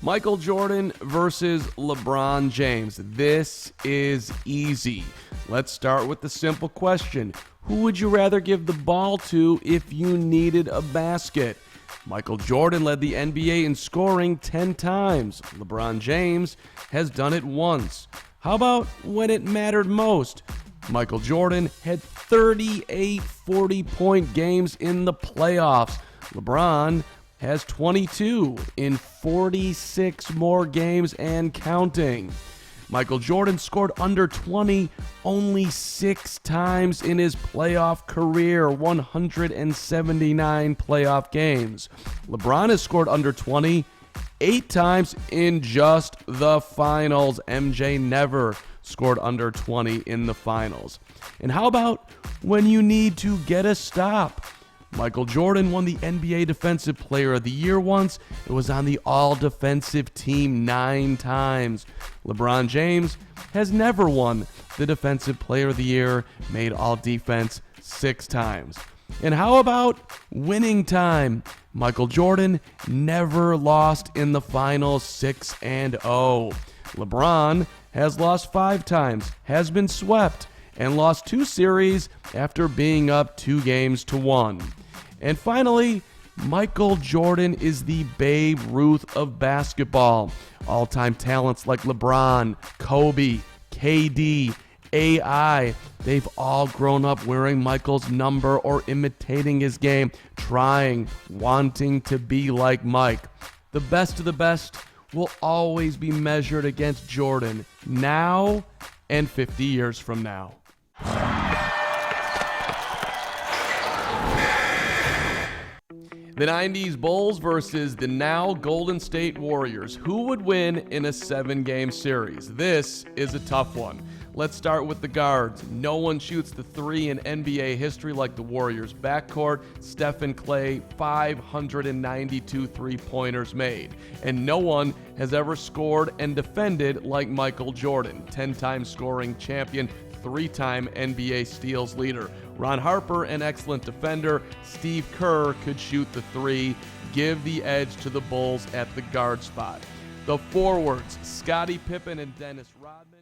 Michael Jordan versus LeBron James. This is easy. Let's start with the simple question. Who would you rather give the ball to if you needed a basket? Michael Jordan led the NBA in scoring 10 times. LeBron James has done it once. How about when it mattered most? Michael Jordan had 38 40-point games in the playoffs. LeBron has 22 in 46 more games and counting. Michael Jordan scored under 20 only 6 times in his playoff career, 179 playoff games. LeBron has scored under 20 8 times in just the finals. MJ never scored under 20 in the finals. And how about when you need to get a stop? Michael Jordan won the NBA Defensive Player of the Year once. It was on the All-Defensive Team 9 times. LeBron James has never won the Defensive Player of the Year, made All-Defense 6 times. And how about winning time? Michael Jordan never lost in the finals 6-0. LeBron has lost 5 times, has been swept, and lost 2 series after being up 2-1. And finally, Michael Jordan is the Babe Ruth of basketball. All-time talents like LeBron, Kobe, KD, AI, they've all grown up wearing Michael's number or imitating his game, trying, wanting to be like Mike. The best of the best will always be measured against Jordan now and 50 years from now. The 90s Bulls versus the now Golden State Warriors. Who would win in a 7-game series? This is a tough one. Let's start with the guards. No one shoots the 3 in NBA history like the Warriors backcourt. Steph and Clay, 592 three-pointers made. And no one has ever scored and defended like Michael Jordan, 10-time scoring champion, 3-time NBA steals leader. Ron Harper, an excellent defender. Steve Kerr could shoot the 3. Give the edge to the Bulls at the guard spot. The forwards, Scottie Pippen and Dennis Rodman.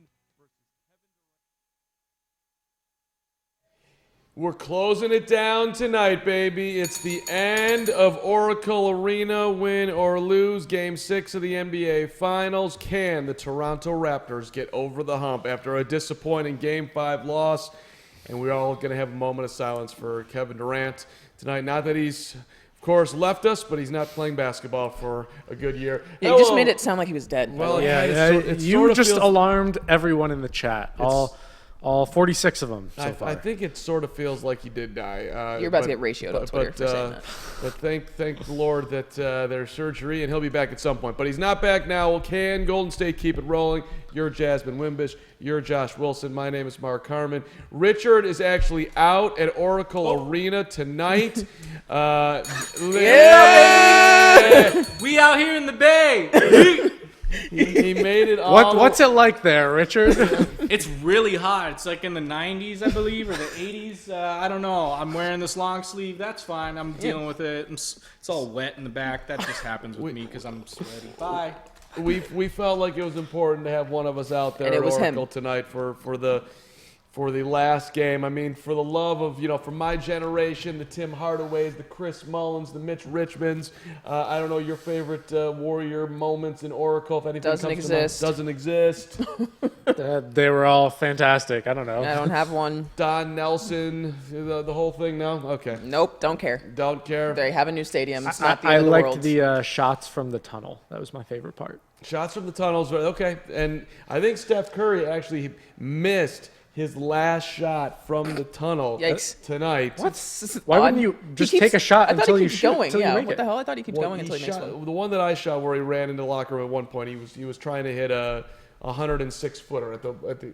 We're closing it down tonight, baby. It's the end of Oracle Arena. Win or lose Game 6 of the NBA Finals. Can the Toronto Raptors get over the hump after a disappointing Game 5 loss? And we're all going to have a moment of silence for Kevin Durant tonight. Not that he's, of course, left us, but he's not playing basketball for a good year. Yeah, you just made it sound like he was dead. Well, you just alarmed everyone in the chat. All 46 of them so far. I think it sort of feels like he did die. You're about to get ratioed on Twitter for saying that. But thank the Lord that there's surgery, and he'll be back at some point. But he's not back now. Well, can Golden State keep it rolling? You're Jasmyn Wimbish. You're Josh Wilson. My name is Mark Carman. Richard is actually out at Oracle Arena tonight. Yeah! We out here in the Bay. He made it all. What's it like there, Richard? It's really hot. It's like in the 90s, I believe, or the 80s. I don't know. I'm wearing this long sleeve. That's fine. I'm dealing with it. It's all wet in the back. That just happens with me because I'm sweaty. Bye. We felt like it was important to have one of us out there at Oracle tonight for the last game. I mean, for the love of, from my generation, the Tim Hardaways, the Chris Mullins, the Mitch Richmonds. I don't know your favorite Warrior moments in Oracle. If anything doesn't exist. Doesn't exist. They were all fantastic. I don't know. I don't have one. Don Nelson, the whole thing now? Okay. Nope, don't care. Don't care. They have a new stadium. It's not the end I of the liked world. the shots from the tunnel. That was my favorite part. Shots from the tunnels. Okay. And I think Steph Curry actually missed his last shot from the tunnel tonight. Why wouldn't you just take a shot until you shoot? Going. Yeah, what the hell? I thought he keeps going until he makes one. The one that I shot where he ran into the locker room at one point, he was trying to hit a 106-footer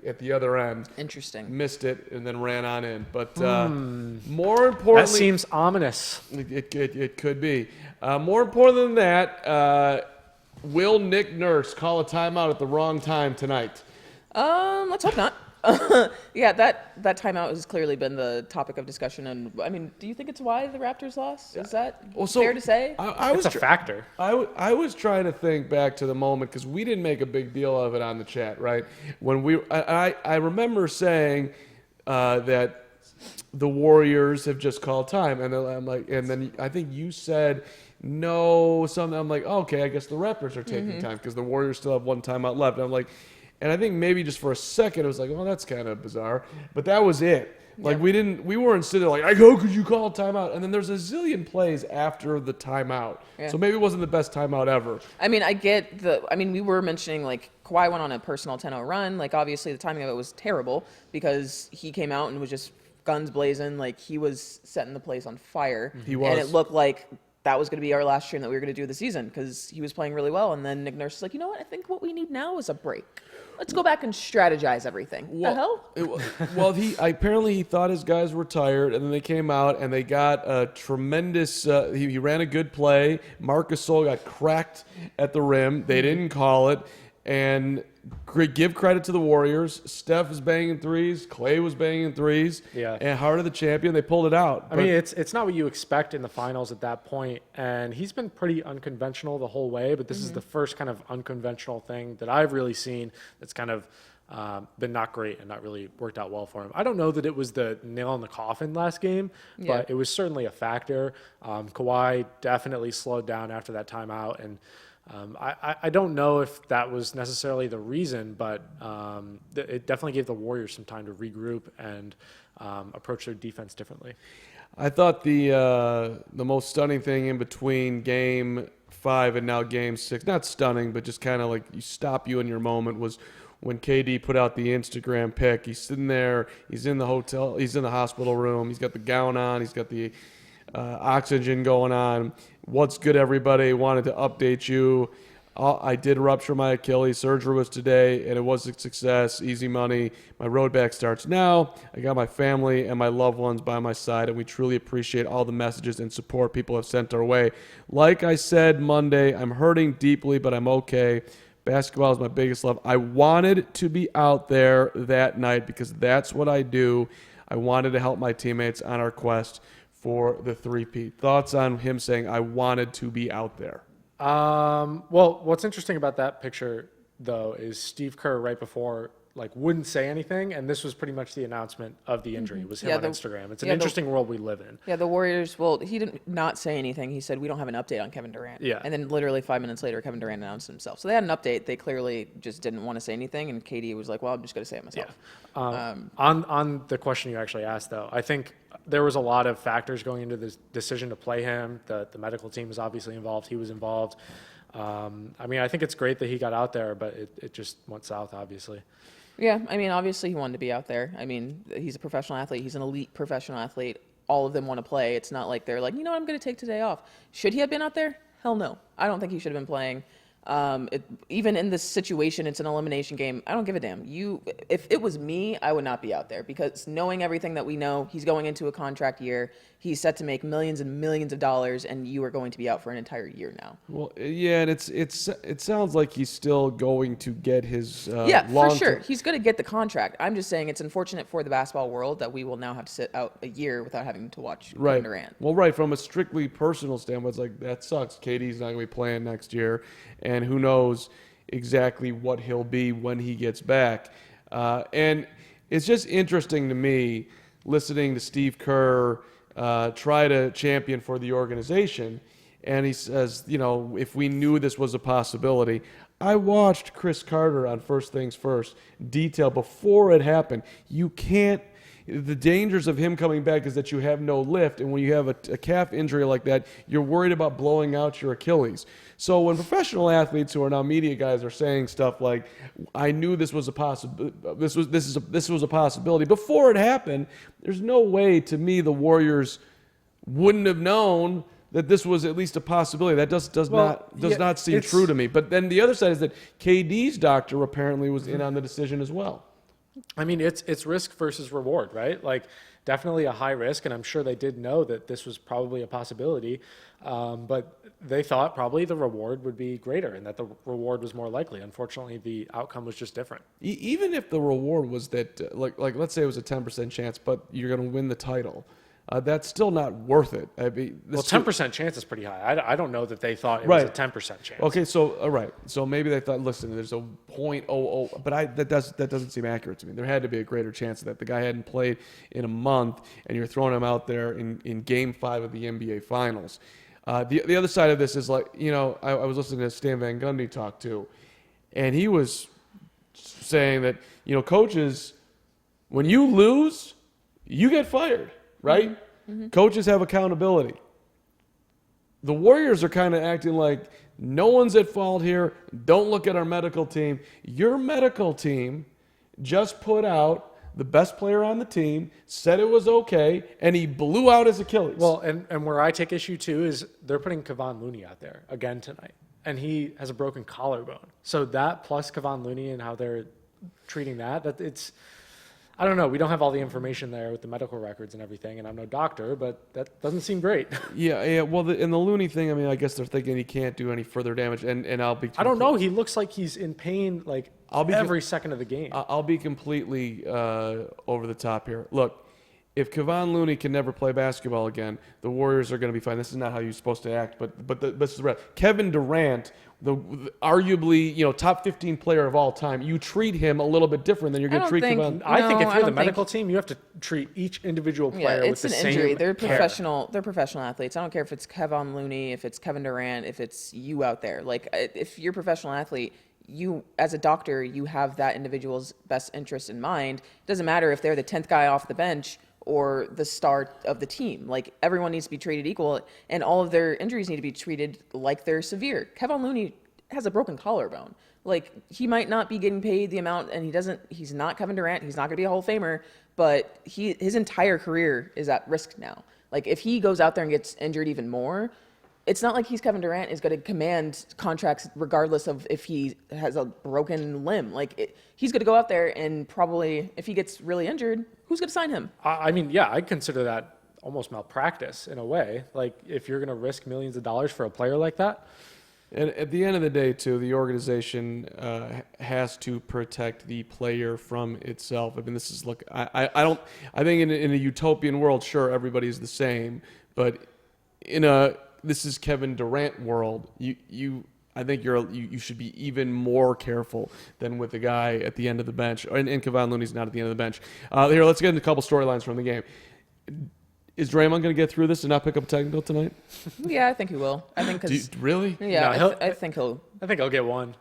at the other end. Interesting. Missed it and then ran on in. But more importantly, that seems ominous. It could be. More important than that, will Nick Nurse call a timeout at the wrong time tonight? Let's hope not. Yeah, that timeout has clearly been the topic of discussion. And I mean, do you think it's why the Raptors lost? Is that fair to say? It's a factor. I was trying to think back to the moment because we didn't make a big deal of it on the chat, right? When I remember saying that the Warriors have just called time, and then I'm like, and then I think you said no something. I'm like, okay, I guess the Raptors are taking time because the Warriors still have one timeout left. And I'm like, and I think maybe just for a second it was like, well, that's kind of bizarre, but that was it. Like we weren't sitting there like, how could you call a timeout? And then there's a zillion plays after the timeout, so maybe it wasn't the best timeout ever. I mean, we were mentioning like Kawhi went on a personal 10-0 run. Like obviously the timing of it was terrible because he came out and was just guns blazing, like he was setting the place on fire. He was, and it looked like that was going to be our last stream that we were going to do the season because he was playing really well. And then Nick Nurse was like, you know what? I think what we need now is a break. Let's go back and strategize everything. The hell? Well, he apparently thought his guys were tired, and then they came out and they got a tremendous. He ran a good play. Marc Gasol got cracked at the rim. They didn't call it, and give credit to the Warriors. Steph was banging threes. Clay was banging threes. Yeah. And heart of the champion, they pulled it out. I mean, it's not what you expect in the finals at that point, and he's been pretty unconventional the whole way, but this is the first kind of unconventional thing that I've really seen that's kind of been not great and not really worked out well for him. I don't know that it was the nail in the coffin last game, but it was certainly a factor. Kawhi definitely slowed down after that timeout, and I don't know if that was necessarily the reason, but it definitely gave the Warriors some time to regroup and approach their defense differently. I thought the most stunning thing in between Game 5 and now Game 6, not stunning, but just kind of like stop you in your moment, was when KD put out the Instagram pic. He's sitting there. He's in the hotel. He's in the hospital room. He's got the gown on. He's got the oxygen going on. What's good, everybody? Wanted to update you. I did rupture my Achilles. Surgery was today, and it was a success. Easy money. My road back starts now. I got my family and my loved ones by my side, and we truly appreciate all the messages and support people have sent our way. Like I said Monday, I'm hurting deeply, but I'm okay. Basketball is my biggest love. I wanted to be out there that night because that's what I do. I wanted to help my teammates on our quest for the three-peat. Thoughts on him saying, I wanted to be out there? Well, what's interesting about that picture, though, is Steve Kerr right before wouldn't say anything, and this was pretty much the announcement of the injury. It was him on Instagram. It's an interesting world we live in. Yeah, the Warriors, well, he didn't not say anything. He said, we don't have an update on Kevin Durant. Yeah. And then literally 5 minutes later, Kevin Durant announced himself. So they had an update. They clearly just didn't want to say anything, and KD was like, well, I'm just going to say it myself. Yeah. On the question you actually asked, though, I think there was a lot of factors going into this decision to play him. The medical team was obviously involved. He was involved. I mean, I think it's great that he got out there, but it just went south, obviously. Yeah, I mean, obviously he wanted to be out there. I mean, he's a professional athlete. He's an elite professional athlete. All of them want to play. It's not like they're like, you know what, I'm going to take today off. Should he have been out there? Hell no. I don't think he should have been playing. Even in this situation, it's an elimination game. I don't give a damn. If it was me, I would not be out there because knowing everything that we know, he's going into a contract year. He's set to make millions and millions of dollars, and you are going to be out for an entire year now. Well, yeah, and it sounds like he's still going to get his for sure. He's going to get the contract. I'm just saying it's unfortunate for the basketball world that we will now have to sit out a year without having to watch Kevin Durant. Well, right. From a strictly personal standpoint, it's like that sucks. KD's not going to be playing next year, and who knows exactly what he'll be when he gets back. And it's just interesting to me listening to Steve Kerr try to champion for the organization. And he says, if we knew this was a possibility. I watched Chris Carter on First Things First detail before it happened. The dangers of him coming back is that you have no lift, and when you have a calf injury like that, you're worried about blowing out your Achilles. So when professional athletes who are now media guys are saying stuff like, "I knew this was a this was a possibility before it happened," there's no way to me the Warriors wouldn't have known that this was at least a possibility. That does not seem true to me. But then the other side is that KD's doctor apparently was in on the decision as well. I mean, it's risk versus reward, right? Like, definitely a high risk, and I'm sure they did know that this was probably a possibility, but they thought probably the reward would be greater and that the reward was more likely. Unfortunately, the outcome was just different. Even if the reward was that, like let's say it was a 10% chance, but you're going to win the title, that's still not worth it. I mean, Well, 10% chance is pretty high. I don't know that they thought it was a 10% chance. Okay, so right, so maybe they thought, listen, there's a .00, but that doesn't seem accurate to me. There had to be a greater chance of that. The guy hadn't played in a month, and you're throwing him out there in Game 5 of the NBA Finals. The other side of this is like, I was listening to Stan Van Gundy talk too, and he was saying that, coaches, when you lose, you get fired, right? Mm-hmm. Coaches have accountability. The Warriors are kind of acting like no one's at fault here. Don't look at our medical team. Your medical team just put out the best player on the team, said it was okay, and he blew out his Achilles. Well, and where I take issue too is they're putting Kevon Looney out there again tonight, and he has a broken collarbone. So that plus Kevon Looney and how they're treating that it's, I don't know. We don't have all the information there with the medical records and everything, and I'm no doctor, but that doesn't seem great. Yeah. Well, in the Looney thing, I mean, I guess they're thinking he can't do any further damage, and I don't know. He looks like he's in pain every second of the game. I'll be completely over the top here. Look, if Kevon Looney can never play basketball again, the Warriors are going to be fine. This is not how you're supposed to act, but this is right. Kevin Durant, the arguably top 15 player of all time, you treat him a little bit different than you're going to treat Kevon. I think if you're the medical team, you have to treat each individual player with the same injury. They're care. professional. They're professional athletes. I don't care if it's Kevon Looney, if it's Kevin Durant, if it's you out there. Like, if you're a professional athlete, you, as a doctor, you have that individual's best interest in mind. It doesn't matter if they're the 10th guy off the bench or the star of the team. Like, everyone needs to be treated equal, and all of their injuries need to be treated like they're severe. Kevon Looney has a broken collarbone. Like, he might not be getting paid the amount, and he's not Kevin Durant. He's not going to be a Hall of Famer, but his entire career is at risk now. Like, if he goes out there and gets injured even more, it's not like Kevin Durant is going to command contracts regardless of if he has a broken limb. Like, he's going to go out there and probably, if he gets really injured, who's going to sign him? I mean, yeah, I consider that almost malpractice in a way. Like, if you're going to risk millions of dollars for a player like that. And at the end of the day, too, the organization has to protect the player from itself. I mean, this is I think in a utopian world, sure, everybody's the same, but this is Kevin Durant world. I think you should be even more careful than with the guy at the end of the bench. And Kevon Looney's not at the end of the bench. Here, let's get into a couple storylines from the game. Is Draymond going to get through this and not pick up a technical tonight? Yeah, I think he will. I think really? Yeah, No, I think he'll. I think he'll get one.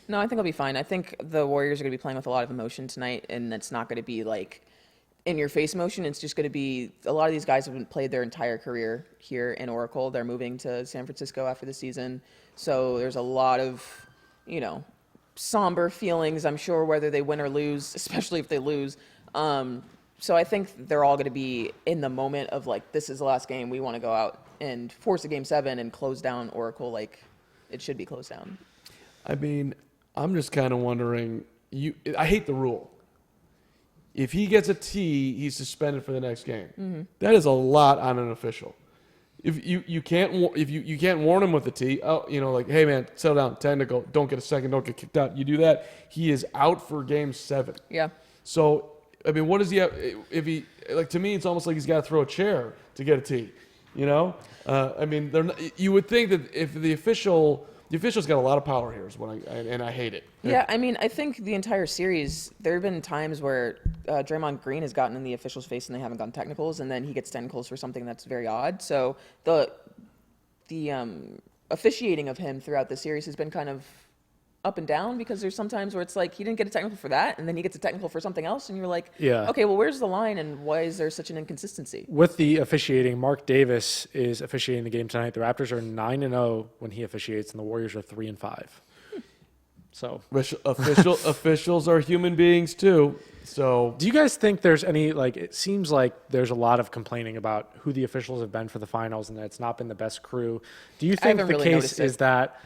No, I think he'll be fine. I think the Warriors are going to be playing with a lot of emotion tonight, and it's not going to be like in-your-face motion. It's just going to be a lot of these guys have played their entire career here in Oracle. They're moving to San Francisco after the season, so there's a lot of, somber feelings, I'm sure, whether they win or lose, especially if they lose. So I think they're all going to be in the moment of like, this is the last game. We want to go out and force a Game 7 and close down Oracle like it should be closed down. I mean, I'm just kind of wondering. I hate the rule. If he gets a T, he's suspended for the next game. Mm-hmm. That is a lot on an official. If you can't warn him with a T, like, hey man, settle down, technical, don't get a second, don't get kicked out. You do that, he is out for Game 7. Yeah. So I mean, what does he have? If he to me, it's almost like he's got to throw a chair to get a T. I mean, you would think that if the official's got a lot of power here, and I hate it. Yeah, I mean, I think the entire series, there have been times where Draymond Green has gotten in the official's face and they haven't gotten technicals, and then he gets technicals for something that's very odd. So the officiating of him throughout the series has been kind of up and down, because there's some times where it's like he didn't get a technical for that, and then he gets a technical for something else, and you're like, yeah, okay, well, where's the line, and why is there such an inconsistency? With the officiating, Mark Davis is officiating the game tonight. The Raptors are 9-0 when he officiates, and the Warriors are 3-5. So officials are human beings too. So Do you guys think there's any, like, it seems like there's a lot of complaining about who the officials have been for the finals and that it's not been the best crew. Do you think haven't the really case noticed it. is that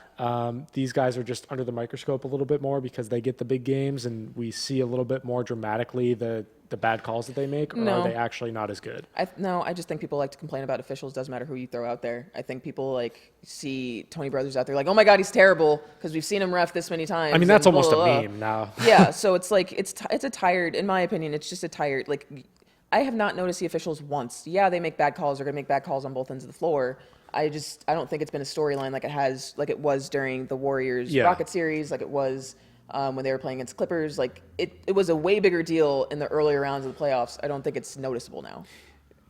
these guys are just under the microscope a little bit more because they get the big games and we see a little bit more dramatically the bad calls that they make, or No. are they actually not as good? No, I just think people like to complain about officials. Doesn't matter who you throw out there. I think people like see Tony Brothers out there like, oh my God, he's terrible because we've seen him ref this many times. I mean, that's and almost blah, blah, a blah. meme now. Yeah, so it's like it's a tired. In my opinion, it's just a tired. Like, I have not noticed the officials once. Yeah, they make bad calls. They're gonna make bad calls on both ends of the floor. I don't think it's been a storyline like it was during the Warriors Yeah. Rocket series, like it was. When they were playing against Clippers, like it was a way bigger deal in the earlier rounds of the playoffs. I don't think it's noticeable now.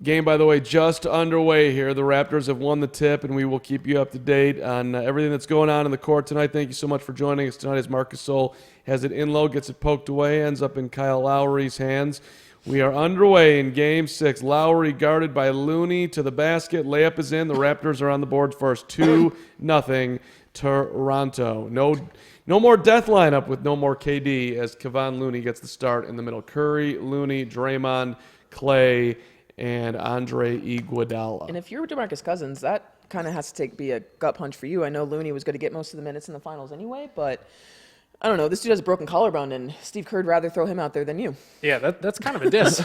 game, by the way, just underway here. The Raptors have won the tip, and we will keep you up to date on everything that's going on in the court tonight. Thank you so much for joining us tonight as Marc Gasol has it in low, gets it poked away, ends up in Kyle Lowry's hands. We are underway in Game 6. Lowry guarded by Looney to the basket. Layup is in. The Raptors are on the board first. 2-0 Toronto. No more death lineup with no more KD as Kevon Looney gets the start in the middle. Curry, Looney, Draymond, Clay, and Andre Iguodala. And if you're DeMarcus Cousins, that kind of has to be a gut punch for you. I know Looney was going to get most of the minutes in the finals anyway, but I don't know. This dude has a broken collarbone, and Steve Kerr would rather throw him out there than you. Yeah, that's kind of a diss.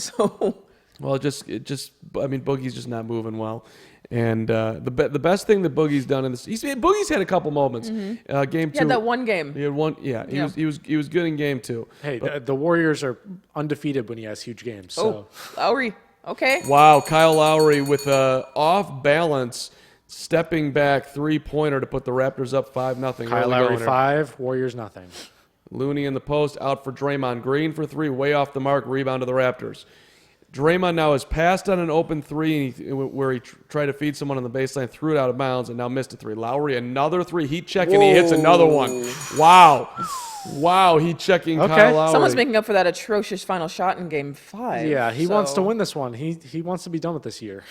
So Well, I mean, Boogie's just not moving well. And the best thing that Boogie's done in this, Boogie's had a couple moments. Game 2, he had that one game. he had one. Yeah, Yeah. he was good in Game 2. Hey, the Warriors are undefeated when he has huge games. So. Oh, Lowry. Okay. Wow, Kyle Lowry with a off balance, stepping back 3-pointer to put the Raptors up 5-0. Kyle Early Lowry going there. 5, Warriors nothing. Looney in the post, out for Draymond Green for 3, way off the mark, rebound to the Raptors. Draymond now has passed on an open 3 where he tried to feed someone on the baseline, threw it out of bounds, and now missed a 3. Lowry, another 3, heat check, and he hits another one. Wow, heat checking Okay. Kyle Lowry. Someone's making up for that atrocious final shot in Game 5. Yeah, he wants to so- win this one. He wants to be done with this year.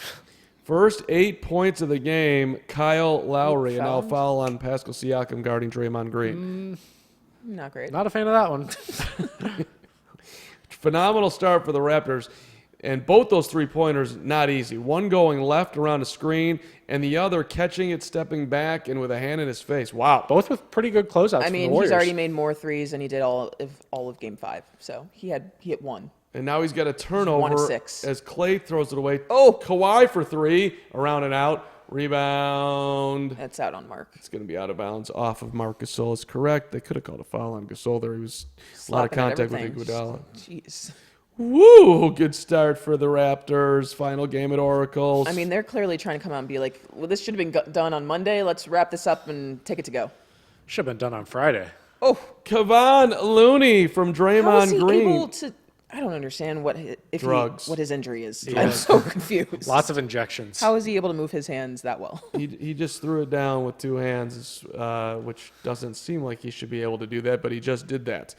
First 8 points of the game, Kyle Lowry, and now a Fouled? foul on Pascal Siakam guarding Draymond Green. Not great. Not a fan of that one. Phenomenal start for the Raptors. And both those 3-pointers, not easy. One going left around a screen, and the other catching it, stepping back, and with a hand in his face. Wow. Both with pretty good closeouts. I from mean, the Warriors. he's already made more threes than he did all of Game 5. So he hit one. And now he's got a 1 of turnover 6. as Clay throws it away. Oh. Kawhi for 3, around and out. Rebound. That's out on Mark. It's going to be out of bounds off of Marc Gasol. Is correct. They could have called a foul on Gasol there. He was a lot of Slapping at contact with everything. Iguodala. Jeez. Woo! Good start for the Raptors. Final game at Oracles. I mean, they're clearly trying to come out and be like, well, this should have been done on Monday. Let's wrap this up and take it to go. Should have been done on Friday. Oh, Kevon Looney from how is Draymond he Green. able to? I don't understand what his injury is. Yeah. I'm so confused. Lots of injections. How is he able to move his hands that well? He just threw it down with 2 hands, which doesn't seem like he should be able to do that, but he just did that.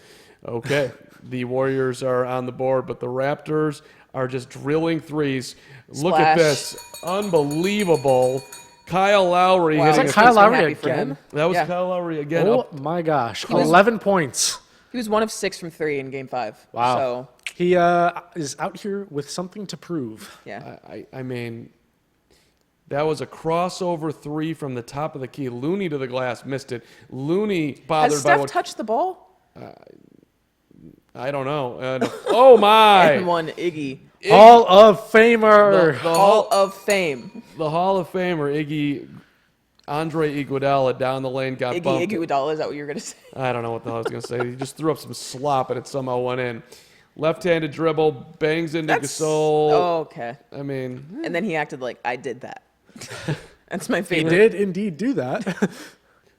Okay, the Warriors are on the board, but the Raptors are just drilling threes. Look at Splash. this. Unbelievable. Kyle Lowry Wow. hitting that a Kyle Makes me Lowry happy for again? him. That was Yeah. Kyle Lowry again. Oh Up- my gosh, was- 11 points. He was 1 of 6 from 3 in Game 5. Wow. So He is out here with something to prove. yeah. I mean, that was a crossover 3 from the top of the key. Looney to the glass, missed it. Looney bothered Has by Steph what? touched the ball? I don't know. Oh my! And one Iggy. Hall of Famer. The Hall of Fame. The Hall of Famer, Andre Iguodala down the lane got Iggy bumped. Iguodala, is that what you were going to say? I don't know what the hell I was going to say. He just threw up some slop and it somehow went in. Left-handed dribble, bangs into Gasol. Oh, okay. I mean, And then he acted like, I did that. That's my He favorite. did indeed do that.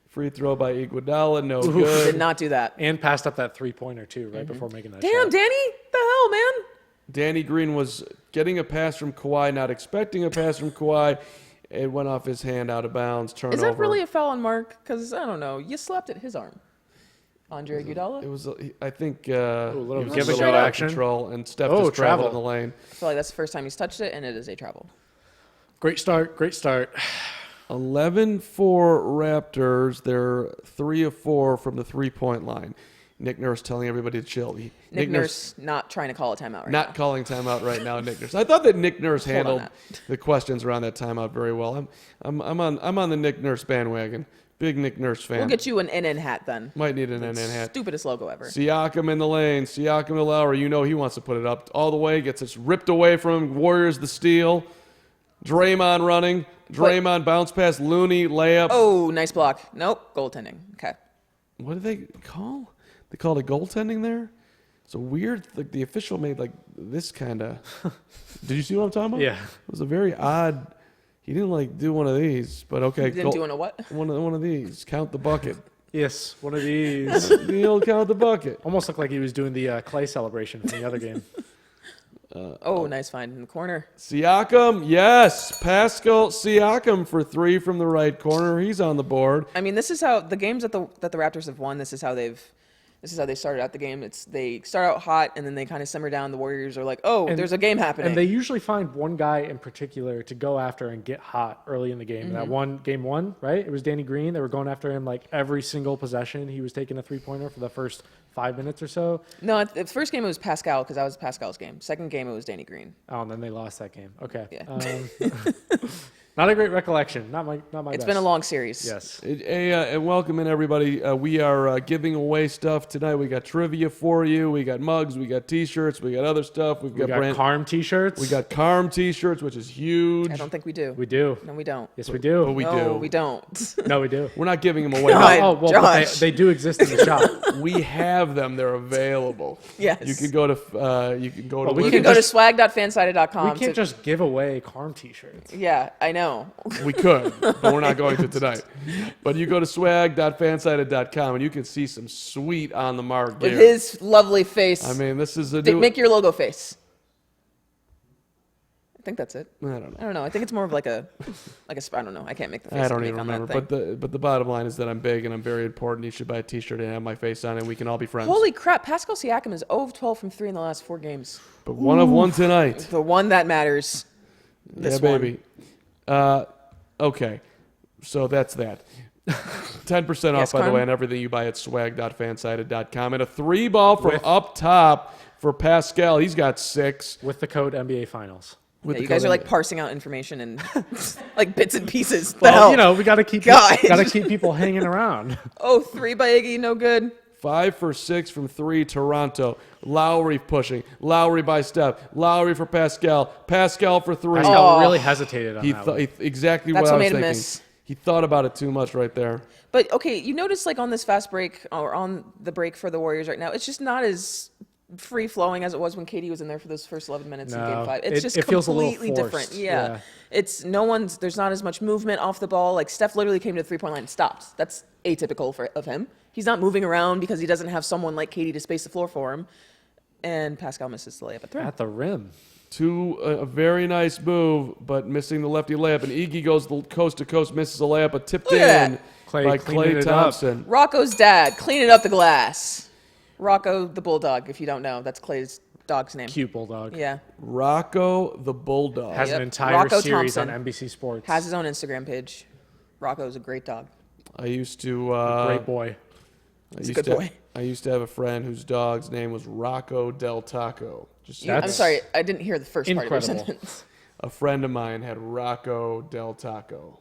free throw by Iguodala, no Did good. not do that. And passed up that 3-pointer too, right before making that Damn, shot. Danny. The hell, man? Danny Green was getting a pass from Kawhi, not expecting a pass from Kawhi. It went off his hand, out of bounds, turnover. Is that really a foul on Mark? Because, I don't know. You slapped at his arm. Andre It Iguodala? was, I think, little he was give a and little go out of action. control, and Steph Oh, just traveled travel. in the lane. I feel like that's the first time he's touched it, and it is a travel. Great start. 11 for Raptors. They're 3 of 4 from the 3-point line. Nick Nurse telling everybody to chill. Nick Nurse not trying to call a timeout right not now. calling timeout right now. Nick Nurse. I thought that Nick Nurse Hold on handled that. the questions around that timeout very well. I'm on the Nick Nurse bandwagon. Big Nick Nurse fan. We'll get you an NN hat then. Might need an NN hat. Stupidest logo ever. Siakam in the lane. Siakam to Lowry. You know he wants to put it up all the way. Gets it ripped away from him. Warriors the steal. Draymond running. Draymond bounce pass. Looney layup. Oh, nice block. Nope, goaltending. Okay. What did they call? They called it goaltending there? It's a weird, like the official made like this kind of. Did you see what I'm talking about? Yeah. It was a very odd. He didn't like do one of these, but okay. You didn't do a what? One of these. Count the bucket. Yes, one of these. The old count the bucket. Almost looked like he was doing the clay celebration from the other game. Nice find in the corner. Siakam, yes. Pascal Siakam for 3 from the right corner. He's on the board. I mean, this is how the games that the Raptors have won. This is how they started out the game. They start out hot and then they kind of simmer down. The Warriors are like, there's a game happening. And they usually find one guy in particular to go after and get hot early in the game. That game one, right? It was Danny Green. They were going after him like every single possession. He was taking a 3-pointer for the first 5 minutes or so. No, the first game it was Pascal because that was Pascal's game. Second game it was Danny Green. Oh, and then they lost that game. Okay. Yeah. Not a great recollection. Not my It's best. been a long series. Yes. And welcome in, everybody. We are giving away stuff tonight. We got trivia for you. We got mugs. We got T-shirts. We got other stuff. We got Carm T-shirts. We got Carm T-shirts, which is huge. I don't think we do. We do. No, we don't. Yes, we do. But we no, do. we don't. No, we do. We're not giving them away. God. Oh, well, Josh. they do exist in the shop. We have them. They're available. Yes. You can go to. You can go to. we You can can go to just- swag.fansided.com. We can't just give away Carm T-shirts. Yeah, I know. We could, but we're not going to tonight. But you go to swag.fansided.com and you can see some sweet on the mark gear. With his lovely face. I mean, this is a new. Make your logo face. I think that's it. I don't know. I don't know. I think it's more of like a I don't know. I can't make the face. I don't make even on that remember. thing. But the bottom line is that I'm big and I'm very important. You should buy a T-shirt and have my face on it. And we can all be friends. Holy crap! Pascal Siakam is 0 of 12 from 3 in the last 4 games. But one of one tonight. The one that matters. This Yeah, one. baby. Okay. So that's that. 10% off, Yes, by the Carm? way, on everything you buy at swag.fansided.com. And a 3-ball from With- up top for Pascal. He's got 6. With the code NBA Finals. With Yeah, the you guys code are like NBA. parsing out information and like bits and pieces. The Well, hell? you know, we got to keep God. people hanging around. Oh, 3 by Iggy, no good. 5 for 6 from 3, Toronto. Lowry pushing. Lowry by Steph. Lowry for Pascal. Pascal for 3. Pascal really hesitated on He that thought one. exactly That's what I what was made him thinking. miss. He thought about it too much right there. But okay, you notice like on this fast break or on the break for the Warriors right now, it's just not as free flowing as it was when KD was in there for those first 11 minutes in No, Game 5. It's just it feels a little completely different. forced, Yeah. yeah. It's there's not as much movement off the ball. Like Steph literally came to the 3-point line and stopped. That's atypical of him. He's not moving around because he doesn't have someone like KD to space the floor for him. And Pascal misses the layup at the rim. At the rim. A very nice move, but missing the lefty layup. And Iggy goes coast to coast, misses a layup, but tipped Look at in that. Clay by cleaning Klay it up. Thompson. Rocco's dad, cleaning up the glass. Rocco the Bulldog, if you don't know. That's Clay's dog's name. Cute bulldog. Yeah. Rocco the Bulldog. Has Yep. an entire Rocco series Thompson on NBC Sports. Has his own Instagram page. Rocco's a great dog. I used to. Great boy. He's a good boy. I used to have a friend whose dog's name was Rocco Del Taco. Just I'm That's sorry, I didn't hear the first part of your incredible. sentence. a friend of mine had Rocco Del Taco.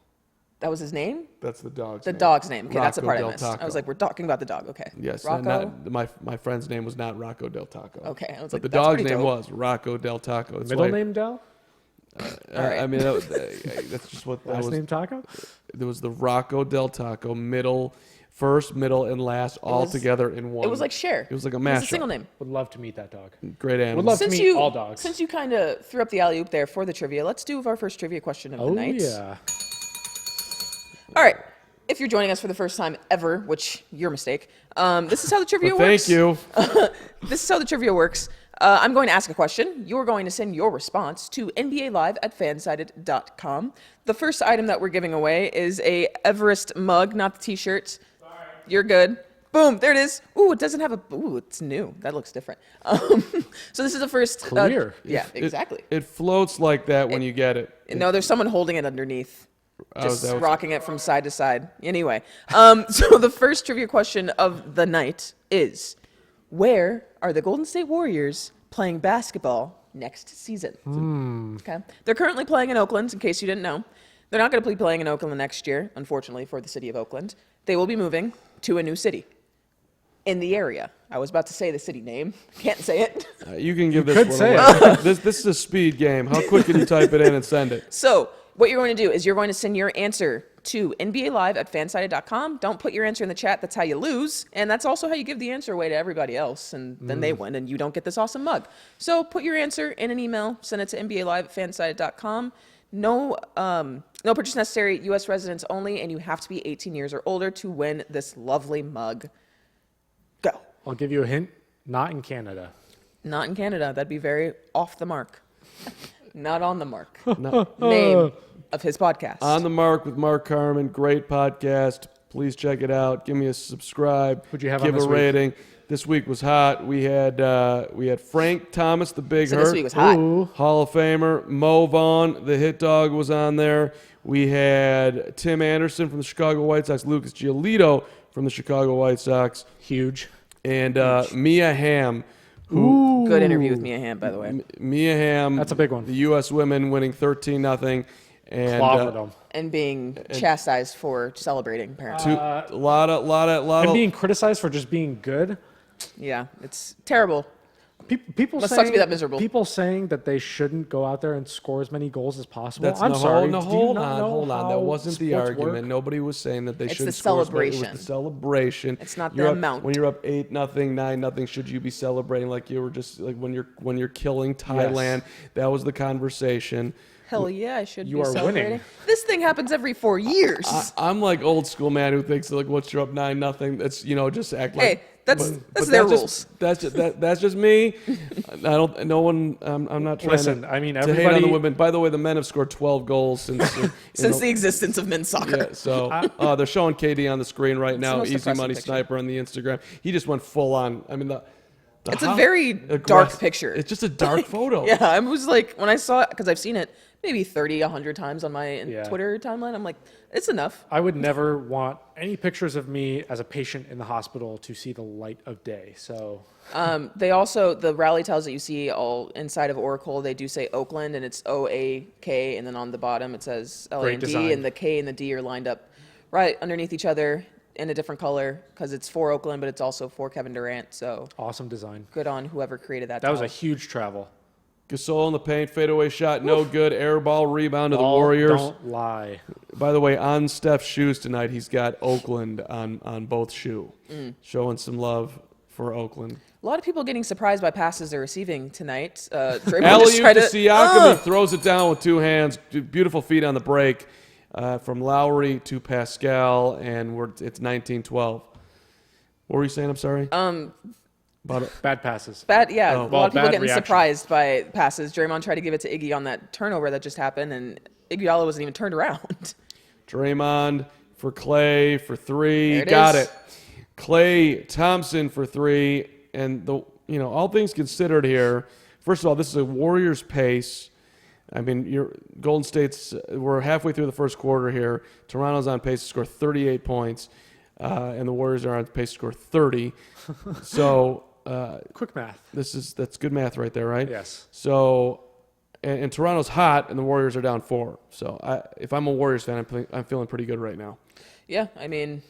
That was his name? That's the dog's The name. dog's name. Okay, that's the Rocco part I Del missed. I Taco. was like, we're talking about the dog. Okay. Yes, Rocco. my friend's name was not Rocco Del Taco. Okay, I was but like, the that's dog's pretty name dope. was Rocco Del Taco. That's Middle why- name Del? right. I mean, that's just what that Last was. name Taco? There was the Rocco Del Taco, first, middle, and last all was- together in one. It was like Cher. It was like a It was a mashup. single name. Would love to meet that dog. Great animal. Would love to Since meet you all dogs. Since you kind of threw up the alley oop there for the trivia, let's do our first trivia question of the Oh, night. yeah. All right. If you're joining us for the first time ever, which your mistake, this is how the trivia Well, works. thank you. This is how the trivia works. I'm going to ask a question. You're going to send your response to NBALive@fansided.com. The first item that we're giving away is a Everest mug, not the T-shirt. Sorry. You're good. Boom, there it is. Ooh, it doesn't have a. Ooh, it's new. That looks different. So this is the first. Clear. Yeah, It- exactly. It floats like that when you get it. No, there's someone holding it underneath. Just that was- rocking it from side to side. Anyway, so the first trivia question of the night is, Where are the Golden State Warriors playing basketball next season? Okay. They're currently playing in Oakland, in case you didn't know. They're not going to be playing in Oakland next year, unfortunately, for the city of Oakland. They will be moving to a new city in the area. I was about to say the city name. Can't say it. You can give this could one say away. This is a speed game. How quick can you type it in and send it? So what you're going to do is you're going to send your answer to NBALive@fansided.com. Don't put your answer in the chat. That's how you lose. And that's also how you give the answer away to everybody else. And then they win and you don't get this awesome mug. So put your answer in an email. Send it to NBALive@fansided.com. No purchase necessary. U.S. residents only. And you have to be 18 years or older to win this lovely mug. Go. I'll give you a hint. Not in Canada. Not in Canada. That'd be very off the mark. Not on the mark. No. Name of his podcast. On the Mark with Mark Carman. Great podcast. Please check it out. Give me a subscribe. Who'd you have Give on this a week? rating. This week was hot. We had Frank Thomas, the Big So Hurt. this week was hot. Ooh. Hall of Famer. Mo Vaughn, the hit dog, was on there. We had Tim Anderson from the Chicago White Sox. Lucas Giolito from the Chicago White Sox. Huge. And Mia Hamm. Good interview with Mia Hamm, by the way. Mia Hamm. That's a big one. The U.S. women winning 13-0. And Clobbered them. And being chastised for celebrating, apparently. a lot And of being criticized for just being good. Yeah, it's terrible. People Must saying, suck to be that miserable. People saying that they shouldn't go out there and score as many goals as possible. That's I'm no, sorry. No, do you hold not on, know hold on. That how wasn't the sports argument. work? Nobody was saying that they It's shouldn't the score as many. It celebration. was the celebration. It's not You're the up- amount. When you're up 8-0, 9-0, should you be celebrating like you were just like when you're killing Thailand? That was the conversation. Hell yeah, I should You be are celebrating. winning. This thing happens every 4 years. I'm like old school man who thinks like once you're up 9-0, that's just act like. Hey, that's but their rules. That's just me. I don't. No one. I'm not trying Listen, to. I mean, to hate on the everybody- women. By the way, the men have scored 12 goals since Since the existence of men's soccer. Yeah, so they're showing KD on the screen right now. most Easy depressing Money picture. Sniper on the Instagram. He just went full on. I mean, It's a very dark picture. It's just a dark photo. Yeah, I was like, when I saw it, because I've seen it maybe 30, 100 times on my Yeah. Twitter timeline, I'm like, it's enough. I would never want any pictures of me as a patient in the hospital to see the light of day. So They also, the rally tiles that you see all inside of Oracle, they do say Oakland, and it's O-A-K, and then on the bottom it says Great L-A-N-D, design. and the K and the D are lined up right underneath each other in a different color, because it's for Oakland, but it's also for Kevin Durant, so awesome design. good on whoever created that That was a tile. huge travel. Gasol in the paint, fadeaway shot, no good. Air ball rebound to the Ball Warriors. Don't lie. By the way, on Steph's shoes tonight, he's got Oakland on both shoe, showing some love for Oakland. A lot of people getting surprised by passes they're receiving tonight. Draymond just Alley-oop tried to to Siakam. He throws it down with two hands. Beautiful feet on the break from Lowry to Pascal, and it's 19-12. What were you saying? I'm sorry. About Bad passes. Bad, yeah. Oh. A lot Well, of people bad getting reaction. surprised by passes. Draymond tried to give it to Iggy on that turnover that just happened, and Iguodala wasn't even turned around. Draymond for Clay for three. There it Got is. it. Clay Thompson for three. And all things considered here, first of all, this is a Warriors pace. I mean, Golden State's. We're halfway through the first quarter here. Toronto's on pace to score 38 points, and the Warriors are on pace to score 30. So Quick math. that's good math right there, right? Yes. So, and Toronto's hot, and the Warriors are down 4. So, if I'm a Warriors fan, I'm feeling pretty good right now. Yeah, I mean,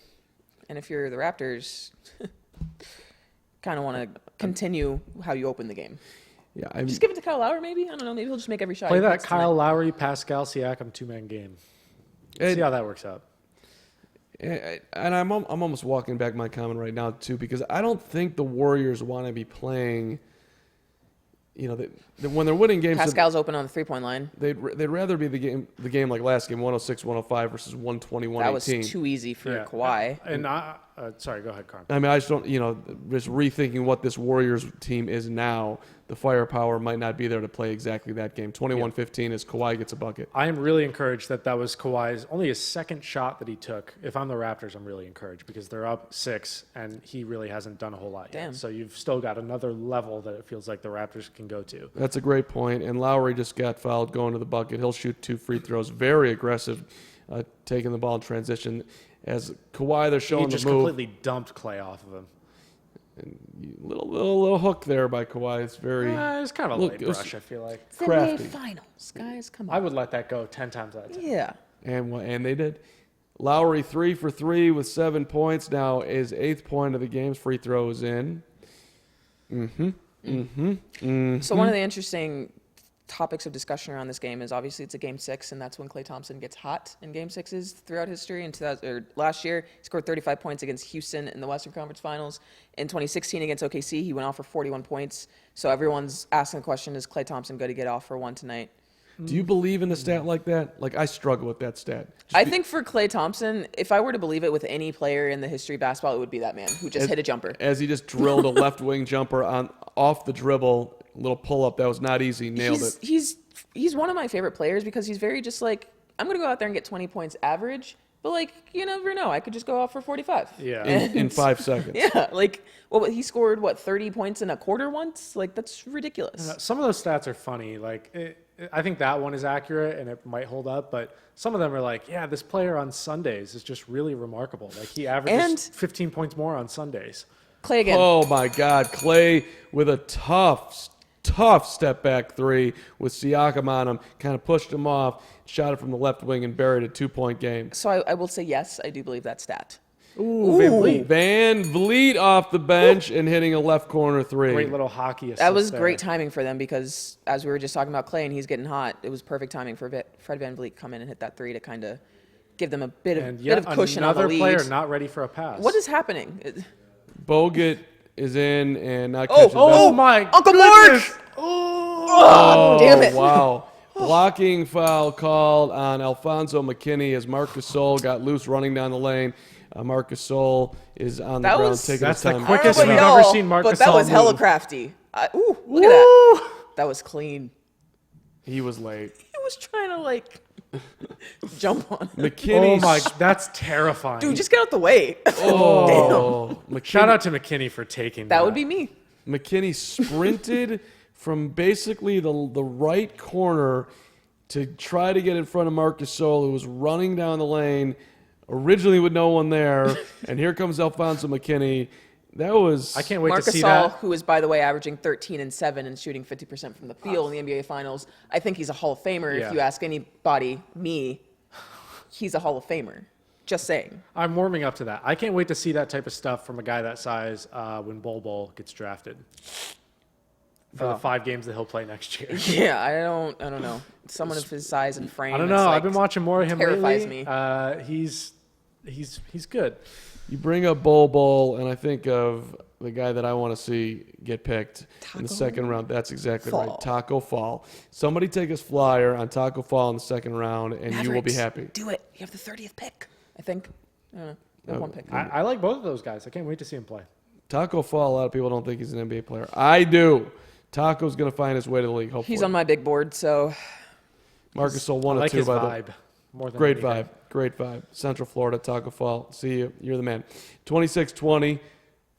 and if you're the Raptors, kind of want to continue how you open the game. Yeah, Just give it to Kyle Lowry, maybe? I don't know. Maybe he'll just make every shot. Play he that makes tonight. Kyle Lowry, Pascal Siakam two-man game. See how that works out. and I'm almost walking back my comment right now too, because I don't think the Warriors want to be playing. When they're winning games, Pascal's open on the three-point line. they'd rather be the game like last game, 106-105 versus 120-118. That was too easy for Kawhi. And sorry, go ahead, Carm. I mean, I just don't, just rethinking what this Warriors team is now, the firepower might not be there to play exactly that game. 21-15 as Kawhi gets a bucket. I am really encouraged that was Kawhi's only his second shot that he took. If I'm the Raptors, I'm really encouraged because they're up 6 and he really hasn't done a whole lot Damn. yet. So you've still got another level that it feels like the Raptors can go to. That's a great point. And Lowry just got fouled going to the bucket. He'll shoot 2 free throws. Very aggressive, taking the ball in transition. As Kawhi, they're showing He just the move. completely dumped Clay off of him. And little hook there by Kawhi. It's very It's kind of a light it was brush, I feel like. It's the crafty. NBA Finals, guys. Come I on. would let that go 10 times out of 10. Yeah. And they did. Lowry 3 for 3 with 7 points. Now his 8th point of the game's free throw is in. So one of the interesting topics of discussion around this game is obviously it's a game 6, and that's when Klay Thompson gets hot in game 6s throughout history. Last year, he scored 35 points against Houston in the Western Conference Finals. In 2016 against OKC, he went off for 41 points. So everyone's asking the question, is Klay Thompson going to get off for one tonight? Do you believe in a stat like that? Like, I struggle with that stat. I think for Klay Thompson, if I were to believe it with any player in the history of basketball, it would be that man who just hit a jumper. As he just drilled a left wing jumper off the dribble, little pull up that was not easy, nailed it. He's one of my favorite players because he's very just like, I'm going to go out there and get 20 points average, but like, you never know. I could just go off for 45. Yeah. In 5 seconds. Yeah, like, well, he scored, 30 points in a quarter once? Like, that's ridiculous. Some of those stats are funny. Like, I think that one is accurate and it might hold up, but some of them are like, yeah, this player on Sundays is just really remarkable. Like, he averages 15 points more on Sundays. Klay again. Oh, my God. Klay with a tough step back 3 with Siakam on him, kind of pushed him off, shot it from the left wing and buried a 2-point game. So I will say yes, I do believe that stat. Ooh, Van Vliet. Van Vliet off the bench and hitting a left corner 3. Great little hockey assist. That was there. great timing for them because as we were just talking about Klay and he's getting hot, it was perfect timing for Fred Van Vliet come in and hit that 3 to kind of give them a bit of cushion on the another lead. player not ready for a pass. What is happening? Bogut is in and not Oh, catching Oh my Uncle goodness. Mark! Oh, damn it. Wow. Blocking foul called on Alfonso McKinney as Marc Gasol got loose running down the lane. Marc Gasol is on the ground taking his that's the time. quickest I don't know we've about ever y'all, seen Marc but that Gasol was hella move. crafty. Look at that. That was clean. He was late. He was trying to like jump on him. McKinney. Oh my, that's terrifying. Dude, just get out the way. Oh, Shout out to McKinney for taking that. That would be me. McKinney sprinted from basically the right corner to try to get in front of Marc Gasol, who was running down the lane, originally with no one there, and here comes Alfonso McKinney. That was... I can't wait Marc to see Gasol, that. who is, by the way, averaging 13 and 7 and shooting 50% from the field in the NBA Finals. I think he's a Hall of Famer. Yeah. If you ask anybody, me, he's a Hall of Famer. Just saying. I'm warming up to that. I can't wait to see that type of stuff from a guy that size when Bol gets drafted for the 5 games that he'll play next year. Yeah, I don't know. Someone of his size and frame. I don't it's know. like, I've been watching more of him terrifies lately. me. He's good. You bring up Bol, and I think of the guy that I want to see get picked in the second round. That's exactly right. Taco Fall. Somebody take his flyer on Taco Fall in the second round, and you will be Mavericks, happy. Do it. You have the 30th pick, I think. I don't know. You have one pick. I like both of those guys. I can't wait to see him play. Taco Fall, a lot of people don't think he's an NBA player. I do. Taco's going to find his way to the league, hopefully. He's on my big board, so Marc Gasol 1 I like 2 his by the vibe more than Great anything. vibe. Great vibe. Central Florida, Taco Fall. See you. You're the man. 26-20.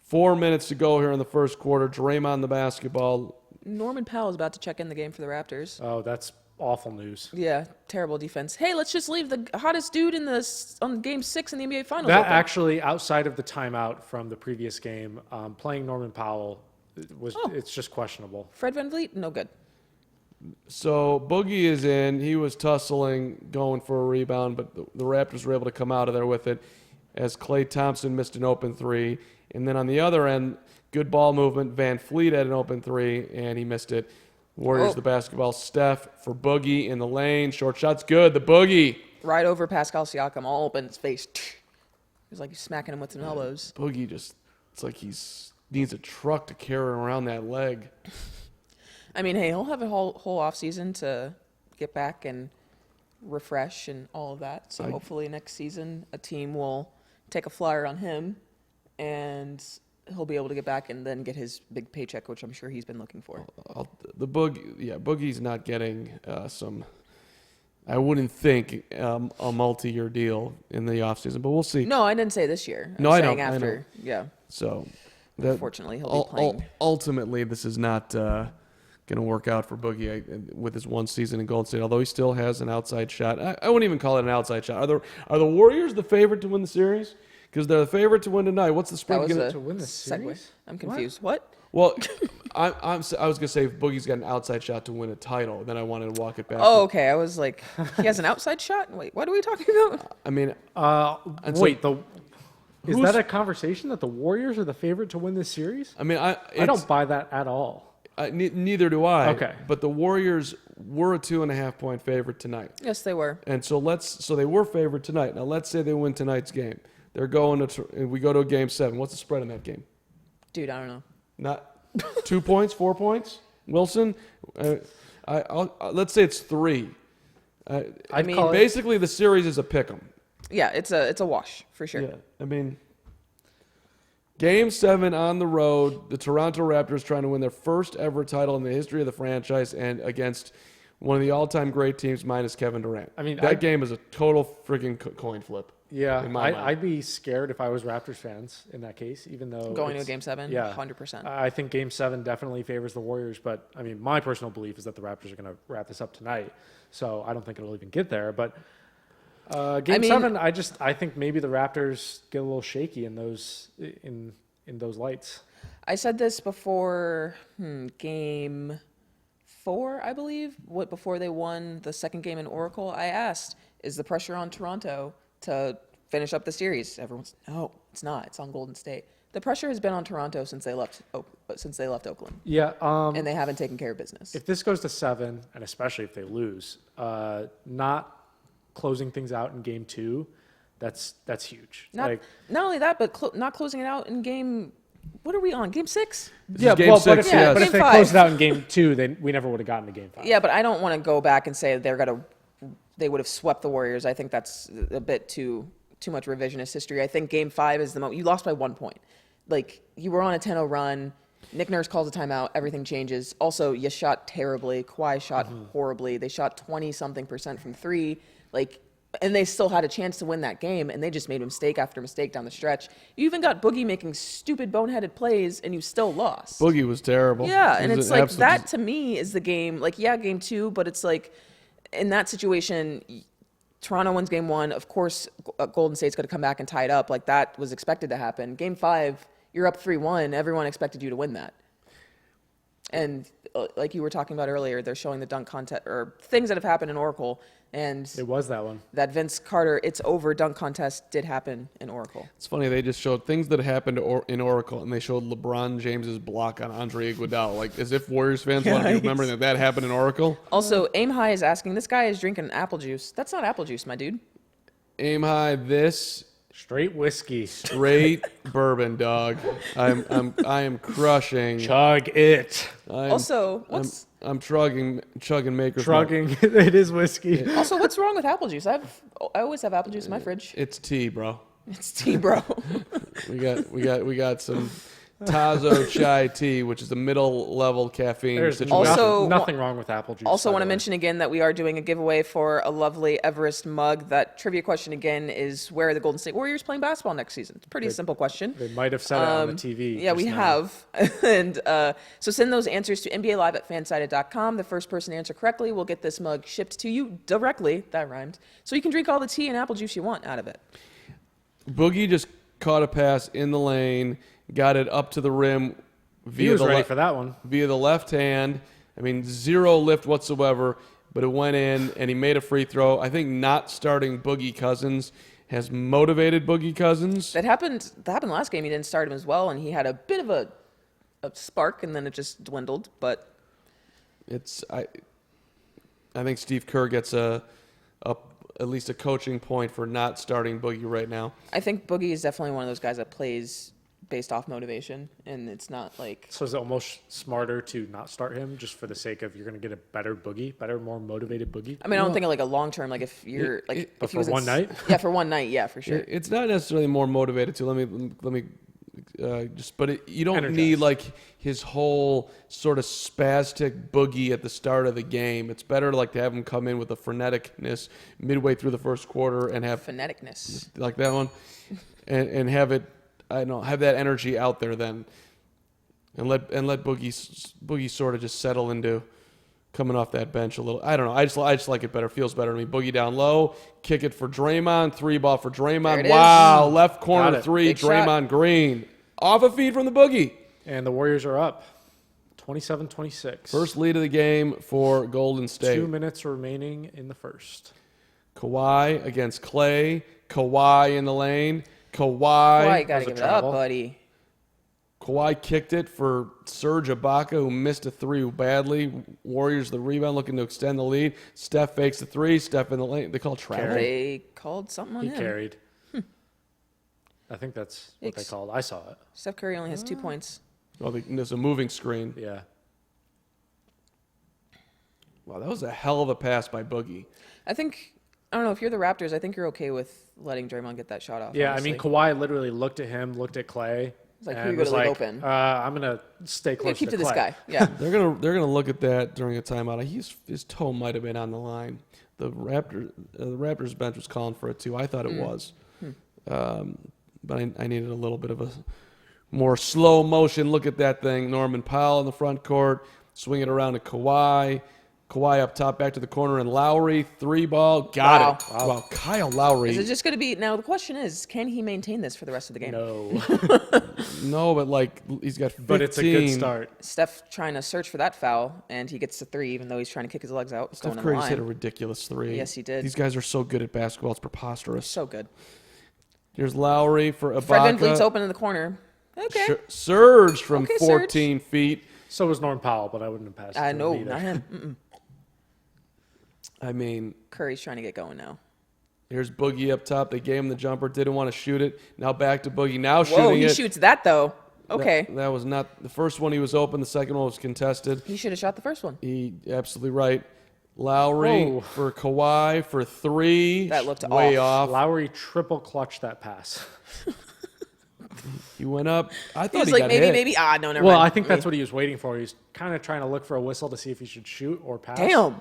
4 minutes to go here in the first quarter. Draymond the basketball. Norman Powell is about to check in the game for the Raptors. Oh, that's awful news. Yeah, terrible defense. Hey, let's just leave the hottest dude on Game 6 in the NBA Finals. That open. actually, outside of the timeout from the previous game, playing Norman Powell it's just questionable. Fred Van Vliet, no good. So Boogie is in. He was tussling, going for a rebound, but the Raptors were able to come out of there with it as Klay Thompson missed an open 3. And then on the other end, good ball movement. Van Vliet had an open 3, and he missed it. Warriors the basketball. Steph for Boogie in the lane. Short shot's good. The Boogie. Right over Pascal Siakam, all open his face. It was like he's smacking him with some elbows. Boogie just, it's like needs a truck to carry around that leg. I mean, hey, he'll have a whole offseason to get back and refresh and all of that. So hopefully next season a team will take a flyer on him and he'll be able to get back and then get his big paycheck, which I'm sure he's been looking for. Boogie's not getting some, I wouldn't think, a multi-year deal in the offseason, but we'll see. No, I didn't say this year. No, I saying know, I after. know. Yeah. So, Unfortunately, he'll be playing. Ultimately, this is not going to work out for Boogie with his one season in Golden State, although he still has an outside shot. I wouldn't even call it an outside shot. Are the Warriors the favorite to win the series? because they're the favorite to win tonight. What's the That spread was gonna? a To win the segue. series? I'm confused. What? Well, I was gonna say Boogie's got an outside shot to win a title. Then I wanted to walk it back. Oh, okay. I was like, he has an outside shot? Wait, what are we talking about? I mean, Wait, is who's- that a conversation that the Warriors are the favorite to win this series? I mean, I don't buy that at all. Neither do I. Okay. But the Warriors were a 2.5-point favorite tonight, Yes, they were. and so they were favored tonight. Now let's say they win tonight's game. They're going to. We go to a game 7. What's the spread in that game? Dude, I don't know. Not 2 points, 4 points. Wilson, let's say it's 3. I mean- call it, Basically, the series is a pick'em. Yeah, it's a wash for sure. Yeah, I mean, Game 7 on the road, the Toronto Raptors trying to win their first ever title in the history of the franchise, and against one of the all-time great teams minus Kevin Durant. I mean, that game is a total freaking coin flip. yeah, in my mind. I'd be scared if I was Raptors fans in that case, even though Going to a it's- game 7, Yeah, 100%. I think Game 7 definitely favors the Warriors, but I mean, my personal belief is that the Raptors are going to wrap this up tonight, so I don't think it'll even get there. But Game 7, I think maybe the Raptors get a little shaky in those lights. I said this before game 4, I believe, before they won the second game in Oracle. I asked, is the pressure on Toronto to finish up the series? Everyone's, no, it's not. It's on Golden State. The pressure has been on Toronto since they left Oakland, Yeah, and they haven't taken care of business. if this goes to 7, and especially if they lose, not closing things out in Game 2, that's huge. Not only that, but not closing it out in game. What are we on? Game 6? This is Game 6, but if, yes. but if Game they 5. closed it out in Game 2, then we never would have gotten to Game 5. Yeah, but I don't want to go back and say they would have swept the Warriors. I think that's a bit too much revisionist history. I think Game 5 is the moment. You lost by 1 point. Like, you were on a 10-0 run. Nick Nurse calls a timeout. Everything changes. Also, you shot terribly. Kawhi shot horribly. They shot 20-something% from 3. And they still had a chance to win that game, and they just made mistake after mistake down the stretch. You even got Boogie making stupid, boneheaded plays, and you still lost. Boogie was terrible. Yeah, It and was it's an like absolute that to me is the game. Like, yeah, game 2, but it's like in that situation, Toronto wins game 1. Of course, Golden State's going to come back and tie it up. Like, that was expected to happen. Game 5, you're up 3-1. Everyone expected you to win that. And like you were talking about earlier, they're showing the dunk contest or things that have happened in Oracle, and It was that one. that Vince Carter "It's Over" dunk contest did happen in Oracle. It's funny, they just showed things that happened in Oracle, and they showed LeBron James's block on Andre Iguodala, like as if Warriors fans want to be remembering that happened in Oracle. Also, Aim High is asking, this guy is drinking apple juice. That's not apple juice, my dude. Aim high, this Straight whiskey. straight bourbon, dog. I am crushing. Chug it. Also, I'm chugging Maker's Mark. Trugging. It is whiskey. what's wrong with apple juice? I always have apple juice in my fridge. It's tea, bro. It's tea, bro. We got some Tazo chai tea, which is a middle level caffeine There's situation. Also- nothing wrong with apple juice. Also, by want to the way. mention again that we are doing a giveaway for a lovely Everest mug. That trivia question again is, where are the Golden State Warriors playing basketball next season? It's a pretty simple question. They might have said it on the TV. Yeah, just we now. have. And so send those answers to NBALive@fansided.com. The first person to answer correctly will get this mug shipped to you directly. That rhymed. So you can drink all the tea and apple juice you want out of it. Boogie just caught a pass in the lane, got it up to the rim He was ready for that one. via the left hand. I mean, zero lift whatsoever, but it went in, and he made a free throw. I think not starting Boogie Cousins has motivated Boogie Cousins. That happened last game. He didn't start him as well, and he had a bit of a spark, and then it just dwindled. But I think Steve Kerr gets at least a coaching point for not starting Boogie right now. I think Boogie is definitely one of those guys that plays based off motivation, and it's not like So is it almost smarter to not start him just for the sake of you're going to get a better Boogie, more motivated Boogie? I mean, I don't think of like a long term. Like if you're But if he for was one night? yeah, for one night, yeah, for sure. It's not necessarily more motivated to. Let me you don't Energized. need like his whole sort of spastic Boogie at the start of the game. It's better like to have him come in with a freneticness midway through the first quarter and have Phoneticness. like that one, and have it. I don't know, have that energy out there then, and let Boogie sort of just settle into coming off that bench a little. I don't know. I just like it better. Feels better to me. Boogie down low. Kick it for Draymond. 3-ball for Draymond. Wow. Left corner three. Big Draymond shot. Green. Off a feed from the Boogie. And the Warriors are up 27-26. First lead of the game for Golden State. 2 minutes remaining in the first. Kawhi against Clay. Kawhi in the lane. Kawhi, Kawhi gotta give it up, buddy. kicked it for Serge Ibaka, who missed a three badly. Warriors the rebound, looking to extend the lead. Steph fakes the three. Steph in the lane. They call travel. They called something on He him. carried. I think that's what they called. I saw it. Steph Curry only has 2 points. Well, there's a moving screen. Yeah. Wow, that was a hell of a pass by Boogie. I don't know, if you're the Raptors, I think you're okay with letting Draymond get that shot off. Yeah, honestly. I mean, Kawhi literally looked at him, looked at Clay. It's like, who and you was gonna leave like, open? I'm going to stay Yeah, close keep to this Clay. guy. Yeah. They're gonna look at that during a timeout. His toe might have been on the line. The Raptors bench was calling for it too. I thought it was, but I needed a little bit of a more slow motion look at that thing. Norman Powell in the front court, swing it around to Kawhi. Kawhi up top, back to the corner, and Lowry 3-ball, got it. Wow, Kyle Lowry. Is it just going to be now? The question is, can he maintain this for the rest of the game? No, No, but like he's got 15. but it's a good start. Steph trying to search for that foul, and he gets the three, even though he's trying to kick his legs out. Steph going in Curry's the hit a line. ridiculous three. Yes, he did. These guys are so good at basketball; it's preposterous. So good. Here's Lowry for Ibaka. Fred VanVleet's open in the corner. Okay. Surge from Okay, 14 feet. So was Norm Powell, but I wouldn't have passed it to No, him either. not him. Mm-mm. I mean, Curry's trying to get going now. here's Boogie up top. They gave him the jumper. Didn't want to shoot it. Now back to Boogie. Now Whoa, shooting he it. shoots that though. Okay. That was not the first one. He was open. The second one was contested. He should have shot the first one. He absolutely right. Lowry Whoa. for Kawhi for three. That looked way off. off. Lowry triple clutched that pass. He went up. I He thought was he like, got maybe, hit. maybe. No, never Well, mind. I think that's what he was waiting for. He's kind of trying to look for a whistle to see if he should shoot or pass. Damn,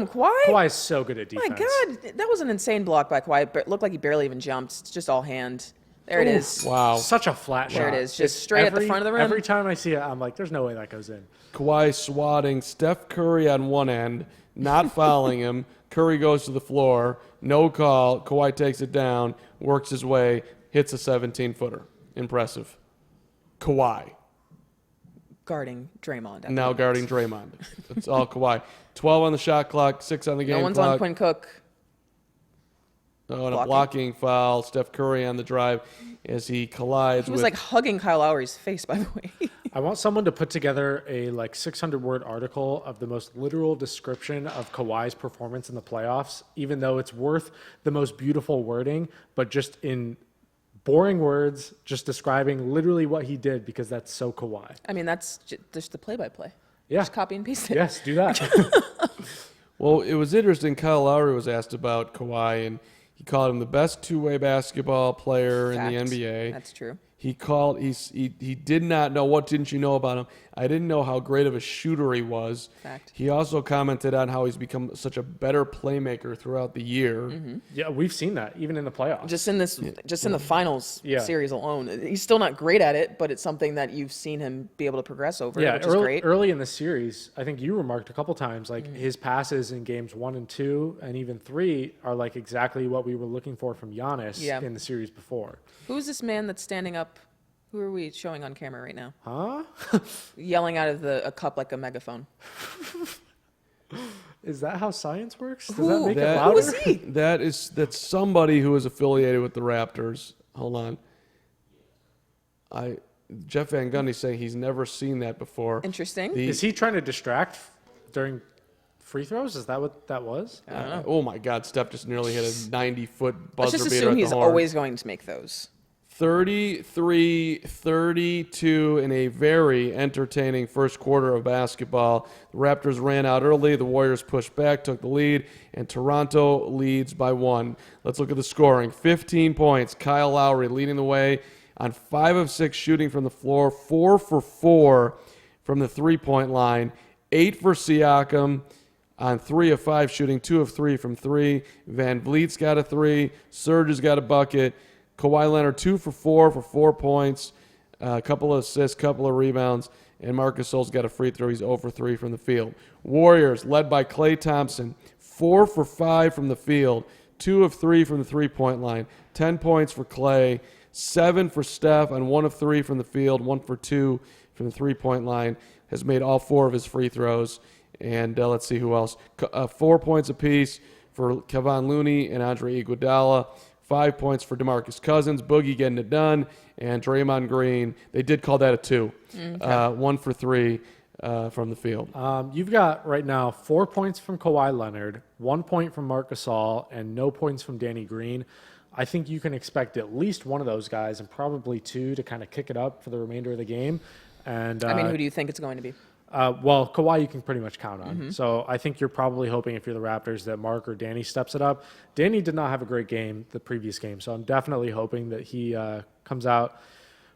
Kawhi. Kawhi is so good at defense. My God, that was an insane block by Kawhi. But it looked like he barely even jumped. It's just all hand. There it is. Wow. Such a flat shot. There it is, just straight at the front of the rim. Every time I see it, I'm like, there's no way that goes in. Kawhi swatting Steph Curry on one end, not fouling him. Curry goes to the floor. No call. Kawhi takes it down, works his way, hits a 17-footer. Impressive. Kawhi. Guarding Draymond. Now guarding Draymond. It's all Kawhi. 12 on the shot clock, 6 on the game No one's clock. on Quinn Cook. Oh, and a blocking foul. Steph Curry on the drive as he collides He was with... like hugging Kyle Lowry's face, by the way. I want someone to put together a 600-word article of the most literal description of Kawhi's performance in the playoffs, even though it's worth the most beautiful wording, but just in boring words, just describing literally what he did, because that's so Kawhi. I mean, that's just the play-by-play. Yeah. Just copy and paste it. Yes, do that. Well, it was interesting. Kyle Lowry was asked about Kawhi, and he called him the best two-way basketball player in the Fact. NBA. That's true. He did not know. What didn't you know about him? I didn't know how great of a shooter he was. Fact. He also commented on how he's become such a better playmaker throughout the year. Mm-hmm. Yeah, we've seen that even in the playoffs. Just in the finals Yeah. series alone, he's still not great at it, but it's something that you've seen him be able to progress over, Yeah, which is great. early in the series, I think you remarked a couple times, like his passes in games 1 and 2 and even 3 are like exactly what we were looking for from Giannis Yeah. in the series before. Who's this man that's standing up? Who are we showing on camera right now? Huh? Yelling out of a cup like a megaphone. Is that how science works? Does Who- that make it That- louder? Who is he? That's somebody who is affiliated with the Raptors. Hold on. Jeff Van Gundy's saying he's never seen that before. Interesting. Is he trying to distract during free throws? Is that what that was? Oh my God! Steph just nearly hit a 90-foot Let's buzzer just beater assume at he's the horn. always going to make those. 33-32 in a very entertaining first quarter of basketball. The Raptors ran out early. The Warriors pushed back, took the lead, and Toronto leads by 1. Let's look at the scoring. 15 points. Kyle Lowry leading the way on 5 of 6 shooting from the floor, 4 for 4 from the three-point line, 8 for Siakam on 3 of 5 shooting, 2 of 3 from 3. Van Vliet's got a 3. Serge has got a bucket. Kawhi Leonard 2 for 4 points, a couple of assists, couple of rebounds, And Marc Gasol's got a free throw. He's 0 for 3 from the field. Warriors, led by Klay Thompson, 4 for 5 from the field, 2 of 3 from the three-point line, 10 points for Klay, 7 for Steph on 1 of 3 from the field, 1 for 2 from the three-point line, has made all 4 of his free throws. And let's see who else. 4 points apiece for Kevon Looney and Andre Iguodala. 5 points for DeMarcus Cousins. Boogie getting it done. And Draymond Green, they did call that a 2. 1 for 3 from the field. You've got right now 4 points from Kawhi Leonard, 1 point from Marc Gasol, and no points from Danny Green. I think you can expect at least one of those guys and probably 2 to kind of kick it up for the remainder of the game. And I mean, who do you think it's going to be? Well, Kawhi you can pretty much count on. So I think you're probably hoping if you're the Raptors that Mark or Danny steps it up. Danny did not have a great game the previous game, so I'm definitely hoping that he comes out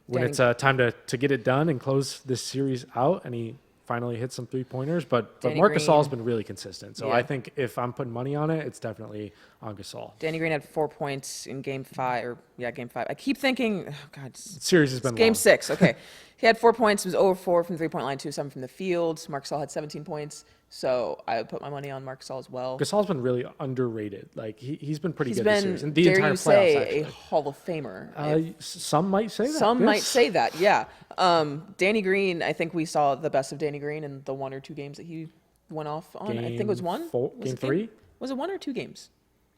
when it's time to get it done and close this series out, and he finally hits some three-pointers. But Marc Gasol's been really consistent, so I think if I'm putting money on it, it's definitely on Gasol. Danny Green had 4 points in Game 5. I keep thinking, oh God, The series has been Game long. 6. Okay, he had 4 points. Was 0 for 4 from the three-point line, 2 of 7 from the field. Marc Gasol had 17 points, so I would put my money on Marc Gasol as well. Gasol's been really underrated. Like he's been pretty He's good this been, series. And the dare entire you playoffs, say, actually. a Hall of Famer. Some might say that. Some yes. might say that, yeah. Danny Green, I think we saw the best of Danny Green in the 1 or 2 games that he went off on. I think it was 1. Game 3? Was it 1 or 2 games?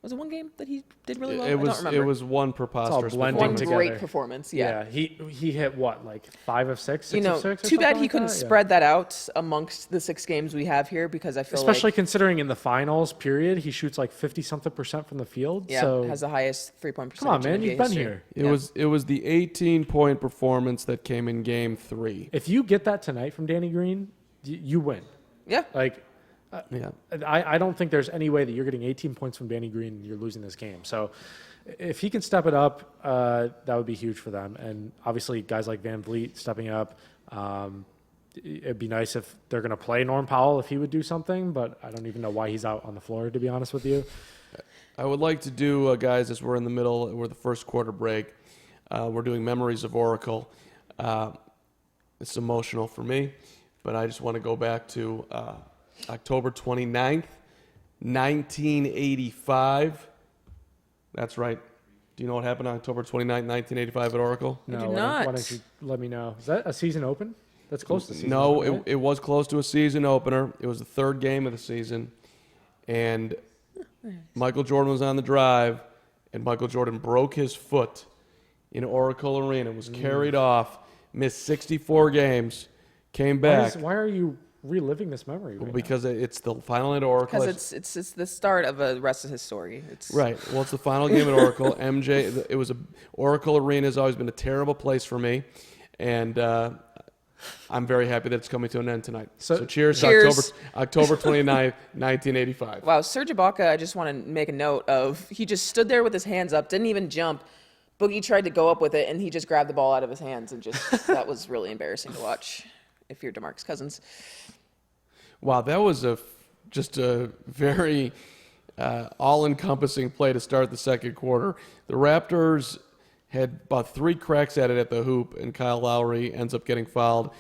Was it 1 game that he did really well? It was, I don't remember. it was one preposterous blending one performance. together. great performance, yeah. He hit what, like 5 of 6, 6 You know, of 6? Or too bad something he like couldn't that? Yeah. spread that out amongst the 6 games we have here, because I feel Especially like considering in the finals period, he shoots like 50-something% from the field. So has the highest 3-point come on, percentage. man, in you've NBA been history. here. It was the 18-point performance that came in Game 3. If you get that tonight from Danny Green, you win. Yeah. Like, Yeah. I don't think there's any way that you're getting 18 points from Danny Green and you're losing this game. So if he can step it up, that would be huge for them. And obviously guys like Van Vliet stepping up. It'd be nice if they're going to play Norm Powell if he would do something, but I don't even know why he's out on the floor, to be honest with you. I would like to do, guys, as we're in the middle, we're the first quarter break. We're doing Memories of Oracle. It's emotional for me, but I just want to go back to October 29th, 1985. That's right. Do you know what happened on October 29th, 1985 at Oracle? do No, not. why don't you let me know? Is that a season open? That's close to season No, open, right? it was close to a season opener. It was the 3rd game of the season. And Michael Jordan was on the drive, and Michael Jordan broke his foot in Oracle Arena, was carried off, missed 64 games, came back. Why are you reliving this memory right now? Because it's the final night at Oracle. Because it's the start of the rest of his story. It's Right. Well, it's the final game at Oracle. It was Oracle Arena has always been a terrible place for me, and I'm very happy that it's coming to an end tonight. So cheers. Cheers. October 29th, 1985. Wow, Serge Ibaka, I just want to make a note of, he just stood there with his hands up, didn't even jump. Boogie tried to go up with it, and he just grabbed the ball out of his hands, and just that was really embarrassing to watch if you're DeMarcus Cousins. Wow, that was just a very all-encompassing play to start the second quarter. The Raptors had about 3 cracks at it at the hoop, and Kyle Lowry ends up getting fouled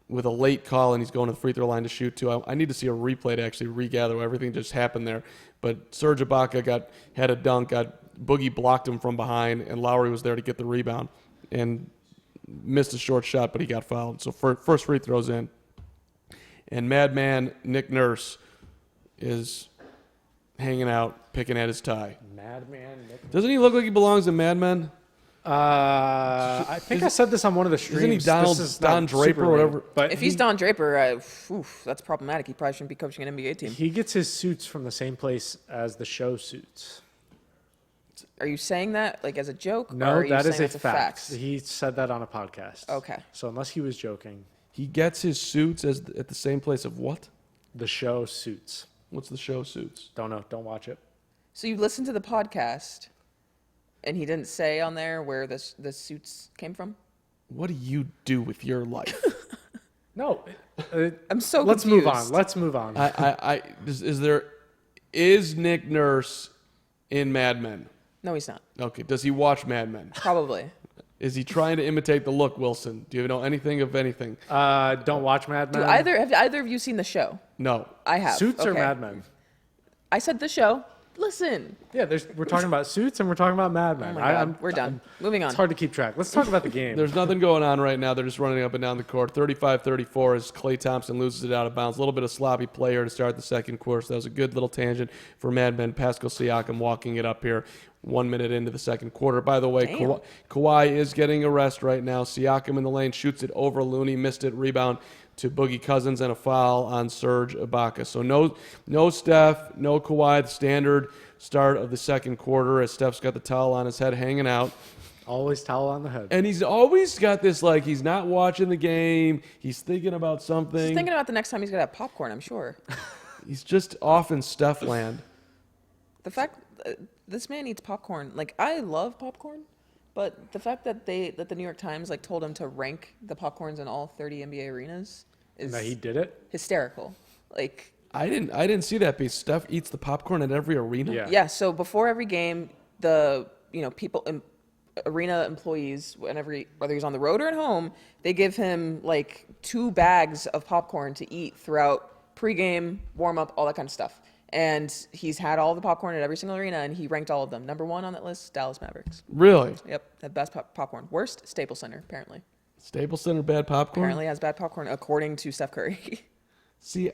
with a late call, and he's going to the free throw line to shoot too. I need to see a replay to actually regather everything just happened there. But Serge Ibaka had a dunk, Boogie blocked him from behind, and Lowry was there to get the rebound and missed a short shot, but he got fouled. So first free throw's in. And Madman Nick Nurse is hanging out, picking at his tie. Madman Nick. Doesn't he look like he belongs in Mad Men? I think I said this on one of the streams. Isn't he Don Draper super or whatever? But If he's Don Draper, that's problematic. He probably shouldn't be coaching an NBA team. he gets his suits from the same place as the show suits. Are you saying that like as a joke? or No, are you that is saying a that's fact. He said that on a podcast. Okay. So unless he was joking, He gets his suits at the same place of what? the show suits. What's the show suits? Don't know. Don't watch it. So you listened to the podcast, and he didn't say on there where the suits came from? What do you do with your life? No. I'm so Let's move on. confused. Let's move on. Is Nick Nurse in Mad Men? No, he's not. Okay. Does he watch Mad Men? Probably. Is he trying to imitate the look, Wilson? Do you know anything of anything? Don't watch Mad Men. Have either of you seen the show? No. I have. Suits or Okay. Mad Men? I said the show. Listen. Yeah, we're talking about Suits and we're talking about Mad Men. Oh my God. We're done. Moving on. It's hard to keep track. Let's talk about the game. There's nothing going on right now. They're just running up and down the court. 35-34 as Klay Thompson loses it out of bounds. A little bit of sloppy play here to start the second quarter. So that was a good little tangent for Mad Men. Pascal Siakam walking it up here 1 minute into the second quarter. By the way, Kawhi is getting a rest right now. Siakam in the lane shoots it over Looney, missed it, rebound to Boogie Cousins, and a foul on Serge Ibaka. So no Steph, no Kawhi, the standard start of the second quarter as Steph's got the towel on his head hanging out. Always towel on the head. And he's always got this, like, he's not watching the game. He's thinking about something. He's thinking about the next time he's going to have popcorn, I'm sure. He's just off in Steph land. The fact this man eats popcorn, like, I love popcorn, but the fact that the New York Times, like, told him to rank the popcorns in all 30 NBA arenas is And that he did it? hysterical. Like, I didn't see that piece. Steph eats the popcorn at every arena? Yeah. yeah, so before every game, arena employees, whether he's on the road or at home, they give him like 2 bags of popcorn to eat throughout pregame, warm up, all that kind of stuff. And he's had all the popcorn at every single arena, and he ranked all of them. Number 1 on that list, Dallas Mavericks. Really? Yep, the best popcorn. Worst, Staples Center, apparently. Staples Center bad popcorn? Apparently has bad popcorn, according to Steph Curry. See,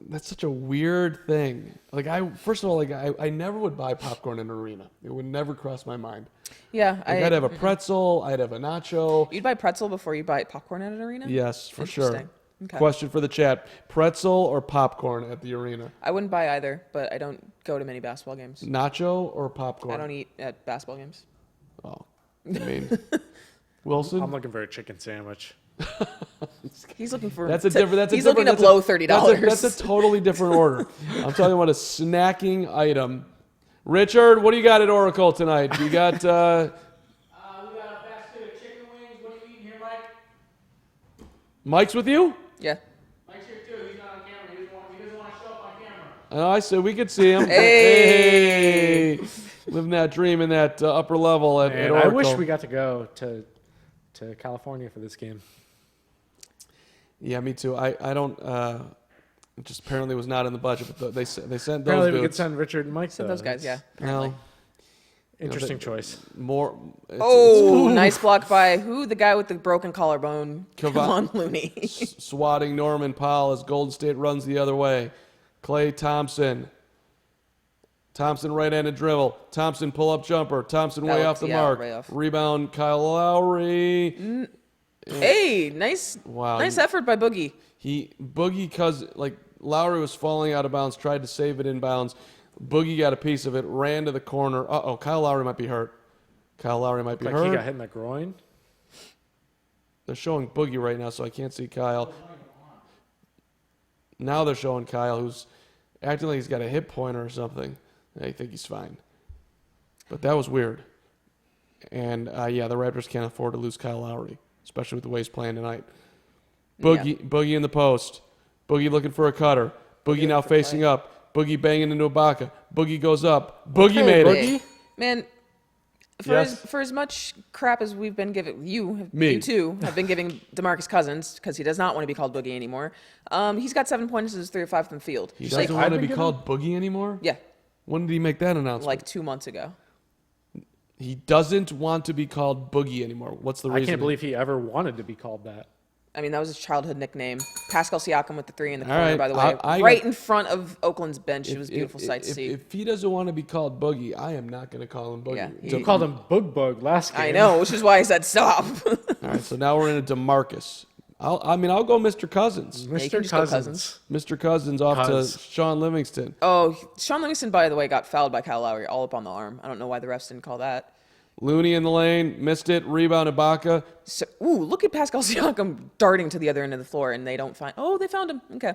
that's such a weird thing. Like, first of all, I never would buy popcorn in an arena. It would never cross my mind. Yeah, I'd have a pretzel. I'd have a nacho. You'd buy pretzel before you buy popcorn at an arena? Yes, for sure. Interesting. Okay. Question for the chat. Pretzel or popcorn at the arena? I wouldn't buy either, but I don't go to many basketball games. Nacho or popcorn? I don't eat at basketball games. Oh, I mean, Wilson? I'm looking for a chicken sandwich. He's looking for. That's a different. He's looking to blow $30. That's a totally different order. I'm talking about a snacking item. Richard, what do you got at Oracle tonight? You got. We got a basket of chicken wings. What are you eating here, Mike? Mike's with you? Yeah. Mike's here too. He's not on camera. He doesn't want to show up on camera. Oh, I said we could see him. Hey. Living that dream in that upper level at And Oracle. I wish we got to go to California for this game. Yeah, me too. I don't. It just apparently was not in the budget, but they sent those Apparently we could dudes. send Richard and Mike. Send those guys, yeah. Well, Interesting choice. more. Oh, nice block by who? The guy with the broken collarbone. Come on, Looney. Swatting Norman Powell as Golden State runs the other way. Klay Thompson. Thompson right-handed dribble. Thompson pull-up jumper. Thompson way off the mark. way off. Rebound Kyle Lowry. Hey, nice effort by Boogie. Boogie, cause like Lowry was falling out of bounds, tried to save it in bounds. Boogie got a piece of it, ran to the corner. Kyle Lowry might be hurt. Like he got hit in the groin. They're showing Boogie right now, so I can't see Kyle. Now they're showing Kyle, who's acting like he's got a hip pointer or something. I think he's fine. But that was weird. And, the Raptors can't afford to lose Kyle Lowry, especially with the way he's playing tonight. Boogie in the post. Boogie looking for a cutter. Boogie now facing up. Boogie banging into Ibaka. Boogie goes up. Boogie made it. Man, for as much crap as we've been giving, you too, have been giving DeMarcus Cousins, because he does not want to be called Boogie anymore. He's got 7 points as 3 of 5 from the field. He doesn't want to be called Boogie anymore? Yeah. When did he make that announcement? Like 2 months ago. He doesn't want to be called Boogie anymore. What's the reason? I can't believe he ever wanted to be called that. I mean, that was his childhood nickname. Pascal Siakam with the 3 in the corner, right. by the way. Right in front of Oakland's bench. It was a beautiful sight to see. If he doesn't want to be called Boogie, I am not going to call him Boogie. Yeah, You called him Bug last game. I know, which is why I said stop. All right, so now we're into DeMarcus. I'll go Mr. Cousins. you can Mr. just go Cousins. Mr. Cousins off to Sean Livingston. Oh, Sean Livingston, by the way, got fouled by Kyle Lowry all up on the arm. I don't know why the refs didn't call that. Looney in the lane, missed it, rebound Ibaka. So, look at Pascal Siakam darting to the other end of the floor, and they don't find. Oh, they found him. Okay.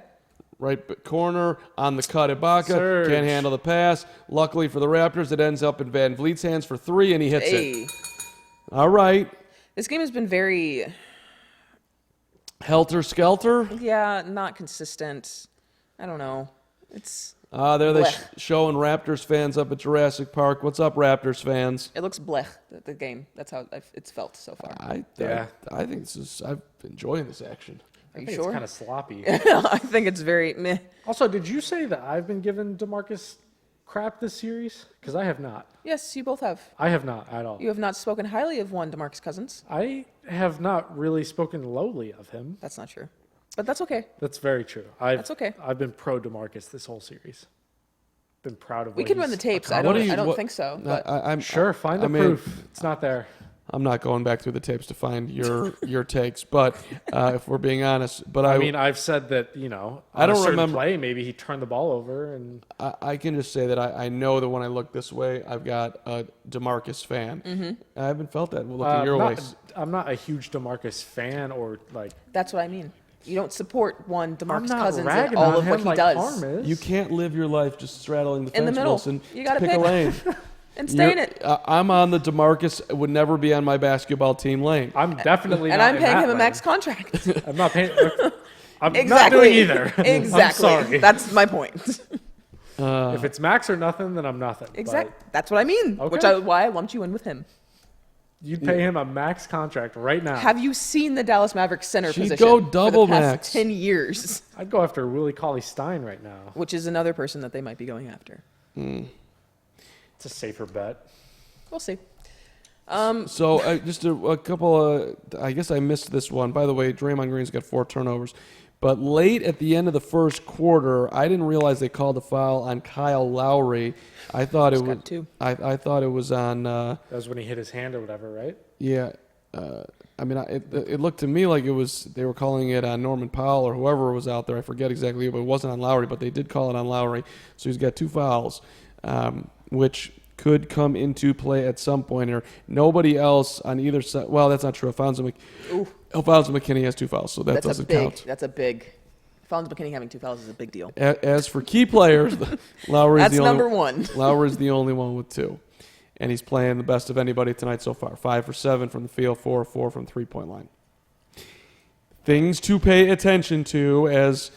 Right corner on the cut. Ibaka Surge. can't handle the pass. Luckily for the Raptors, it ends up in Van Vliet's hands for 3, and he hits it. All right. This game has been very, Helter skelter. not consistent. I don't know. It's There they Blech. showing Raptors fans up at Jurassic Park. What's up, Raptors fans? It looks blech, the game. That's how it's felt so far. I think I'm enjoying this action. Are you think sure? it's kind of sloppy. I think it's very meh. Also, did you say that I've been giving DeMarcus crap this series? Because I have not. Yes, you both have. I have not at all. You have not spoken highly of one DeMarcus Cousins. I have not really spoken lowly of him. That's not true. But that's okay. That's very true. That's okay. I've been pro DeMarcus this whole series. Been proud of. We what can run the he's tapes. I accomplished. don't think so. But I'm Sure, find the proof. It's not there. I'm not going back through the tapes to find your takes, but if we're being honest, but I mean, I've said that I don't on a certain remember- play. Maybe he turned the ball over, and I can just say that I know that when I look this way, I've got a DeMarcus fan. Mm-hmm. I haven't felt that looking your way. I'm not a huge DeMarcus fan, or like. that's what I mean. You don't support one I'm DeMarcus not Cousins ragging and all on of him what he like does. Parm is. You can't live your life just straddling the fence, In the middle. Wilson. You gotta pick a pick. lane. And stay in You're- it. I'm on the DeMarcus would never be on my basketball team lane. I'm definitely. And not I'm in paying that him a lane. max contract. I'm not paying. I'm exactly. not doing either. Exactly. I'm sorry. That's my point. If it's max or nothing, then I'm nothing. Exactly. That's what I mean. Which Okay. why I lumped you in with him. You'd pay him a max contract right now. Have you seen the Dallas Mavericks center She'd position go for double the past max. 10 years? I'd go after Willie Cauley-Stein right now. Which is another person that they might be going after. It's a safer bet. We'll see. So just a couple. I guess I missed this one. By the way, Draymond Green's got 4 turnovers, but late at the end of the first quarter, I didn't realize they called a foul on Kyle Lowry. I thought it was. got 2. I thought it was on. That was when he hit his hand or whatever, right? Yeah. I mean, it looked to me like it was they were calling it on Norman Powell or whoever was out there. I forget exactly, but it wasn't on Lowry. But they did call it on Lowry, so he's got 2 fouls, which could come into play at some point. Or nobody else on either side. Well, that's not true. Alfonso McKinney has 2 fouls, so that doesn't count. That's a big. Alfonso McKinney having 2 fouls is a big deal. As for key players, Lowry's That's the only number 1. Lowry's the only one with 2. And he's playing the best of anybody tonight so far. 5 for 7 from the field, 4 for 4 from the 3-point line. Things to pay attention to as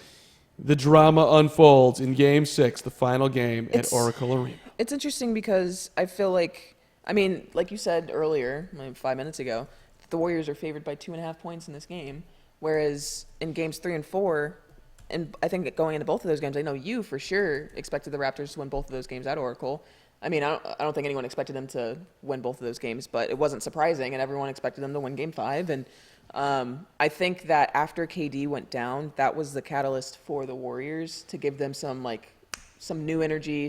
the drama unfolds in Game 6, the final game at Oracle Arena. It's interesting because I feel like, I mean, like you said earlier, like 5 minutes ago, the Warriors are favored by 2.5 points in this game, whereas in games 3 and 4, and I think going into both of those games, I know you for sure expected the Raptors to win both of those games at Oracle. I mean, I don't think anyone expected them to win both of those games, but it wasn't surprising, and everyone expected them to win Game 5. And I think that after KD went down, that was the catalyst for the Warriors to give them some new energy,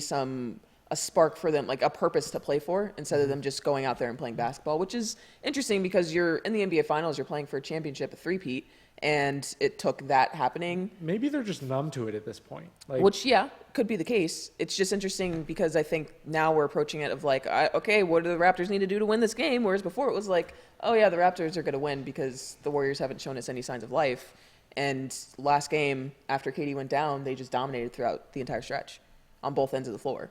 a spark for them, like a purpose to play for, instead of them just going out there and playing basketball, which is interesting because you're in the NBA Finals, you're playing for a championship, a three-peat, and it took that happening. Maybe they're just numb to it at this point. Like, Which, yeah, could be the case. It's just interesting because I think now we're approaching it of like, okay, what do the Raptors need to do to win this game? Whereas before it was like, oh yeah, the Raptors are going to win because the Warriors haven't shown us any signs of life. And last game, after KD went down, they just dominated throughout the entire stretch on both ends of the floor.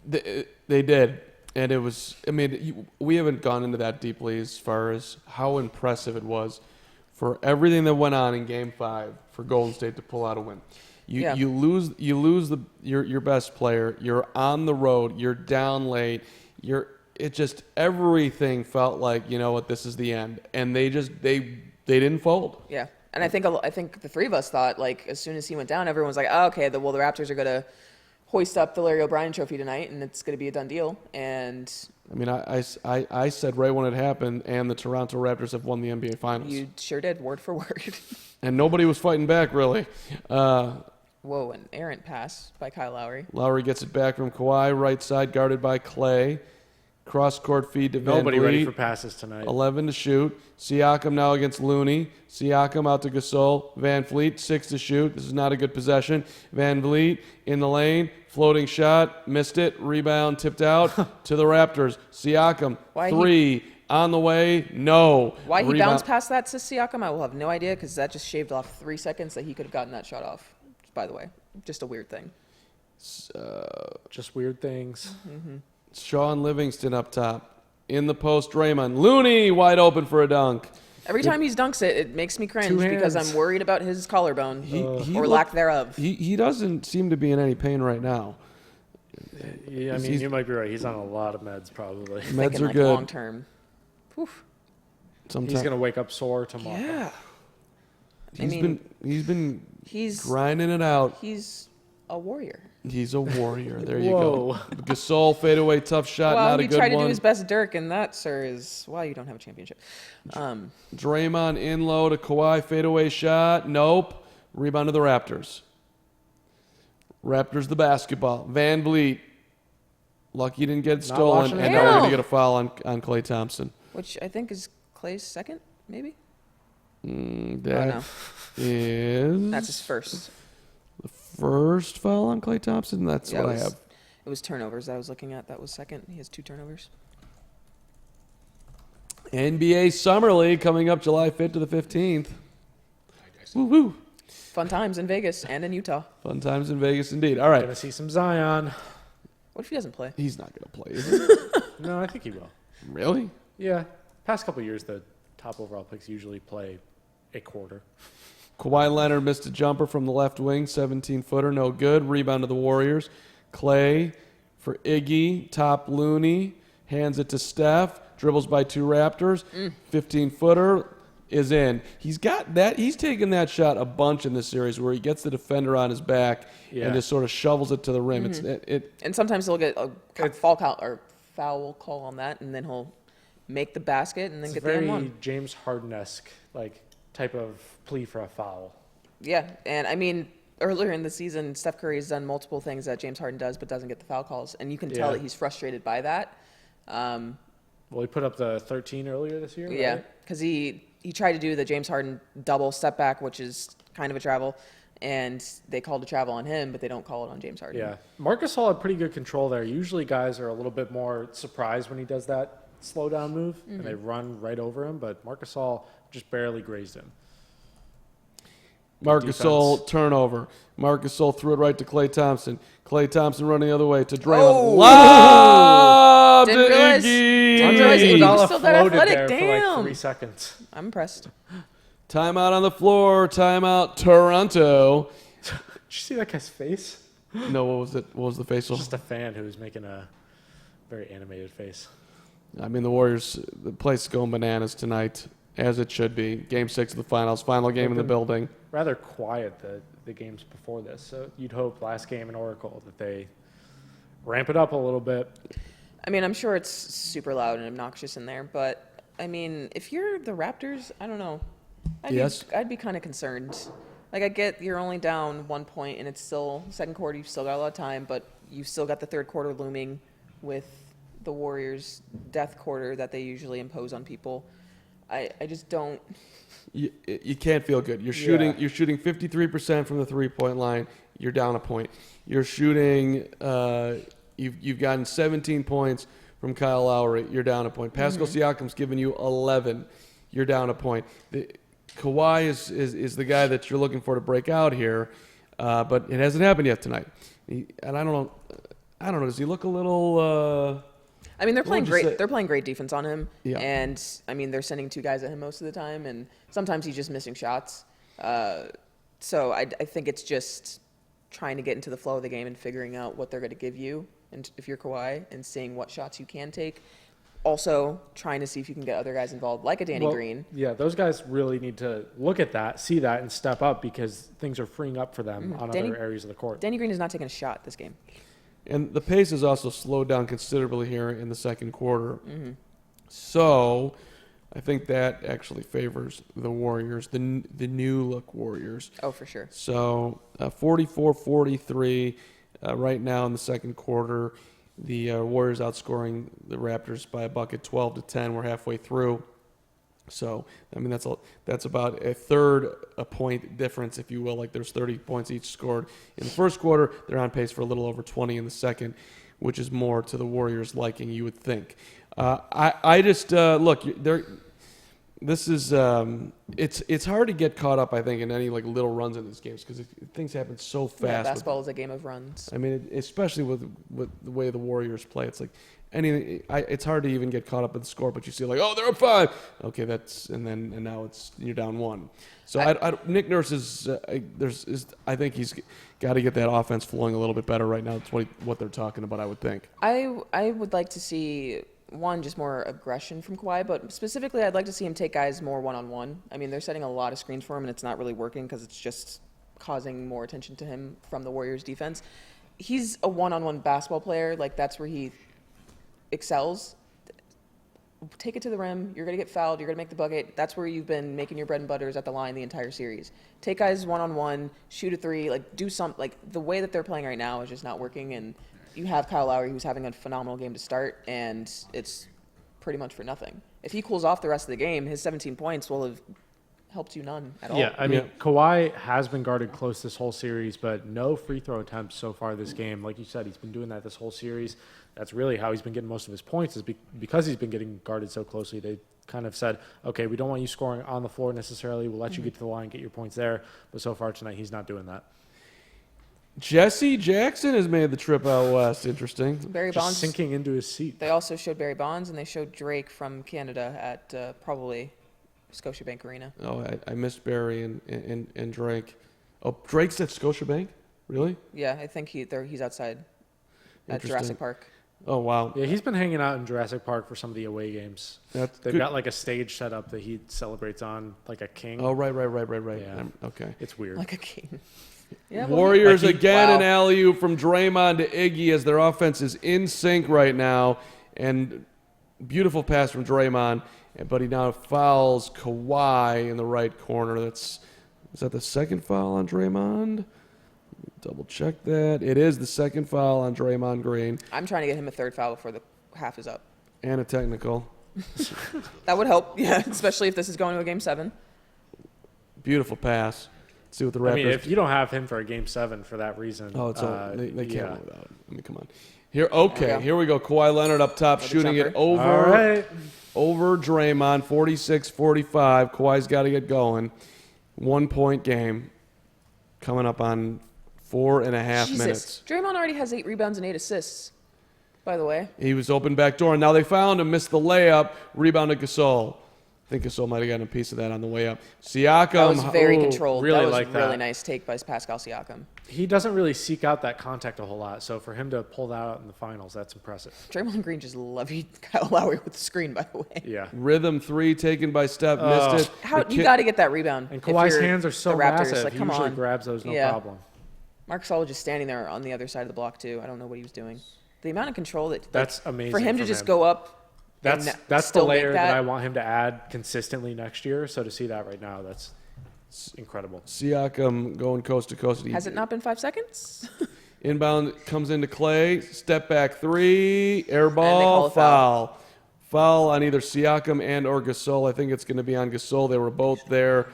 They did. And it was, I mean, we haven't gone into that deeply as far as how impressive it was for everything that went on in Game 5 for Golden State to pull out a win. You lose your best player. You're on the road. You're down late. Everything felt like, you know what, this is the end. And they didn't fold. Yeah, and I think the three of us thought, like, as soon as he went down, everyone was like, oh, okay, the Raptors are gonna hoist up the Larry O'Brien Trophy tonight, and it's going to be a done deal. And I mean, I said right when it happened, and the Toronto Raptors have won the NBA Finals. You sure did, word for word. And nobody was fighting back, really. Whoa, an errant pass by Kyle Lowry. Lowry gets it back from Kawhi, right side, guarded by Clay. Cross-court feed to Van nobody Vliet. ready for passes tonight. 11 to shoot. Siakam now against Looney. Siakam out to Gasol. Van Vliet, 6 to shoot. This is not a good possession. Van Vliet in the lane. Floating shot. Missed it. Rebound tipped out to the Raptors. Siakam, 3. On the way. No. Why he bounced past that to Siakam, I will have no idea, because that just shaved off 3 seconds that he could have gotten that shot off, by the way. Just a weird thing. Just weird things. Mm-hmm. Sean Livingston up top. In the post, Draymond. Looney wide open for a dunk. Every time he dunks it, it makes me cringe because I'm worried about his collarbone or lack thereof. He doesn't seem to be in any pain right now. Yeah, I mean, you might be right. He's on a lot of meds, probably. Meds are like good. Long term. He's gonna wake up sore tomorrow. Yeah. He's been He's grinding it out. He's a warrior. He's a warrior. There you Whoa. go. Gasol fadeaway tough shot, Well, not a he good tried to one. do his best Dirk, and that, sir, is why you don't have a championship. Draymond in low to Kawhi fadeaway shot. Nope. Rebound to the Raptors. Raptors the basketball. Van Vliet. Lucky he didn't get stolen, watching and it. now we're going to Damn. get a foul on Klay Thompson. Which I think is Clay's second, maybe? That no. is That's his first. first foul on Klay Thompson. That's Yeah, what I it was- have. It was turnovers I was looking at. That was second. He has 2 turnovers. NBA Summer League coming up July 5th to the 15th. Woo-hoo. Fun times in Vegas and in Utah. Fun times in Vegas indeed. All right. Gonna see some Zion. What if he doesn't play? He's not going to play, is he? No, I think he will. Really? Yeah. Past couple of years, the top overall picks usually play a quarter. Kawhi Leonard missed a jumper from the left wing, 17-footer, no good. Rebound to the Warriors. Clay for Iggy, top Looney, hands it to Steph, dribbles by 2 Raptors, 15-footer is in. He's got that. He's taken that shot a bunch in this series where he gets the defender on his back and just sort of shovels it to the rim. And sometimes he'll get a foul call on that, and then he'll make the basket and then It's get very the N1. James Harden-esque type of plea for a foul. Yeah, and I mean, earlier in the season, Steph Curry has done multiple things that James Harden does but doesn't get the foul calls, and you can tell Yeah. that he's frustrated by that. Well, he put up the 13 earlier this year. Yeah, Right? because he tried to do the James Harden double step back, which is kind of a travel, and they called a travel on him, but they don't call it on James Harden. Yeah. Marc Gasol had pretty good control there. Usually guys are a little bit more surprised when he does that slow down move, and they run right over him, but Marc Gasol just barely grazed him. Marc Defense. Gasol turnover. Marc Gasol threw it right to Klay Thompson. Klay Thompson running the other way to Draymond. Oh! Lob to Didn't realize- Iggy. didn't realize he was Iguodala still that floated athletic. there for Damn. 3 seconds. I'm impressed. Timeout on the floor. Timeout Toronto. Did you see that guy's face? No, what was it? What was the facial? Just a fan who was making a very animated face. I mean, the Warriors, the place is going bananas tonight, as it should be. Game 6 of the finals. Final game in the building. Rather quiet the games before this, so you'd hope last game in Oracle that they ramp it up a little bit. I mean, I'm sure it's super loud and obnoxious in there, but I mean, if you're the Raptors, I don't know. I'd be kind of concerned. Like, I get you're only down 1 point, and it's still second quarter. You've still got a lot of time, but you've still got the third quarter looming with the Warriors' death quarter that they usually impose on people. I just don't. You can't feel good. You're shooting 53% from the 3-point line. You're down a point. You're shooting. You've gotten 17 points from Kyle Lowry. You're down a point. Pascal Siakam's giving you 11. You're down a point. Kawhi is the guy that you're looking for to break out here, but it hasn't happened yet tonight. And I don't know. Does he look a little? I mean, they're playing would you say? great. They're playing great defense on him, Yeah. and I mean, they're sending 2 guys at him most of the time, and sometimes he's just missing shots. So I think it's just trying to get into the flow of the game and figuring out what they're going to give you, and if you're Kawhi, and seeing what shots you can take. Also, trying to see if you can get other guys involved, like a Danny Green. Yeah, those guys really need to look at that, see that, and step up because things are freeing up for them on other areas of the court. Danny Green is not taking a shot this game. And the pace has also slowed down considerably here in the second quarter. So I think that actually favors the Warriors, the new look Warriors. Oh, for sure. So 44-43 right now in the second quarter. The Warriors outscoring the Raptors by a bucket 12-10. We're halfway through. So, I mean, that's about a third a point difference, if you will. Like, there's 30 points each scored in the first quarter. They're on pace for a little over 20 in the second, which is more to the Warriors' liking, you would think. I just look. This is it's hard to get caught up, I think, in any like little runs in these games because things happen so fast. Yeah, basketball is a game of runs. I mean, especially with the way the Warriors play, it's like it's hard to even get caught up in the score, but you see like, oh, they're up 5. Okay, and now you're down 1. So Nick Nurse I think he's got to get that offense flowing a little bit better right now. That's what they're talking about, I would think. I would like to see just more aggression from Kawhi, but specifically I'd like to see him take guys more one-on-one. I mean, they're setting a lot of screens for him, and it's not really working because it's just causing more attention to him from the Warriors defense. He's a one-on-one basketball player. Like, that's where he excels. Take it to the rim. You're going to get fouled. You're going to make the bucket. That's where you've been making your bread and butter is at the line the entire series. Take guys one-on-one, shoot a 3, like do something. Like, the way that they're playing right now is just not working, and you have Kyle Lowry who's having a phenomenal game to start, and it's pretty much for nothing. If he cools off the rest of the game, his 17 points will have helped you none at all. Yeah, I mean, Kawhi has been guarded close this whole series, but no free throw attempts so far this game. Like you said, he's been doing that this whole series. That's really how he's been getting most of his points is because he's been getting guarded so closely. They kind of said, okay, we don't want you scoring on the floor necessarily. We'll let you get to the line, get your points there. But so far tonight, he's not doing that. Jesse Jackson has made the trip out west. Interesting. Barry Just Bonds sinking into his seat. They also showed Barry Bonds, and they showed Drake from Canada at probably Scotiabank Arena. Oh, I missed Barry and Drake. Oh, Drake's at Scotiabank? Really? Yeah, I think he's outside at Jurassic Park. Oh, wow. Yeah, he's been hanging out in Jurassic Park for some of the away games. They've good. got like a stage set up that he celebrates on, like a king. Oh, right. Yeah. Okay. It's weird. Like a king. Yeah, Warriors again, an alley-oop from Draymond to Iggy as their offense is in sync right now. And beautiful pass from Draymond, but he now fouls Kawhi in the right corner. Is that the second foul on Draymond? Double check that. It is the second foul on Draymond Green. I'm trying to get him a third foul before the half is up. And a technical. That would help, yeah, especially if this is going to a Game 7. Beautiful pass. Let's see what the Raptors. I mean, if you don't have him for a Game 7 for that reason. Oh, it's they can't yeah. win without it. I mean, come on. Here we go. Kawhi Leonard up top, shooting it over. All right. Over Draymond, 46-45. Kawhi's got to get going. 1 point game coming up on 4.5 minutes. Draymond already has 8 rebounds and 8 assists, by the way. He was open back door, and now they found him, missed the layup, rebounded Gasol. I think Gasol might have gotten a piece of that on the way up. Siakam. That was very controlled. Really that was like a really that. nice take by Pascal Siakam. He doesn't really seek out that contact a whole lot, so for him to pull that out in the finals, that's impressive. Draymond Green just levied Kyle Lowry with the screen, by the way. Yeah. Rhythm 3 taken by Steph, missed it. You got to get that rebound. And if Kawhi's you're hands are so the Raptors. massive. Like, He come usually on. grabs those, no Yeah. problem. Mark Gasol was just standing there on the other side of the block, too. I don't know what he was doing. The amount of control That's amazing. for him to just go up. That's the still make layer that I want him to add consistently next year. So to see that right now, that's incredible. Siakam going coast to coast. Has it not been 5 seconds? Inbound comes into Clay. Step back 3. Air they ball. call a foul. Foul on either Siakam and or Gasol. I think it's going to be on Gasol. They were both there.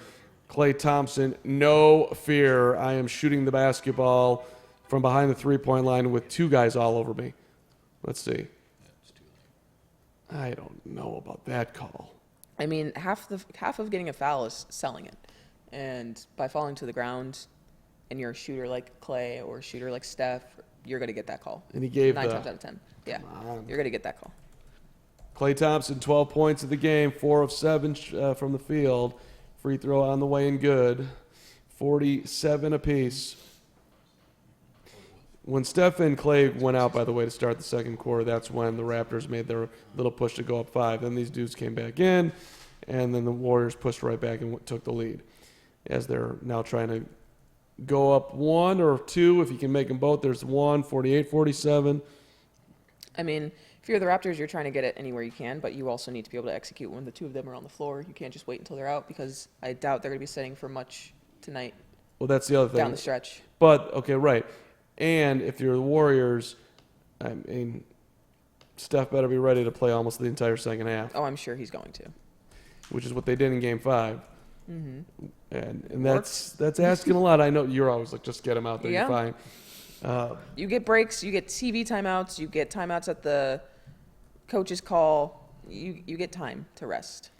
Klay Thompson, no fear. I am shooting the basketball from behind the three-point line with 2 guys all over me. Let's see. I don't know about that call. I mean, half of getting a foul is selling it. And by falling to the ground and you're a shooter like Clay or a shooter like Steph, you're going to get that call. And he gave 9 times out of 10. Yeah, you're going to get that call. Klay Thompson, 12 points of the game, 4 of 7 from the field. Free throw on the way and good. 47 apiece. When Steph and Clay went out, by the way, to start the second quarter, that's when the Raptors made their little push to go up 5. Then these dudes came back in, and then the Warriors pushed right back and took the lead. As they're now trying to go up 1 or 2, if you can make them both. There's 1, 48-47. I mean, if you're the Raptors, you're trying to get it anywhere you can, but you also need to be able to execute when the 2 of them are on the floor. You can't just wait until they're out because I doubt they're going to be setting for much tonight Well, that's the other thing. down the stretch. But, okay, right. And if you're the Warriors, I mean, Steph better be ready to play almost the entire second half, Oh, I'm sure he's going to. which is what they did in Game 5. Mm-hmm. And that's asking a lot. I know you're always like, just get him out there, Yeah. you're fine. You get breaks, you get TV timeouts, you get timeouts at the coach's call. You get time to rest.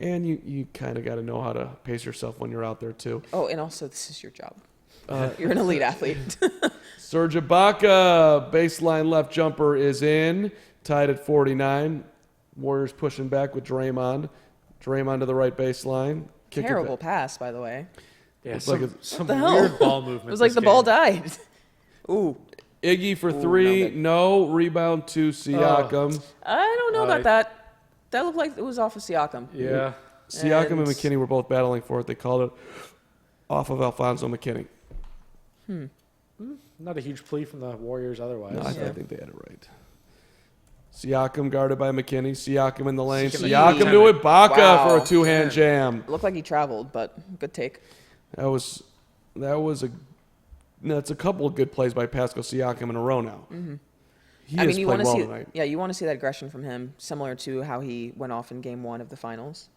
And you kind of got to know how to pace yourself when you're out there, too. Oh, and also this is your job. You're an elite athlete. Serge Ibaka, baseline left jumper is in, tied at 49. Warriors pushing back with Draymond. Draymond to the right baseline. Kick it Terrible back. pass, by the way. Yeah, Looks like some the hell? weird ball movement. It was like this the ball game. died. Ooh. Iggy for three, no. Rebound to Siakam. I don't know about that. That looked like it was off of Siakam. Yeah. Siakam and And- McKinney were both battling for it. They called it off of Alfonso McKinney. Not a huge plea from the Warriors otherwise. No, I Yeah. think they had it right. Siakam guarded by McKinney. Siakam in the lane. Siakam- Siakam to Lieutenant. Ibaka Wow. for a two-hand jam. It looked like he traveled, but good take. That's a couple of good plays by Pascal Siakam in a row now. He has you played want to well see, tonight. you want to see that aggression from him, similar to how he went off in Game 1 of the Finals.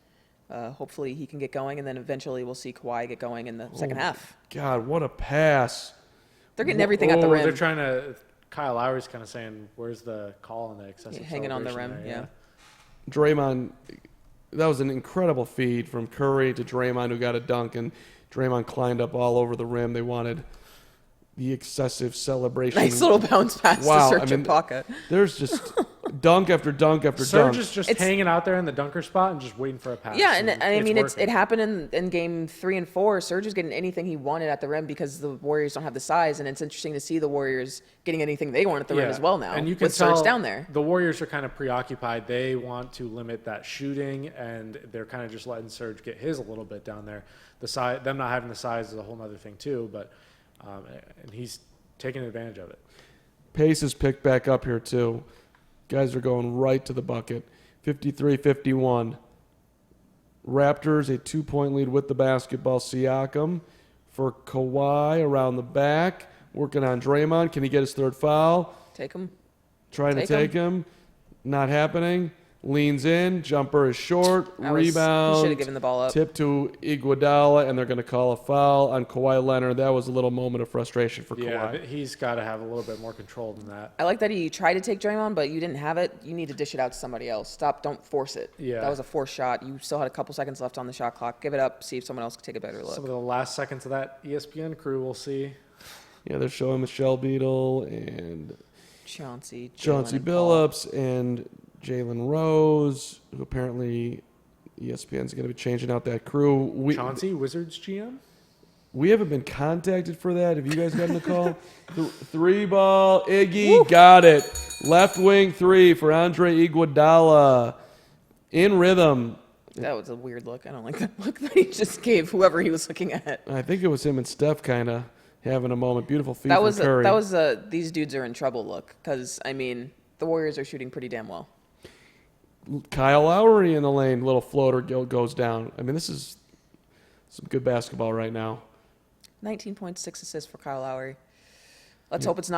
Hopefully, he can get going, and then eventually we'll see Kawhi get going in the second half. God, what a pass. They're getting everything at the rim. They're trying to. Kyle Lowry's kind of saying, "Where's the call on the excessive Hanging on the celebration rim, there?" Draymond, that was an incredible feed from Curry to Draymond, who got a dunk, and Draymond climbed up all over the rim. They wanted the excessive celebration. Nice little bounce pass Wow, to I Serge mean, Ibaka. There's just dunk after dunk after Serge dunk. is just It's- hanging out there in the dunker spot and just waiting for a pass. Yeah, and I mean, it working. happened in Game 3 and 4. Serge is getting anything he wanted at the rim because the Warriors don't have the size, and it's interesting to see the Warriors getting anything they want at the rim as well now. And you can with Serge tell down there. The Warriors are kind of preoccupied. They want to limit that shooting, and they're kind of just letting Serge get his a little bit down there. The size, them not having the size is a whole other thing too, but and he's taking advantage of it. Pace is picked back up here, too. Guys are going right to the bucket. 53-51. Raptors, a 2-point lead with the basketball. Siakam for Kawhi around the back. Working on Draymond. Can he get his third foul? Take him. Trying to Take take him. Not happening. Leans in. Jumper is short. He should Rebound. have given the ball up. Tip to Iguodala, and they're going to call a foul on Kawhi Leonard. That was a little moment of frustration for Yeah, Kawhi. but he's got to have a little bit more control than that. I like that he tried to take Draymond, but you didn't have it. You need to dish it out to somebody else. Don't force it. Yeah. That was a forced shot. You still had a couple seconds left on the shot clock. Give it up. See if someone else can take a better look. Some of the last seconds of that ESPN crew, we'll see. Yeah, they're showing Michelle Beadle and Chauncey Chauncey Jalen, and Paul. Billups and Jalen Rose, who apparently ESPN's going to be changing out that crew. Chauncey, Wizards GM? We haven't been contacted for that. Have you guys gotten a call? Three ball, Iggy, got it. Left wing three for Andre Iguodala. In rhythm. That was a weird look. I don't like that look that he just gave whoever he was looking at. I think it was him and Steph kind of having a moment. Beautiful feed from Curry. That was a these dudes are in trouble look because I mean the Warriors are shooting pretty damn well. Kyle Lowry in the lane. Little floater goes down. I mean, this is some good basketball right now. 19.6 assists for Kyle Lowry. Let's hope it's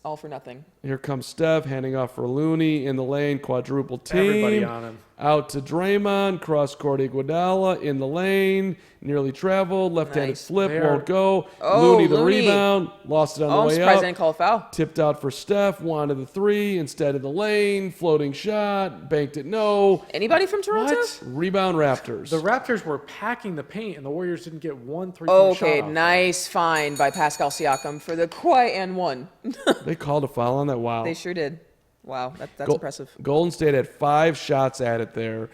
all for nothing. Here comes Steph, handing off for Looney in the lane, quadruple team. Everybody on him. Out to Draymond, cross court Iguodala in the lane, nearly traveled, left-handed Nice. flip, There. won't go. Oh, Looney the Looney. rebound, lost it on Oh, I'm the way surprised up. they didn't call a foul. Tipped out for Steph, wanted the three, instead of the lane, floating shot, banked it, no. Anybody from Toronto? What? Rebound Raptors. The Raptors were packing the paint, and the Warriors didn't get one three-point shot. Okay, off. nice find by Pascal Siakam for the quiet and one. They called a foul on that, wow. They sure did. Wow, that's Go- impressive. Golden State had 5 shots at it there.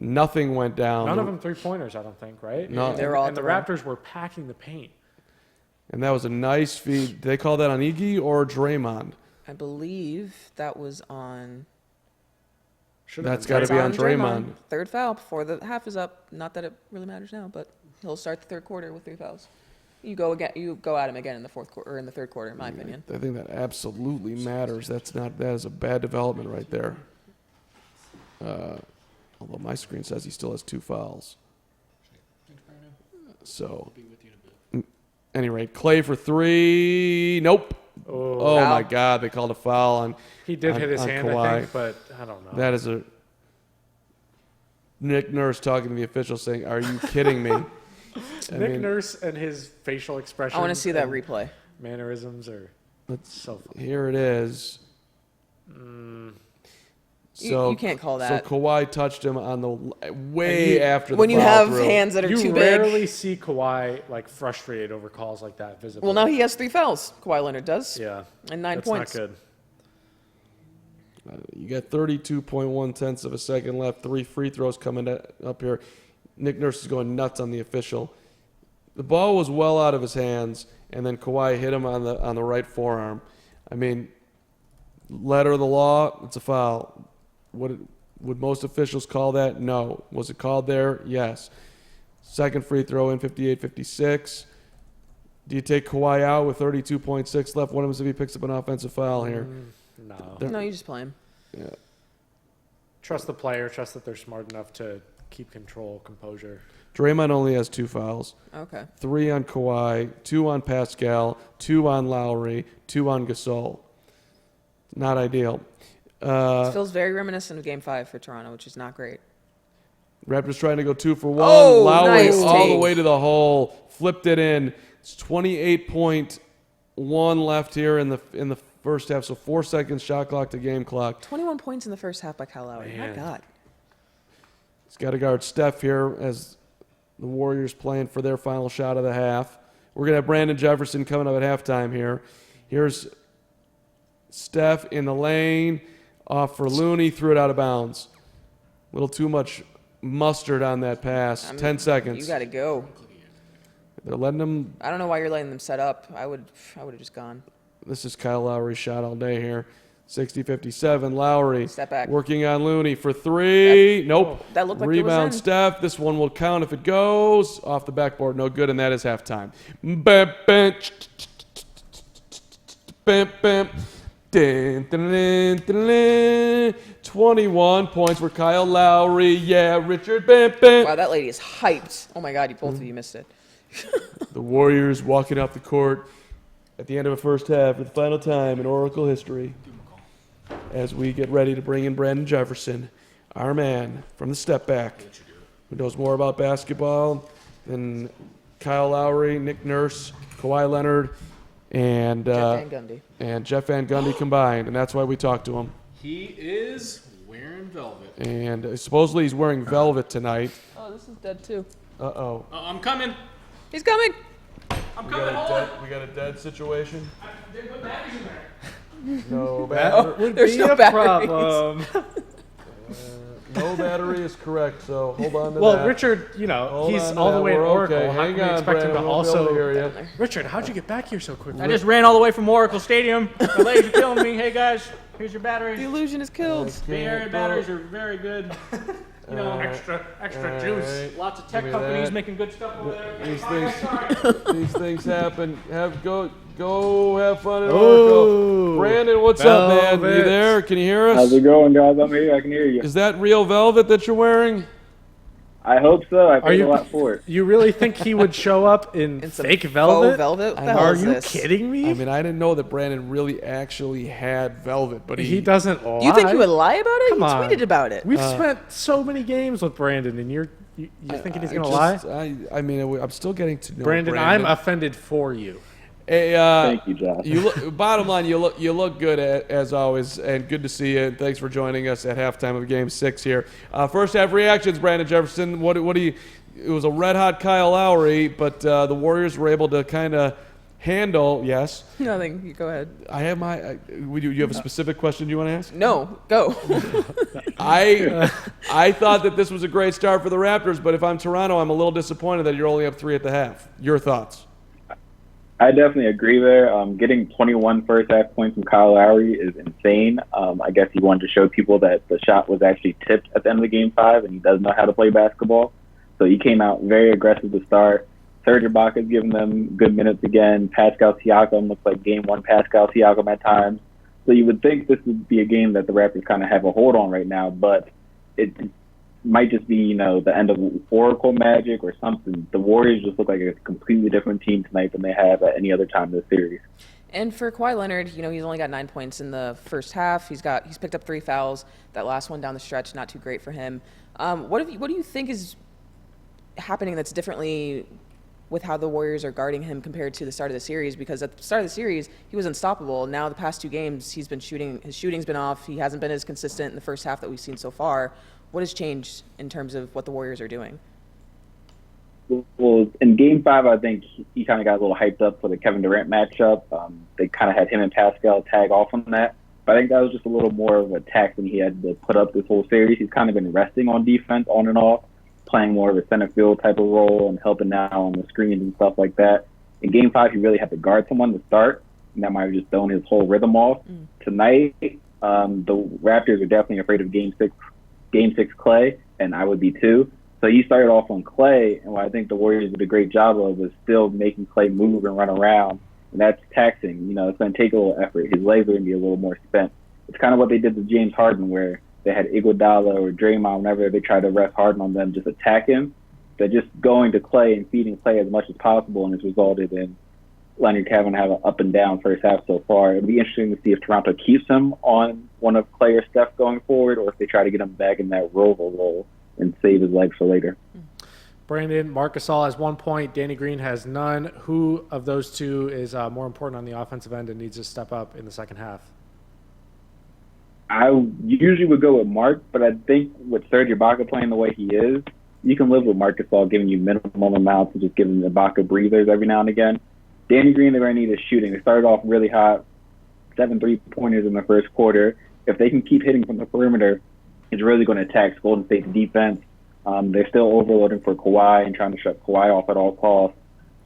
Nothing went down. None of them three-pointers, I don't think, right? No. And, They were all and at the the rim. Raptors were packing the paint. And that was a nice feed. Did they call that on Iggy or Draymond? I believe that was on Should've That's been got to be on Draymond. Draymond. Third foul before the half is up. Not that it really matters now, but he'll start the third quarter with 3 fouls. You go at him again in the fourth quarter or in the third quarter, in my opinion. I think that absolutely matters. That is a bad development right there. Although my screen says he still has 2 fouls. So, at any rate, Clay for 3. Nope. Oh Foul. my God! They called a foul on. He did on- hit his on hand, Kawhi. I think, but I don't know. That is a Nick Nurse talking to the official saying, "Are you kidding me?" I Nick mean, Nurse and his facial expressions. I want to see that and replay. Mannerisms are let's- so funny. Here it is. So you can't call that. So Kawhi touched him on the way after the when you foul have through. hands that are You too rarely big. see Kawhi like frustrated over calls like that visibly. Well, now he has 3 fouls. Kawhi Leonard does. yeah, And 9 that's points. not good. You got 32.1 tenths of a second left. 3 free throws coming up here. Nick Nurse is going nuts on the official. The ball was well out of his hands, and then Kawhi hit him on the right forearm. I mean, letter of the law, it's a foul. Would most officials call that? No. Was it called there? Yes. Second free throw in 58-56. Do you take Kawhi out with 32.6 left? What happens if he picks up an offensive foul here? No. No, you just play him. Yeah. Trust the player. Trust that they're smart enough to keep control, composure. Draymond only has 2 fouls. Okay. 3 on Kawhi, 2 on Pascal, 2 on Lowry, 2 on Gasol. Not ideal. It feels very reminiscent of Game 5 for Toronto, which is not great. Raptors trying to go 2 for 1. Oh, Lowry nice all the take. way to the hole, flipped it in. It's 28.1 left here in the first half, so 4 seconds shot clock to game clock. 21 points in the first half by Kyle Lowry. My Man. God. He's got to guard Steph here as the Warriors playing for their final shot of the half. We're going to have Brandon Jefferson coming up at halftime here. Here's Steph in the lane, off for Looney, threw it out of bounds. A little too much mustard on that pass. 10 seconds. You got to go. They're letting him. I don't know why you're letting them set up. I would have just gone. This is Kyle Lowry's shot all day here. 60-57. Lowry Step back. working on Looney for 3. Nope. That looked like it was Rebound in. Steph. This one will count if it goes. Off the backboard. No good, and that is halftime. Bam, bam, 21 points for Kyle Lowry. Yeah, Richard. Wow, that lady is hyped. Oh my God, both of you missed it. The Warriors walking off the court at the end of a first half for the final time in Oracle history as we get ready to bring in Brandon Jefferson, our man from the step back, who knows more about basketball than Kyle Lowry, Nick Nurse, Kawhi Leonard, and Jeff Van Gundy combined, and that's why we talked to him. He is wearing velvet. And supposedly he's wearing velvet tonight. Oh, this is dead too. Uh-oh. I'm coming. He's coming. I'm coming. Hold on. We got a dead situation? They put batteries in there. No battery. There's no batteries. No battery is correct, so hold on to Well, that. Richard, he's on to all that. the way in We're Oracle. okay. How Hang can we on, expect him Brandon. to We'll be able also? to hear you. Richard, how'd you get back here so quickly? I just ran all the way from Oracle Stadium. My legs are killing me. Hey guys, here's your The batteries. illusion is killed. Bay Area batteries are very good. You know, extra juice. Alright. lots of tech Give me companies that. making good stuff over there. These All right, things- sorry. These things happen. Go have fun at Oh, Oracle. Brandon, what's up, man? You Velvet. there? Can you hear us? How's it going, guys? I'm here. I can hear you. Is that real velvet that you're wearing? I hope so. I paid you- a lot for it. You really think he would show up in And some fake faux velvet? velvet? What the I know. hell Are is you this? kidding me? I mean, I didn't know that Brandon really actually had velvet, but he doesn't lie. Do you think he would lie about it? Come He on. tweeted about it. We've spent so many games with Brandon, and you're thinking he's gonna lie? I mean, I'm still getting to know Brandon, I'm offended for you. Hey, Thank you, Josh. You look, bottom line, you look good as always, and good to see you. And thanks for joining us at halftime of Game 6 here. First half reactions, Brandon Jefferson. What do you? It was a red hot Kyle Lowry, but the Warriors were able to kind of handle. Yes, Nothing. You go ahead. I have my. You have a specific question you want to ask? No, go. I thought that this was a great start for the Raptors, but if I'm Toronto, I'm a little disappointed that you're only up 3 at the half. Your thoughts? I definitely agree there. Getting 21 first half points from Kyle Lowry is insane. I guess he wanted to show people that the shot was actually tipped at the end of the Game 5, and he does know how to play basketball. So he came out very aggressive to start. Serge Ibaka's giving them good minutes again. Pascal Siakam looks like Game 1 Pascal Siakam at times. So you would think this would be a game that the Raptors kind of have a hold on right now, but it might just be, the end of Oracle magic or something. The Warriors just look like a completely different team tonight than they have at any other time in the series. And for Kawhi Leonard, he's only got 9 points in the first half. He's picked up 3 fouls. That last one down the stretch, not too great for him. What do you think is happening that's differently with how the Warriors are guarding him compared to the start of the series, because at the start of the series, he was unstoppable. Now the past 2 games, his shooting's been off. He hasn't been as consistent in the first half that we've seen so far. What has changed in terms of what the Warriors are doing? Well, in Game 5, I think he kind of got a little hyped up for the Kevin Durant matchup. They kind of had him and Pascal tag off on that. But I think that was just a little more of a tax than he had to put up this whole series. He's kind of been resting on defense on and off, playing more of a center field type of role and helping now on the screens and stuff like that. In Game 5, he really had to guard someone to start, and that might have just thrown his whole rhythm off. Tonight, the Raptors are definitely afraid of Game 6 Clay, and I would be too. So he started off on Clay, and what I think the Warriors did a great job of was still making Clay move and run around, and that's taxing. You know, it's going to take a little effort. His legs are going to be a little more spent. It's kind of what they did to James Harden, where they had Iguodala or Draymond, whenever they tried to rest Harden on them, just attack him. They're just going to Clay and feeding Clay as much as possible, and it's resulted in Leonard Kevin have an up and down first half so far. It'll be interesting to see if Toronto keeps him on one of Clay or Steph going forward, or if they try to get him back in that rover role and save his legs for later. Brandon, Marc Gasol has 1 point. Danny Green has none. Who of those two is more important on the offensive end and needs to step up in the second half? I usually would go with Mark, but I think with Serge Ibaka playing the way he is, you can live with Marc Gasol giving you minimum amounts and just giving Ibaka breathers every now and again. Danny Green, they're going to need his shooting. They started off really hot, 7 3-pointers in the first quarter. If they can keep hitting from the perimeter, it's really going to tax Golden State's defense. They're still overloading for Kawhi and trying to shut Kawhi off at all costs.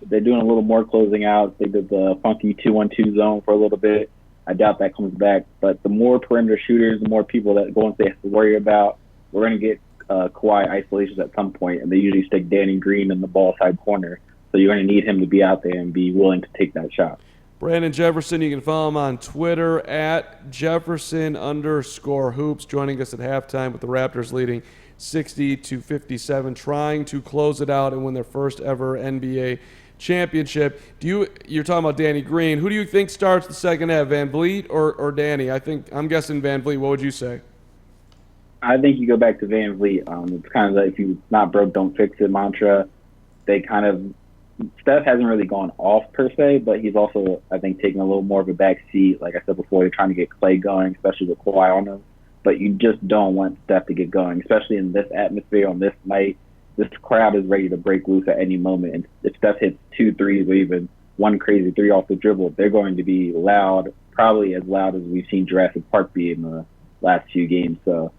They're doing a little more closing out. They did the funky 2-1-2 zone for a little bit. I doubt that comes back. But the more perimeter shooters, the more people that Golden State has to worry about. We're going to get Kawhi isolations at some point, and they usually stick Danny Green in the ball side corner. So you're going to need him to be out there and be willing to take that shot. Brandon Jefferson, you can follow him on Twitter at Jefferson_hoops, joining us at halftime with the Raptors leading 60-57, trying to close it out and win their first ever NBA championship. You're talking about Danny Green. Who do you think starts the second half, Van Vliet or Danny? I'm guessing Van Vliet. What would you say? I think you go back to Van Vliet. It's kind of like if you're not broke, don't fix it mantra. Steph hasn't really gone off per se, but he's also, I think, taking a little more of a back seat. Like I said before, they're trying to get Clay going, especially with Kawhi on him. But you just don't want Steph to get going, especially in this atmosphere on this night. This crowd is ready to break loose at any moment. And if Steph hits 2 threes or even one crazy 3 off the dribble, they're going to be loud, probably as loud as we've seen Jurassic Park be in the last few games. So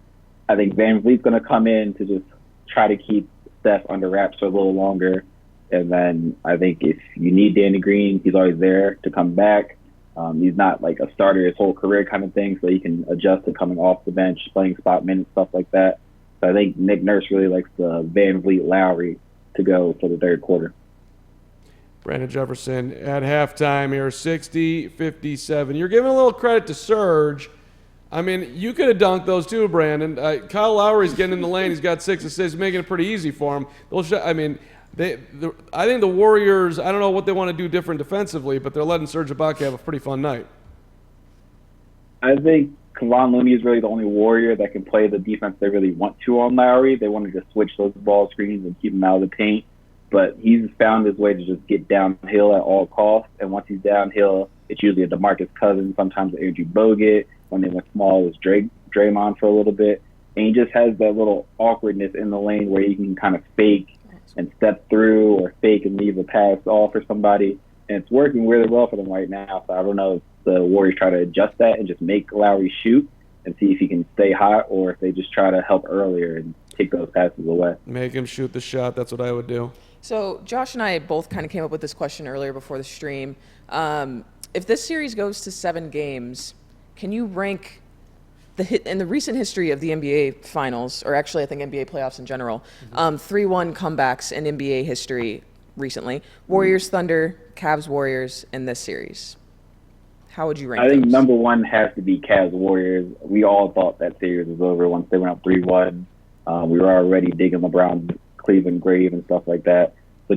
I think Van Vliet's going to come in to just try to keep Steph under wraps for a little longer. And then I think if you need Danny Green, he's always there to come back. He's not like a starter his whole career kind of thing, so he can adjust to coming off the bench, playing spot minutes, stuff like that. So I think Nick Nurse really likes the Van Vliet Lowry to go for the third quarter. Brandon Jefferson at halftime here, 60-57. You're giving a little credit to Serge. I mean, you could have dunked those too, Brandon. Kyle Lowry's getting in the lane. He's got 6 assists, making it pretty easy for him. I think the Warriors, I don't know what they want to do different defensively, but they're letting Serge Ibaka have a pretty fun night. I think Kevon Looney is really the only Warrior that can play the defense they really want to on Lowry. They want to just switch those ball screens and keep him out of the paint. But he's found his way to just get downhill at all costs. And once he's downhill, it's usually a DeMarcus Cousins, sometimes Andrew Bogut. When they went small, it was Draymond for a little bit. And he just has that little awkwardness in the lane where he can kind of fake and step through or fake and leave a pass off for somebody. And it's working really well for them right now. So I don't know if the Warriors try to adjust that and just make Lowry shoot and see if he can stay hot, or if they just try to help earlier and take those passes away. Make him shoot the shot. That's what I would do. So Josh and I both kind of came up with this question earlier before the stream. If this series goes to 7 games, can you rank in the recent history of the NBA Finals, or actually I think NBA playoffs in general, 3-1 comebacks in NBA history recently? Warriors, Thunder, Cavs, Warriors in this series. How would you rank I think those? number 1 has to be Cavs Warriors. We all thought that series was over once they went up 3-1. We were already digging LeBron's Cleveland grave and stuff like that. So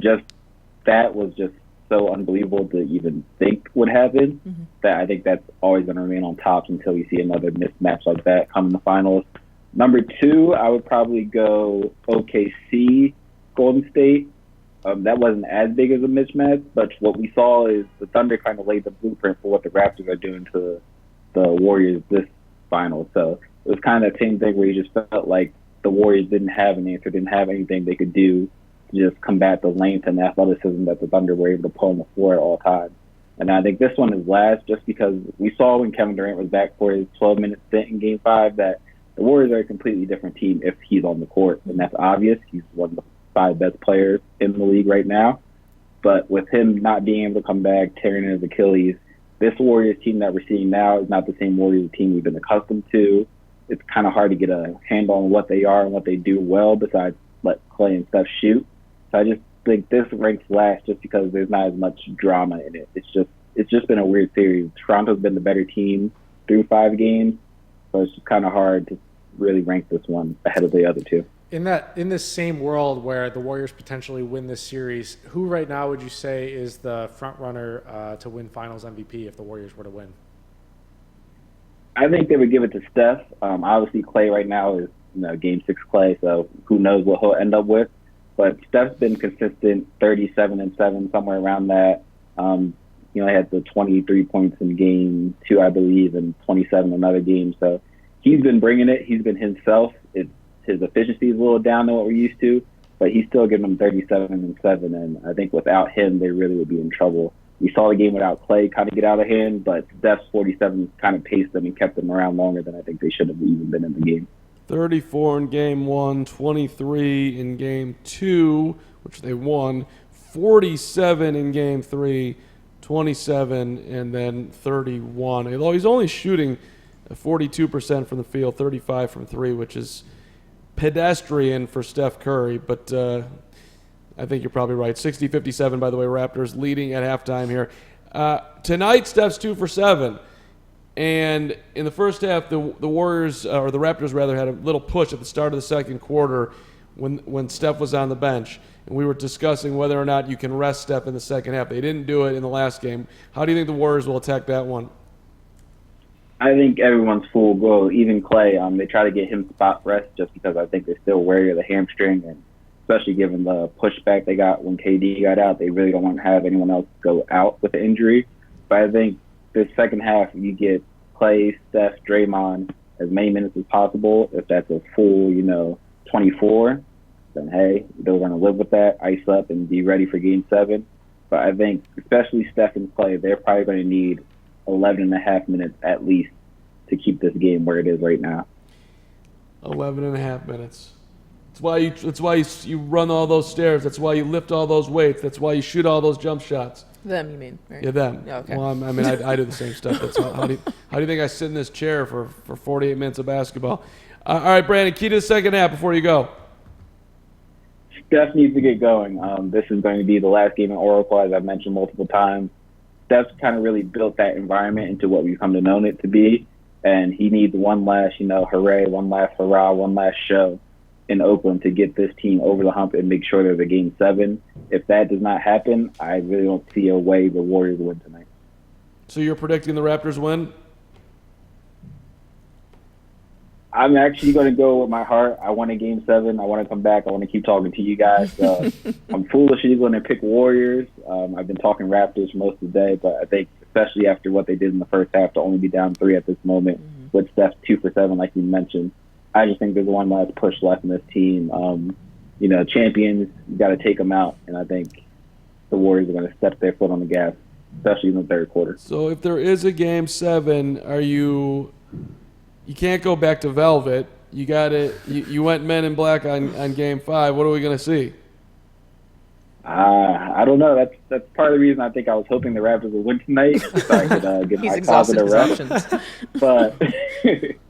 that was just so unbelievable to even think would happen, that I think that's always going to remain on top until we see another mismatch like that come in the finals. Number 2, I would probably go OKC, Golden State. that wasn't as big as a mismatch. But what we saw is the Thunder kind of laid the blueprint for what the Raptors are doing to the Warriors this final. So it was kind of the same thing where you just felt like the Warriors didn't have an answer, didn't have anything they could do to just combat the length and athleticism that the Thunder were able to put on the floor at all times. And I think this one is last just because we saw when Kevin Durant was back for his 12-minute stint in Game 5 that the Warriors are a completely different team if he's on the court. And that's obvious. He's one of the 5 best players in the league right now. But with him not being able to come back, tearing his Achilles, this Warriors team that we're seeing now is not the same Warriors team we've been accustomed to. It's kind of hard to get a handle on what they are and what they do well besides let Clay and Steph shoot. So I just think this ranks last just because there's not as much drama in it. It's just been a weird series. Toronto's been the better team through 5 games, so it's just kind of hard to really rank this one ahead of the other two. In this same world where the Warriors potentially win this series, who right now would you say is the front runner to win Finals MVP if the Warriors were to win? I think they would give it to Steph. Obviously, Clay right now is Game 6 Clay, so who knows what he'll end up with. But Steph's been consistent, 37 and 7, somewhere around that. He had the 23 points in Game 2, I believe, and 27 in another game. So he's been bringing it. He's been himself. His efficiency is a little down than what we're used to, but he's still giving them 37 and 7. And I think without him, they really would be in trouble. We saw the game without Clay kind of get out of hand, but Steph's 47 kind of paced them and kept them around longer than I think they should have even been in the game. 34 in Game 1, 23 in Game 2, which they won, 47 in Game 3, 27, and then 31. Although he's only shooting 42% from the field, 35 from 3, which is pedestrian for Steph Curry, but I think you're probably right. 60-57, by the way, Raptors leading at halftime here. Tonight, Steph's 2 for 7. And in the first half, the Warriors, or the Raptors rather, had a little push at the start of the second quarter when Steph was on the bench. And we were discussing whether or not you can rest Steph in the second half. They didn't do it in the last game. How do you think the Warriors will attack that one? I think everyone's full go. Even Clay, they try to get him spot rest just because I think they're still wary of the hamstring. And especially given the pushback they got when KD got out, they really don't want to have anyone else go out with the injury. But I think this second half, you get Clay, Steph, Draymond as many minutes as possible. If that's a full, 24, then hey, they're going to live with that, ice up, and be ready for Game 7. But I think, especially Steph and Clay, they're probably going to need 11 and a half minutes at least to keep this game where it is right now. 11 and a half minutes. That's why you run all those stairs. That's why you lift all those weights. That's why you shoot all those jump shots. Them, you mean? Right? Yeah, them. Yeah, okay. Well, I do the same stuff. That's how do you think I sit in this chair for 48 minutes of basketball? All right, Brandon, key to the second half before you go. Steph needs to get going. This is going to be the last game in Oracle, as I've mentioned multiple times. Steph's kind of really built that environment into what we've come to know it to be, and he needs one last, hooray, one last hurrah, one last show in Oakland to get this team over the hump and make sure there's a Game 7. If that does not happen, I really don't see a way the Warriors win tonight. So you're predicting the Raptors win? I'm actually going to go with my heart. I want a Game 7. I want to come back. I want to keep talking to you guys. I'm foolishly going to pick Warriors. I've been talking Raptors for most of the day, but I think especially after what they did in the first half to only be down 3 at this moment, with Steph 2 for 7, like you mentioned, I just think there's one last push left in this team. Champions, you got to take them out, and I think the Warriors are going to step their foot on the gas, especially in the third quarter. So if there is a Game 7, you can't go back to Velvet. You got it. You went Men in Black on Game 5. What are we going to see? I don't know. That's part of the reason I think I was hoping the Raptors would win tonight, so I could get He's my exhausted positive his rest. options.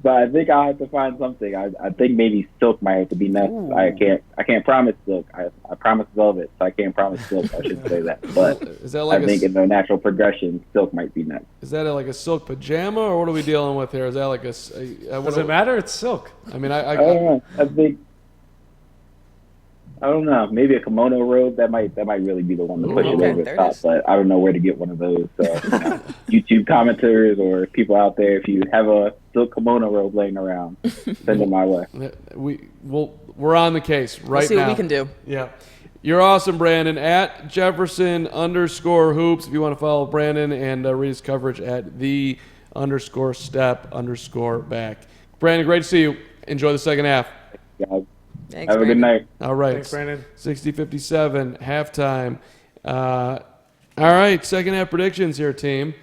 But I think I'll have to find something. I think maybe Silk might have to be next. Ooh. I can't promise Silk. I promise Velvet, so I can't promise Silk. I should say that. But Is that like I think in the natural progression, Silk might be next. Is that like a silk pajama, or what are we dealing with here? Is that like Does it matter? It's silk. I mean, I don't know. I don't know. Maybe a kimono robe that might really be the one to push it Okay, over the there it top. is. But I don't know where to get one of those. So, YouTube commenters or people out there, if you have a silk kimono robe laying around, send them my way. we're on the case right We'll see now. what we can do. Yeah. You're awesome, Brandon. At Jefferson_hoops if you want to follow Brandon and read his coverage at the_step_back. Brandon, great to see you. Enjoy the second half. Guys. Thanks, Have a good Brandon. night. All right. Thanks, Brandon. 60-57, halftime. All right, second half predictions here, team.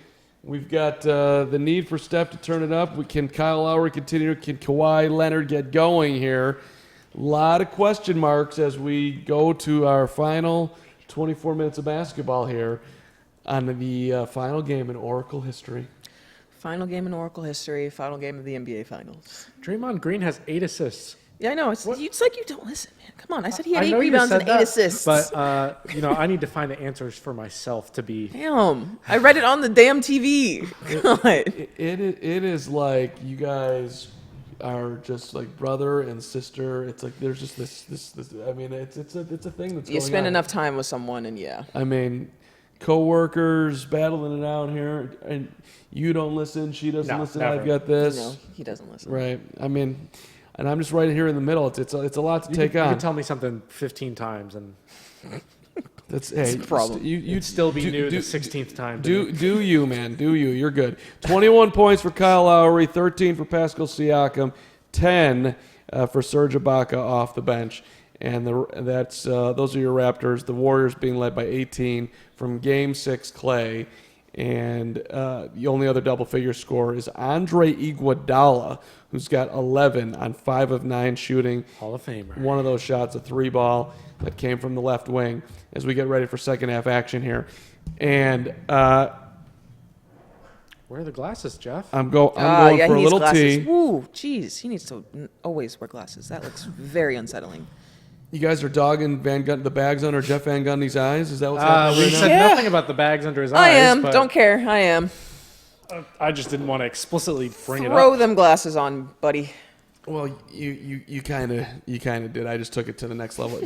We've got the need for Steph to turn it up. Can Kyle Lowry continue? Can Kawhi Leonard get going here? A lot of question marks as we go to our final 24 minutes of basketball here on the final game in Oracle history. Final game in Oracle history. Final game of the NBA Finals. Draymond Green has 8 assists. Yeah, I know. It's like you don't listen, man. Come on. I said he had 8 know you rebounds said and 8 that, assists. But, I need to find the answers for myself to be. Damn. I read it on the damn TV. God. It is like you guys are just like brother and sister. It's like there's just this. I mean, it's a thing that's going on. You spend enough time with someone, and yeah. I mean, co-workers battling it out here, and you don't listen. She doesn't No, listen. never. I've got this. No, he doesn't listen. Right. I mean, and I'm just right here in the middle. It's a lot to take You on. can tell me something 15 times and That's hey, a problem. You'd still be new the 16th time. Do you, man? Do you? You're good. 21 points for Kyle Lowry, 13 for Pascal Siakam, 10 for Serge Ibaka off the bench, and those are your Raptors. The Warriors being led by 18 from Game 6 Clay, and the only other double-figure scorer is Andre Iguodala, who's got 11 on 5 of 9 shooting. Hall of Famer. One of those shots, a 3-ball that came from the left wing as we get ready for second half action here. And Where are the glasses, Jeff? I'm going Yeah, for a he needs little glasses. tea. Woo, jeez. He needs to always wear glasses. That looks very unsettling. You guys are dogging the bags under Jeff Van Gundy's eyes? Is that what's happening We right now? said Yeah. nothing about the bags under his eyes. I am. But Don't care. I am. I just didn't want to explicitly bring it Throw up. them glasses on, buddy. Well, you kind of did. I just took it to the next level.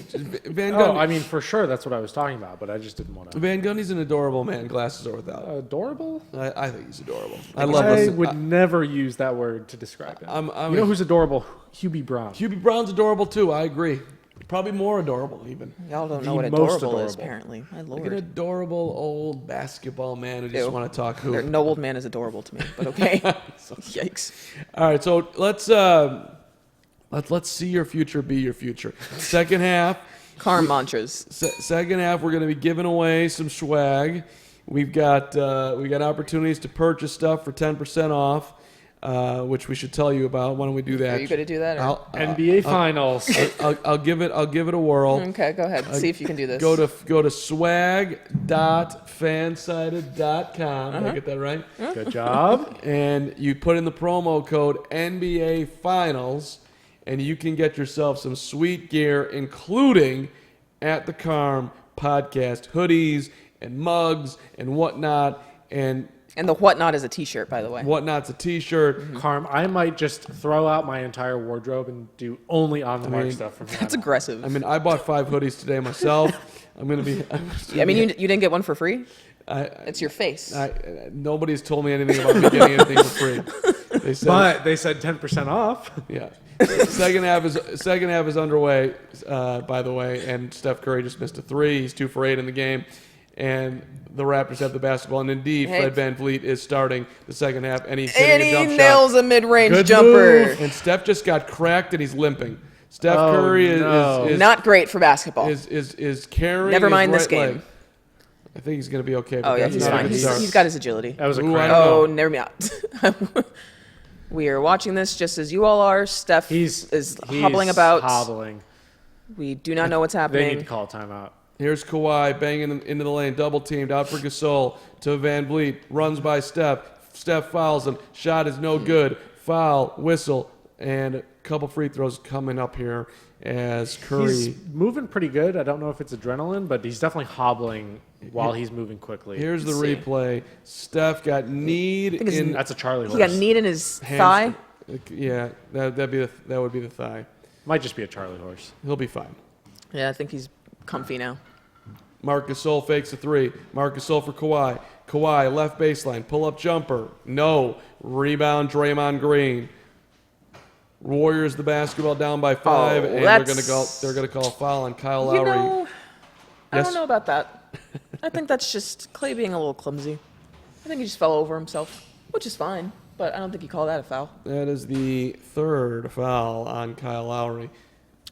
Van Oh, Gundy, I mean, for sure, that's what I was talking about, but I just didn't want to. Van Gundy's an adorable man, glasses or without. Adorable? I think he's adorable. I love I listening. would never use that word to describe him. I'm You know who's adorable? Hubie Brown. Hubie Brown's adorable too. I agree. Probably more adorable even. Y'all don't The know what most adorable is, adorable. apparently. My Like an lord. adorable old basketball man who just Ew. want to talk hoop. No old man is adorable to me, but okay. Yikes. All right, so let's see your future be your future. Second half, Karm mantras. second half, we're going to be giving away some swag. We've got opportunities to purchase stuff for 10% off, which we should tell you about. Why don't we do that? Are you going to do that? Or? NBA Finals. I'll give it a whirl. Okay, go ahead. See if you can do this. Go to swag.fansided.com. Did I get that right? Good job. And you put in the promo code NBA Finals, and you can get yourself some sweet gear, including At the Carm podcast hoodies and mugs and whatnot. And the whatnot is a T-shirt, by the way. whatnot's a T-shirt. Carm, I might just throw out my entire wardrobe and do only on the mark stuff from now That's on. aggressive. I mean, I bought 5 hoodies today myself. I'm gonna be. I mean, you didn't get one for free? I, It's your face. nobody's told me anything about me getting anything for free. They said, But they said 10% off. yeah. Second half is underway, by the way, and Steph Curry just missed a 3. He's 2 for 8 in the game, and the Raptors have the basketball. And indeed, Hey. Fred VanVleet is starting the second half, and he's hitting and a he jump nails shot. a mid-range Good jumper. move. And Steph just got cracked, and he's limping. Steph Oh, Curry no. is Not great for basketball. is carrying. Never mind his this right game. leg. I think he's going to be okay. But Oh, yeah, that's he's not a fine. good He's start. got his agility. That was a Ooh, I crack. don't Oh, know. never me out. We are watching this just as you all are. Steph He's hobbling about. Hobbling. We do not know what's They need happening. to call a timeout. Here's Kawhi banging into the lane, double teamed out for Gasol to Van Vliet, runs by Steph. Steph fouls him. Shot is no good. Foul, whistle, and a couple free throws coming up here as Curry. He's moving pretty good. I don't know if it's adrenaline, but he's definitely hobbling while he's moving quickly. Here's the Let's see. replay. Steph got kneed think it's in That's a Charlie He horse. got kneed in his hands- thigh. Yeah, that would be the thigh. Might just be a Charlie horse. He'll be fine. Yeah, I think he's comfy now. Marc Gasol fakes a 3. Marc Gasol for Kawhi. Kawhi, left baseline, pull-up jumper. No. Rebound, Draymond Green. Warriors the basketball down by 5, Oh, and that's- they're gonna call a foul on Kyle You Lowry. know, I don't know about that. I think that's just Clay being a little clumsy. I think he just fell over himself, which is fine, but I don't think you call that a foul. That is the third foul on Kyle Lowry.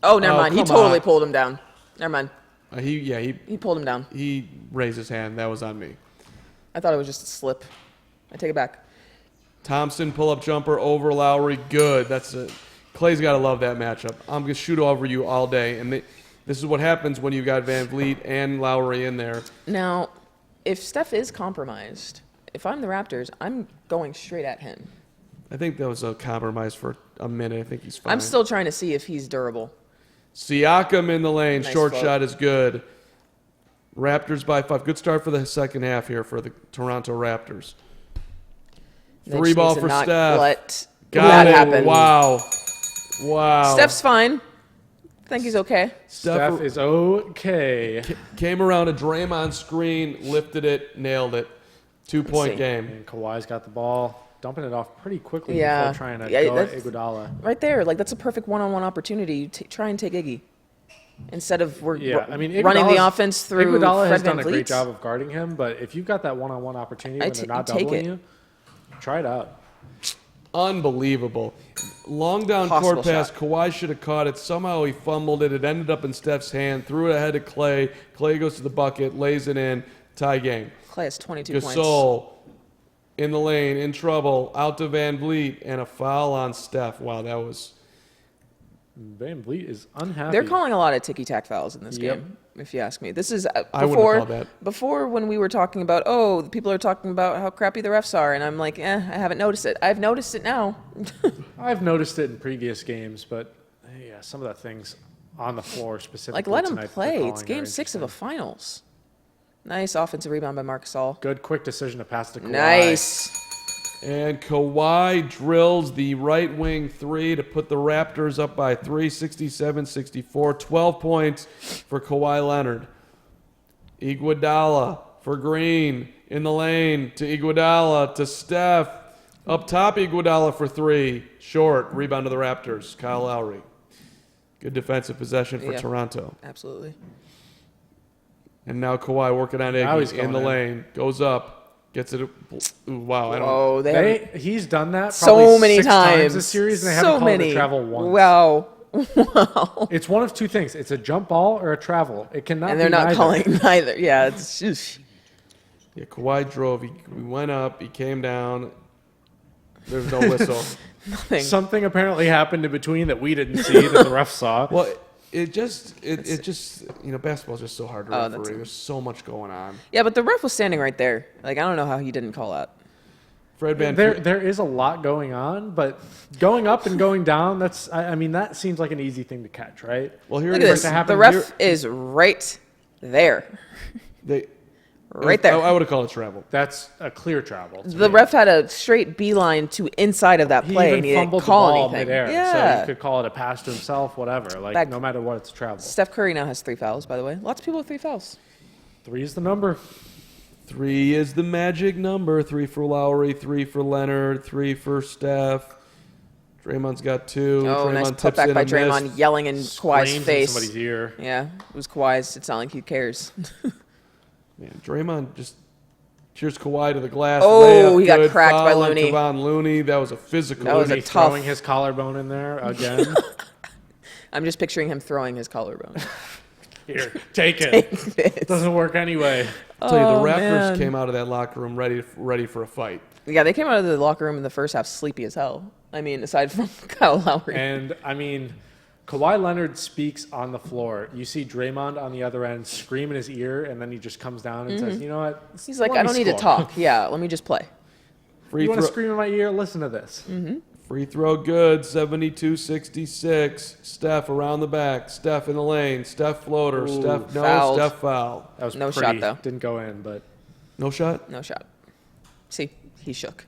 Oh, never mind. He come totally on. pulled him down. Never mind. He Pulled him down. He raised his hand. That was on me. I thought it was just a slip. I take it back. Thompson pull-up jumper over Lowry. Good. That's it. Clay's got to love that matchup. I'm going to shoot over you all day. And this is what happens when you've got Van Vliet and Lowry in there. Now, if Steph is compromised, if I'm the Raptors, I'm going straight at him. I think that was a compromise for a minute. I think he's fine. I'm still trying to see if he's durable. Siakam in the lane. Nice Short float. shot is good. Raptors by 5. Good start for the second half here for the Toronto Raptors. They Three just ball need to for not Steph. Let Got that it. happen. Wow. Steph's fine. I think he's okay. Steph is okay. Came around a Draymond screen, lifted it, nailed it. 2-point see. game. And Kawhi's got the ball, dumping it off pretty quickly Yeah. before trying to Yeah, go at that's- Iguodala. Right there. Like, that's a perfect one-on-one opportunity. You try and take Iggy. Instead of running the Iguodala's- offense through Iguodala Fred has done Van a great Vliet. job of guarding him, but if you've got that one-on-one opportunity when they're not take doubling it. you, try it out. Unbelievable. Long down Possible court pass. shot. Kawhi should have caught it. Somehow he fumbled it. It ended up in Steph's hand. Threw it ahead to Clay. Clay goes to the bucket, lays it in. Tie game. Clay has 22 points. Gasol in the lane, in trouble. Out to Van Vliet, and a foul on Steph. Wow, that was... Van Vliet is unhappy. They're calling a lot of ticky-tack fouls in this Yep. game, if you ask me. This is I wouldn't have called that. before when we were talking about, people are talking about how crappy the refs are, and I'm like, I haven't noticed it. I've noticed it now. I've noticed it in previous games, but yeah, some of the things on the floor specifically. Like, let him tonight play. they're It's calling are game 6 of a interesting. finals. Nice offensive rebound by Marc Gasol. Good quick decision to pass to Kawhi. Nice. And Kawhi drills the right wing three to put the Raptors up by 3, 67-64. 12 points for Kawhi Leonard. Iguodala for Green in the lane to Iguodala to Steph. Up top, Iguodala for 3. Short. Rebound to the Raptors. Kyle Lowry. Good defensive possession for Yeah. Toronto. Absolutely. And now Kawhi working on Now he's Iggy in going the in. lane. Goes up. Gets it. Ooh, wow. I don't. Oh, He's done that so probably many 6 times this series, and they so haven't called many. it a travel once. Wow. Wow. It's one of two things. It's a jump ball or a travel. It cannot And they're be not neither. calling neither. Yeah, it's just Yeah, Kawhi drove. He went up. He came down. There's no whistle. nothing. Something apparently happened in between that we didn't see that the ref saw. Well, it just basketball's just so hard to Oh, that's- referee. There's so much going on. Yeah, but the ref was standing right there. Like, I don't know how he didn't call out. Fred Van There is a lot going on, but going up and going down, that seems like an easy thing to catch, right? Well, here Look it at is. this. happen The ref here- is right there. They, Right there. I would have called it travel. That's a clear travel. to The me. ref had a straight beeline to inside of that He play, even and he didn't fumbled the call ball anything. midair, so Yeah. you could call it a pass to himself, whatever. Like, Back- no matter what, it's travel. Steph Curry now has 3 fouls, by the way. Lots of people with 3 fouls. 3 is the number. 3 is the magic number. 3 for Lowry, 3 for Leonard, 3 for Steph. Draymond's got 2. Oh, Draymond nice tips putback in by a Draymond, miss. yelling in Kawhi's Screams in face. somebody's ear. Yeah, it was Kawhi's. It's not like he cares. Man, Draymond just cheers Kawhi to the glass. Oh, layup, he got good. cracked by Foul on Looney. Kevon Looney. That was a physical. That was a Looney tough- throwing his collarbone in there again. I'm just picturing him throwing his collarbone. Here, take it. This. Doesn't work anyway. I'll tell you, Oh, the Raptors man. came out of that locker room ready for a fight. Yeah, they came out of the locker room in the first half sleepy as hell. I mean, aside from Kyle Lowry. And Kawhi Leonard speaks on the floor. You see Draymond on the other end scream in his ear, and then he just comes down and says, "You know what? He's like, let I me don't need to score. talk. Yeah, let me just play. Free You want to throw, scream in my ear? Listen to this." free throw good, 72-66. Steph around the back. Steph in the lane. Steph floater. Ooh, Steph no. fouled. Steph foul. That was No pretty. shot, though. Didn't go in, but No shot? No shot. See, he shook.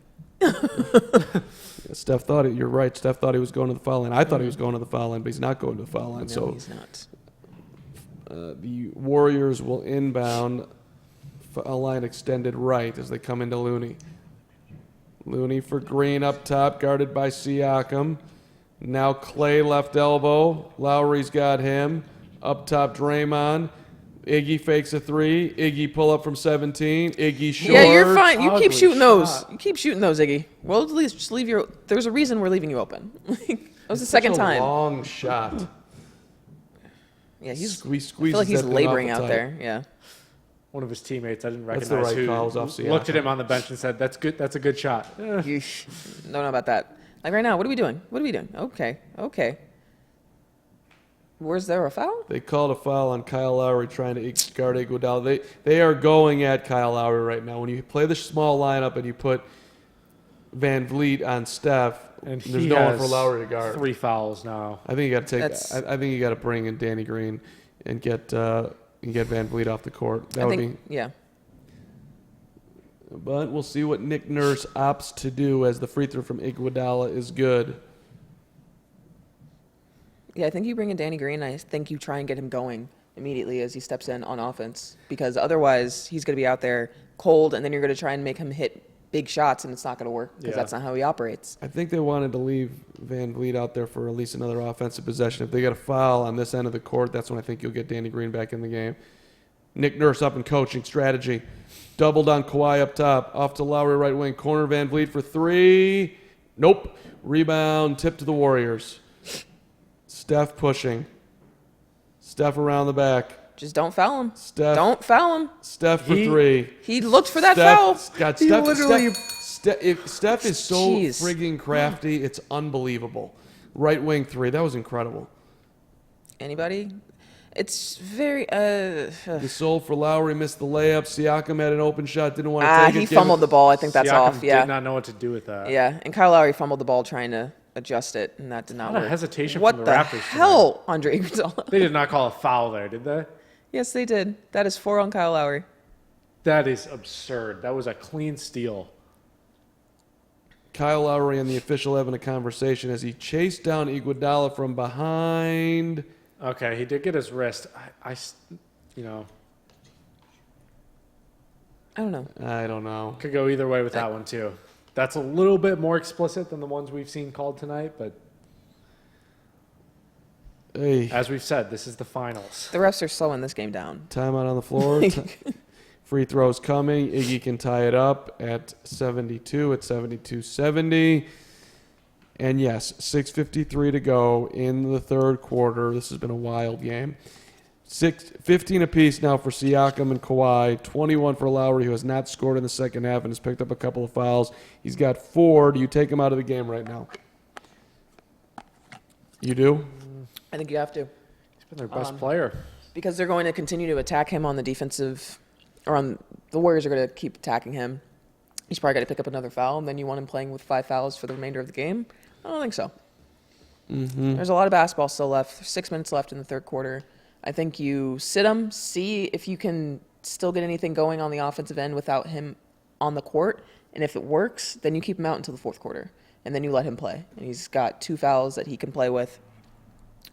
Steph thought it. You're right. Steph thought he was going to the foul line. I thought he was going to the foul line, but he's not going to the foul line. No, so he's not. the Warriors will inbound. Foul line extended right as they come into Looney. Looney for Green up top, guarded by Siakam. Now Clay left elbow. Lowry's got him. Up top, Draymond. Iggy fakes a 3. Iggy pull up from 17. Iggy short. Yeah, you're fine. You keep Ugly shooting those. shot. You keep shooting those, Iggy. Well, at least just leave your. There's a reason we're leaving you open. That was the second Such a time. long shot. Yeah, he's. I Squeeze feel like he's that thing off laboring the out tight. there. Yeah. One of his teammates, I didn't That's recognize the right call, was off who, looked at Siakam. him on the bench and said, "That's good. That's a good shot." Yeesh. Don't know about that. Like right now, what are we doing? What are we doing? Okay. Where's there a foul? They called a foul on Kyle Lowry trying to guard Iguodala. They are going at Kyle Lowry right now. When you play the small lineup and you put Van Vliet on Steph, And there's he no one has for Lowry to guard. 3 fouls now. I think you got to take. That's- I think you got to bring in Danny Green and get Van Vliet off the court. That I would think. Yeah. be. But we'll see what Nick Nurse opts to do as the free throw from Iguodala is good. Yeah, I think you bring in Danny Green. I think you try and get him going immediately as he steps in on offense, because otherwise he's going to be out there cold, and then you're going to try and make him hit big shots, and it's not going to work because Yeah. that's not how he operates. I think they wanted to leave Van Vliet out there for at least another offensive possession. If they get a foul on this end of the court, that's when I think you'll get Danny Green back in the game. Nick Nurse up in coaching strategy. Doubled on Kawhi up top. Off to Lowry right wing. Corner Van Vliet for 3. Nope. Rebound. Tip to the Warriors. Steph pushing. Steph around the back. Just don't foul him. Steph. Don't foul him. Steph for 3. He looked for that Steph, foul. God, He Steph, literally- Steph is so Jeez. friggin' crafty. It's unbelievable. Right wing 3. That was incredible. Anybody? It's very. The soul for Lowry missed the layup. Siakam had an open shot. Didn't want to take it. He Gave it- fumbled the ball. I think that's Siakam off. Yeah. did not know what to do with that. Yeah, and Kyle Lowry fumbled the ball trying to adjust it, and that did not A lot of work. hesitation what from the the Raptors hell, Andre Iguodala? They did not call a foul there, did they? Yes, they did. That is 4 on Kyle Lowry. That is absurd. That was a clean steal. Kyle Lowry and the official having a conversation as he chased down Iguodala from behind. Okay, he did get his wrist. You know, I don't know. I don't know. could go either way with that one too. That's a little bit more explicit than the ones we've seen called tonight, but Hey, as we've said, this is the finals. The refs are slowing this game down. timeout on the floor. Free throws coming. Iggy can tie it up at 72 at 72-70. And yes, 6:53 to go in the third quarter. This has been a wild game. 15 apiece now for Siakam and Kawhi. 21 for Lowry, who has not scored in the second half and has picked up a couple of fouls. He's got 4. Do you take him out of the game right now? You do? I think you have to, He's been their best player. because they're going to continue to attack him on the defensive, or on the Warriors are going to keep attacking him. He's probably got to pick up another foul, and then you want him playing with 5 fouls for the remainder of the game? I don't think so. Mm-hmm. There's a lot of basketball still left. 6 minutes left in the third quarter. I think you sit him, see if you can still get anything going on the offensive end without him on the court. And if it works, then you keep him out until the fourth quarter. And then you let him play. And he's got 2 fouls that he can play with.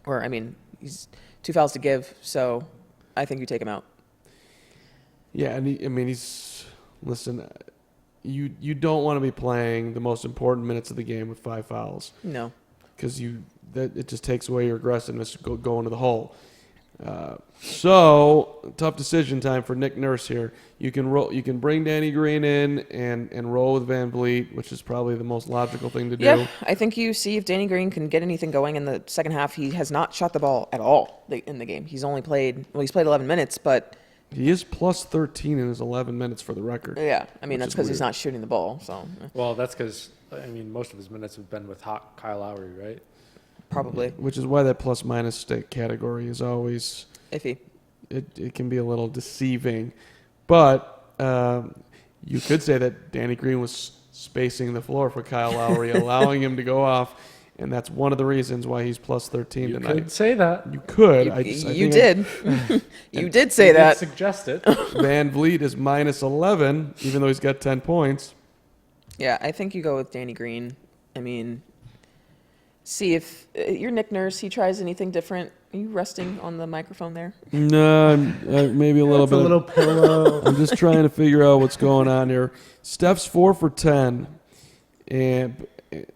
Or, I mean, he's 2 fouls to give. So I think you take him out. Yeah, and he's listen. You don't want to be playing the most important minutes of the game with 5 fouls No. because it just takes away your aggressiveness going to the hole. So tough decision time for Nick Nurse here. You can bring Danny Green in and roll with Van Vliet, which is probably the most logical thing to do. Yeah, I think you see if Danny Green can get anything going in the second half. He has not shot the ball at all in the game. He's played 11 minutes, but He is plus 13 in his 11 minutes for the record. yeah, I mean, Which that's is because he's weird. not shooting the ball. So Well, that's because, most of his minutes have been with hot Kyle Lowry, right? probably Which is why that plus minus state category is always iffy. it can be a little deceiving. But you could say that Danny Green was spacing the floor for Kyle Lowry, allowing him to go off, and that's one of the reasons why he's plus 13 You tonight. could say that. You could. You did. You did say that. Suggest it. Van Vliet is minus 11, even though he's got 10 points. Yeah, I think you go with Danny Green. I mean, see if you're Nick Nurse. He tries anything different. Are you resting on the microphone there? No, maybe a little bit. pillow. I'm just trying to figure out what's going on here. Steph's 4 for 10, and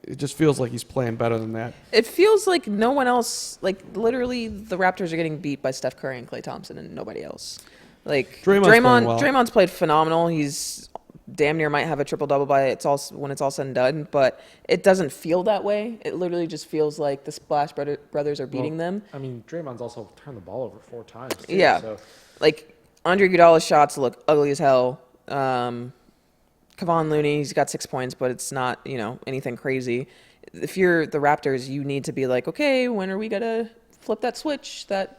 it just feels like he's playing better than that. It feels like no one else, like literally the Raptors are getting beat by Steph Curry and Klay Thompson and nobody else. Like Draymond's played phenomenal. He's damn near might have a triple-double when it's all said and done, but it doesn't feel that way. It literally just feels like the Splash Brothers are beating them. I mean, Draymond's also turned the ball over 4 times. Too, yeah. So. Like, Andre Iguodala's shots look ugly as hell. Kevon Looney, he's got 6 points, but it's not, anything crazy. If you're the Raptors, you need to be like, okay, when are we going to flip that switch, that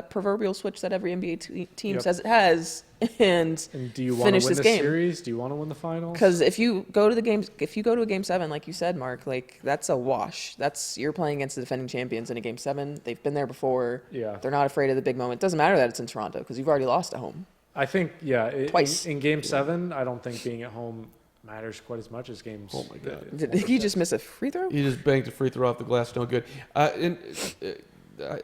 proverbial switch that every NBA team says it has, and do you want to finish win this the game? series? Do you want to win the finals? Because if you go to a game 7, like you said, Mark, like that's a wash. You're playing against the defending champions in a game 7. They've been there before. Yeah. They're not afraid of the big moment. It doesn't matter that it's in Toronto because you've already lost at home. I think, Twice. In game 7, I don't think being at home matters quite as much as games. Oh my God! Did he just miss a free throw? He just banked a free throw off the glass. No good.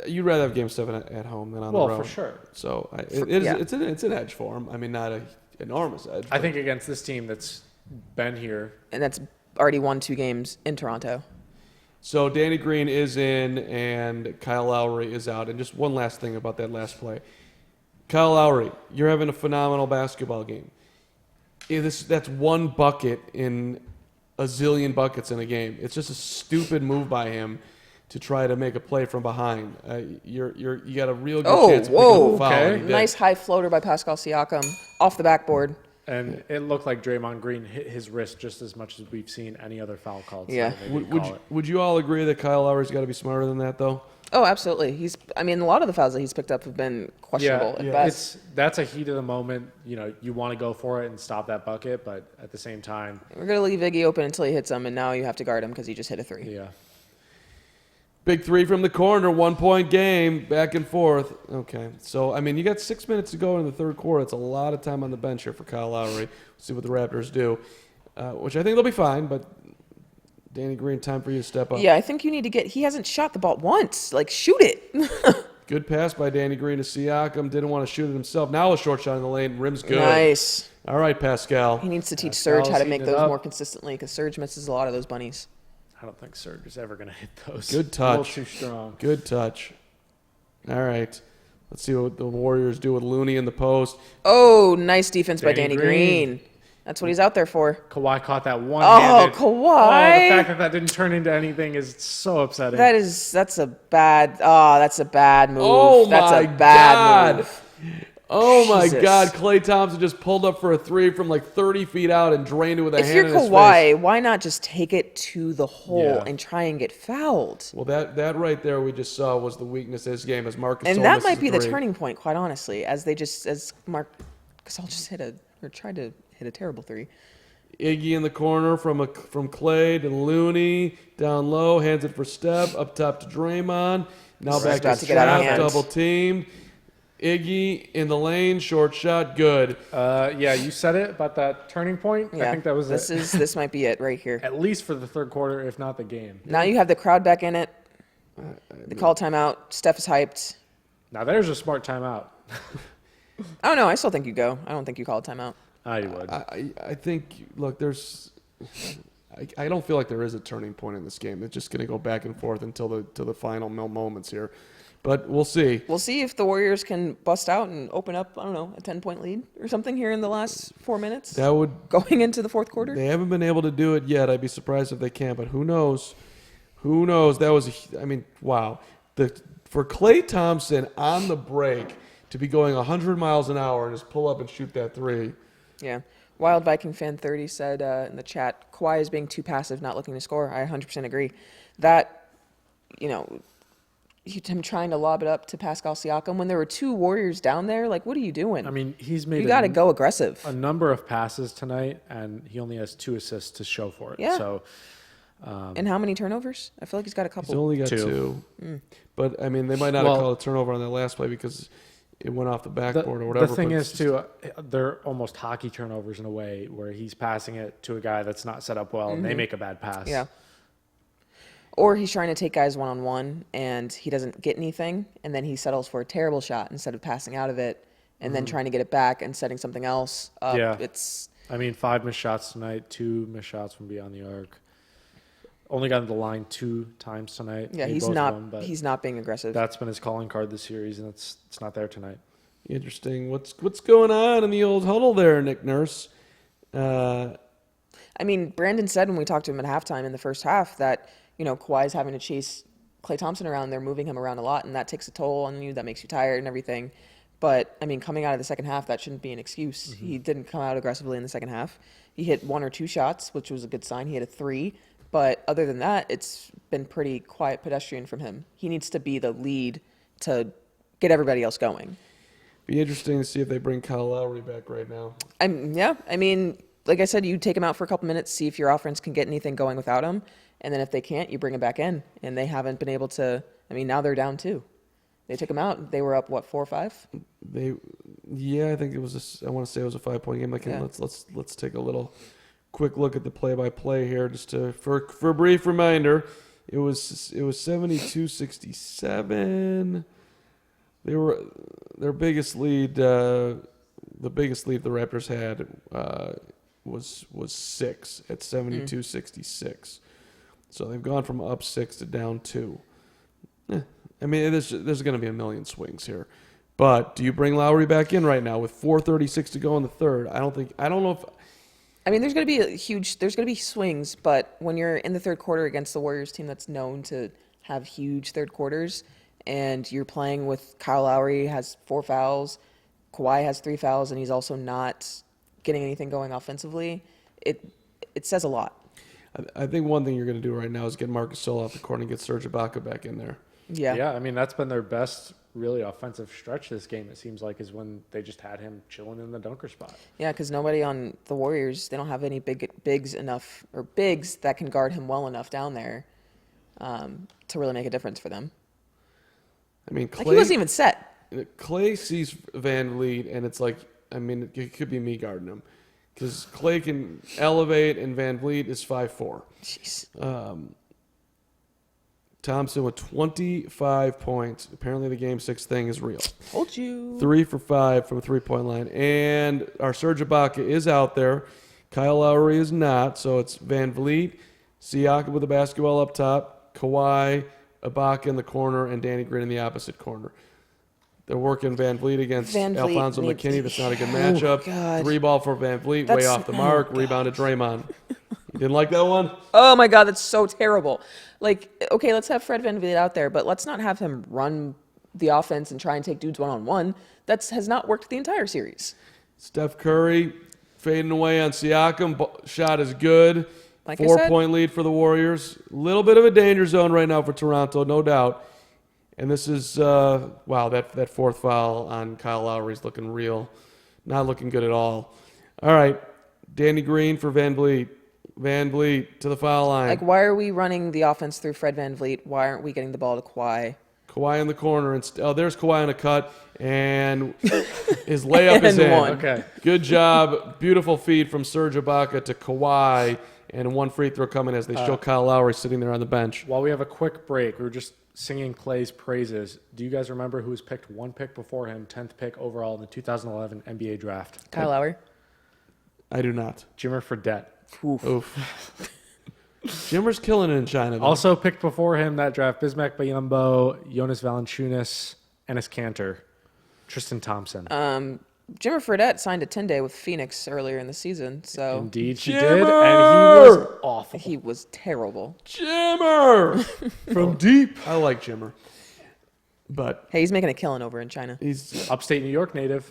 You'd rather have Game 7 at home than on the road. Well, for sure. So it's an edge for him. I mean, not an enormous edge. I think against this team that's been here. And that's already won 2 games in Toronto. So Danny Green is in and Kyle Lowry is out. And just one last thing about that last play. Kyle Lowry, you're having a phenomenal basketball game. That's one bucket in a zillion buckets in a game. It's just a stupid move by him to try to make a play from behind. You got a real good chance of picking up a foul. Okay. Nice high floater by Pascal Siakam off the backboard. And it looked like Draymond Green hit his wrist just as much as we've seen any other foul called. Yeah. So Would you all agree that Kyle Lowry's got to be smarter than that, though? Oh, absolutely. A lot of the fouls that he's picked up have been questionable at best. That's a heat of the moment. You want to go for it and stop that bucket, but at the same time, We're going to leave Iggy open until he hits him, and now you have to guard him because he just hit a 3. yeah. Big 3 from the corner, 1-point game, back and forth. Okay, so, you got 6 minutes to go in the third quarter. It's a lot of time on the bench here for Kyle Lowry. We'll see what the Raptors do, which I think they'll be fine, but Danny Green, time for you to step up. Yeah, I think you need to he hasn't shot the ball once. Like, shoot it. Good pass by Danny Green to Siakam. Didn't want to shoot it himself. Now a short shot in the lane. Rim's good. Nice. All right, Pascal. He needs to teach Pascal's Serge how to make heating it those up. more consistently because Serge misses a lot of those bunnies. I don't think Serge is ever going to hit those. Good touch. A little too strong. Good touch. All right. Let's see what the Warriors do with Looney in the post. Oh, nice defense by Danny Danny Green. That's what he's out there for. Kawhi caught that one-handed. Oh, Kawhi. The fact that didn't turn into anything is so upsetting. That's a bad move. Oh, that's my a bad God. move. Oh, my Jesus. God. Klay Thompson just pulled up for a 3 from like 30 feet out and drained it with a If hand you're in his Kawhi, face. why not just take it to the hole Yeah. and try and get fouled? Well, that right there we just saw was the weakness of this game as Marcus And Gasol that misses might be the three. turning point, quite honestly, as Mark Gasol just tried to hit a terrible 3. Iggy in the corner from Klay to Looney, down low, hands it for Steph, up top to Draymond. Now back about to to get out of Steph, hand. double teamed. Iggy in the lane, short shot, good. You said it about that turning point. Yeah, I think that was this might be it right here. at least for the third quarter, if not the game. Now you have the crowd back in it. They call timeout. Steph is hyped. Now there's a smart timeout. Oh no, I still think you go. I don't think you call a timeout. I would. I think, look, I don't feel like there is a turning point in this game. It's just going to go back and forth until the final moments here. But we'll see. We'll see if the Warriors can bust out and open up, I don't know, a 10-point lead or something here in the last 4 minutes. That would. Going into the fourth quarter. They haven't been able to do it yet. I'd be surprised if they can, but who knows? Who knows? That was, wow. For Klay Thompson on the break to be going 100 miles an hour and just pull up and shoot that 3. Yeah. Wild Viking Fan 30 said in the chat, Kawhi is being too passive, not looking to score. I 100% agree. That, him trying to lob it up to Pascal Siakam when there were 2 Warriors down there, like, what are you doing? He's made You got to go aggressive. a number of passes tonight, and he only has 2 assists to show for it. Yeah. So, And how many turnovers? I feel like he's got a He's couple. only got 2. But, they might not have called a turnover on that last play because it went off the backboard or whatever. The thing but is, too, they're almost hockey turnovers in a way where he's passing it to a guy that's not set up well, and they make a bad pass. Yeah. Or he's trying to take guys one-on-one, and he doesn't get anything, and then he settles for a terrible shot instead of passing out of it and then trying to get it back and setting something else up. Yeah. It's 5 missed shots tonight, 2 missed shots from beyond the arc. only gotten to the line 2 times tonight. Yeah, Made he's both of not. them, but He's not being aggressive. that's been his calling card this series, and it's not there tonight. Interesting. What's going on in the old huddle there, Nick Nurse? I mean, Brandon said when we talked to him at halftime in the first half that, Kawhi's having to chase Klay Thompson around. They're moving him around a lot, and that takes a toll on you. That makes you tired and everything. But, I mean, coming out of the second half, that shouldn't be an excuse. Mm-hmm. He didn't come out aggressively in the second half. He hit 1 or 2 shots, which was a good sign. He hit a 3. But other than that, it's been pretty quiet pedestrian from him. He needs to be the lead to get everybody else going. Be interesting to see if they bring Kyle Lowry back right now. I mean, like I said, you take him out for a couple minutes, see if your offense can get anything going without him. And then if they can't, you bring him back in. And they haven't been able to. I mean, now they're down 2. They took him out. They were up, 4 or 5? I think it was. I want to say it was a 5-point game. Yeah. Let's take a quick look at the play-by-play here, just for a brief reminder. It was 72-67. They were their biggest lead. The biggest lead the Raptors had was 6 at 72-66. So they've gone from up 6 to down 2. I mean, there's going to be a million swings here. But do you bring Lowry back in right now with 4:36 to go in the third? I don't know if. I mean, there's going to be swings, but when you're in the third quarter against the Warriors team that's known to have huge third quarters, and you're playing with Kyle Lowry has 4 fouls, Kawhi has 3 fouls, and he's also not getting anything going offensively, it says a lot. I think one thing you're going to do right now is get Marc Gasol off the court and get Serge Ibaka back in there. Yeah. I mean, that's been their best really offensive stretch this game, it seems like, is when they just had him chilling in the dunker spot. Yeah, because nobody on the Warriors, they don't have any bigs that can guard him well enough down there to really make a difference for them. I mean, He wasn't even set. Klay sees Van Vliet, and it's like, I mean, it could be me guarding him. Because Klay can elevate, and Van Vliet is 5'4". Jeez. Thompson with 25 points. Apparently the Game 6 thing is real. Told you. 3 for 5 from a three-point line. And our Serge Ibaka is out there. Kyle Lowry is not. So it's Van Vliet, Siakam with the basketball up top, Kawhi, Ibaka in the corner, and Danny Green in the opposite corner. They're working Van Vliet against Alfonso McKinney. That's not a good matchup. God. 3 ball for Van Vliet, way off the mark. Rebound to Draymond. You didn't like that one? Oh, my God, that's so terrible. Like, okay, let's have Fred VanVleet out there, but let's not have him run the offense and try and take dudes one-on-one. That has not worked the entire series. Steph Curry fading away on Siakam. Shot is good. Like I said. 4-point lead for the Warriors. Little bit of a danger zone right now for Toronto, no doubt. And this is, that fourth foul on Kyle Lowry is looking real. Not looking good at all. All right, Danny Green for Van Vliet. Van Vliet to the foul line. Like, why are we running the offense through Fred VanVleet? Why aren't we getting the ball to Kawhi? Kawhi in the corner. And there's Kawhi on a cut. And his layup is in. One. Okay. Good job. Beautiful feed from Serge Ibaka to Kawhi. And one free throw coming as they show Kyle Lowry sitting there on the bench. While we have a quick break, we were just singing Klay's praises. Do you guys remember who was picked one pick before him, 10th pick overall in the 2011 NBA draft? Kyle Lowry? I do not. Jimmer Fredette. Oof. Jimmer's killing it in China, though. Also picked before him that draft, Bismack Biyombo, Jonas Valanciunas, Enes Kanter, Tristan Thompson. Jimmer Fredette signed a 10-day with Phoenix earlier in the season, so Indeed, she Jimmer! did, and he was awful. he was terrible. Jimmer! From deep. I like Jimmer. But Hey, he's making a killing over in China. he's... Upstate New York native.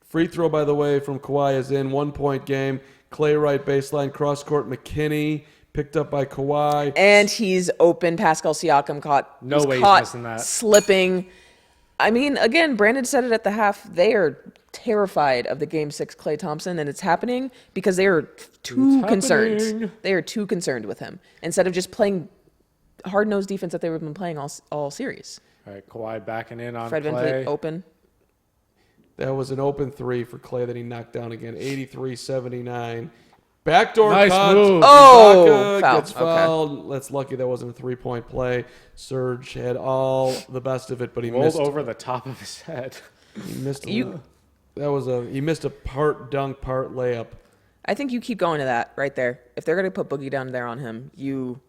Free throw, by the way, from Kawhi is in. 1-point game. Klay right baseline, cross-court. McKinney picked up by Kawhi. And he's open. Pascal Siakam No way he's caught missing that. slipping. I mean, again, Brandon said it at the half. They are terrified of the Game 6 Klay Thompson, and it's happening because they are too concerned. happening. They are too concerned with him instead of just playing hard-nosed defense that they've been playing all series. All right, Kawhi backing in on Fred Klay. VanVleet open. That was an open 3 for Klay that he knocked down again. 83-79. Backdoor Nice cut. move. Oh, Ibaka foul. gets fouled. That's lucky that wasn't a 3-point play. Serge had all the best of it, but he Rolled missed. over the top of his head. He missed. You- He missed a part dunk, part layup. I think you keep going to that right there. If they're going to put Boogie down there on him, you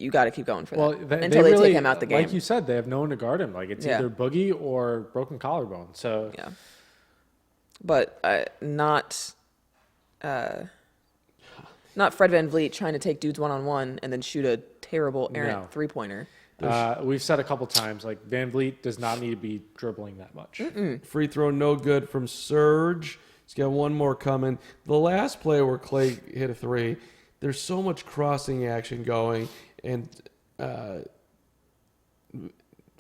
got to keep going for that until they take him out the game. Like you said, they have no one to guard him. Like it's either Boogie or broken collarbone. So yeah, but not Fred VanVleet trying to take dudes one-on-one and then shoot a terrible errant three-pointer. We've said a couple times, like VanVleet does not need to be dribbling that much. Free throw no good from Serge. He's got one more coming. The last play where Clay hit a three, there's so much crossing action going, and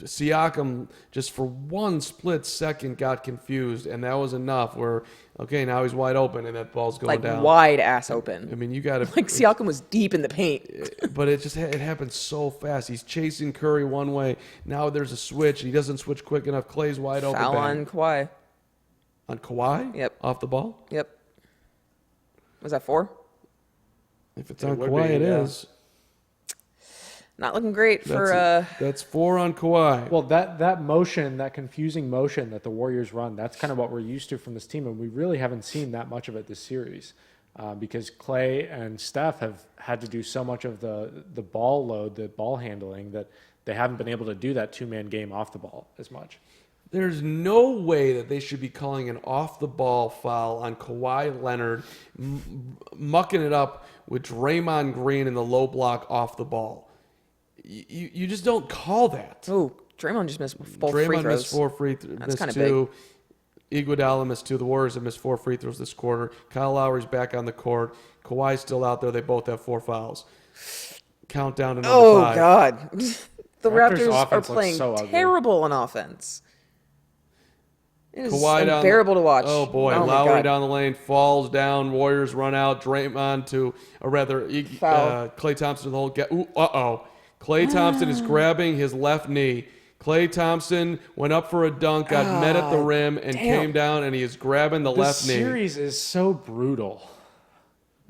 Siakam just for one split second got confused, and that was enough where, okay, now he's wide open, and that ball's going down. Like wide ass open. I mean, you got to... Like Siakam was deep in the paint. But it happened so fast. He's chasing Curry one way. Now there's a switch. He doesn't switch quick enough. Clay's wide open. Foul on Kawhi. On Kawhi? Yep. Off the ball? Yep. Was that 4? If it's on Kawhi, it is. Not looking great for... That's 4 on Kawhi. Well, that motion, that confusing motion that the Warriors run, that's kind of what we're used to from this team, and we really haven't seen that much of it this series because Clay and Steph have had to do so much of the ball load, the ball handling, that they haven't been able to do that two-man game off the ball as much. There's no way that they should be calling an off-the-ball foul on Kawhi Leonard, mucking it up with Draymond Green in the low block off the ball. You just don't call that. Oh, Draymond just missed both free throws. Draymond missed 4 free throws. That's kind of 2. Iguodala missed 2. The Warriors have missed 4 free throws this quarter. Kyle Lowry's back on the court. Kawhi's still out there. They both have 4 fouls. Countdown to number 5. Oh, God. The Raptors are offense playing so ugly. terrible on offense. It is Kawhi unbearable to watch. Oh, boy. Oh, Lowry down the lane, falls down. Warriors run out. Draymond to, or rather, Klay Thompson to the whole... Uh-oh. Klay Thompson is grabbing his left knee. Klay Thompson went up for a dunk, got met at the rim, and came down, and he is grabbing the left knee. This series is so brutal.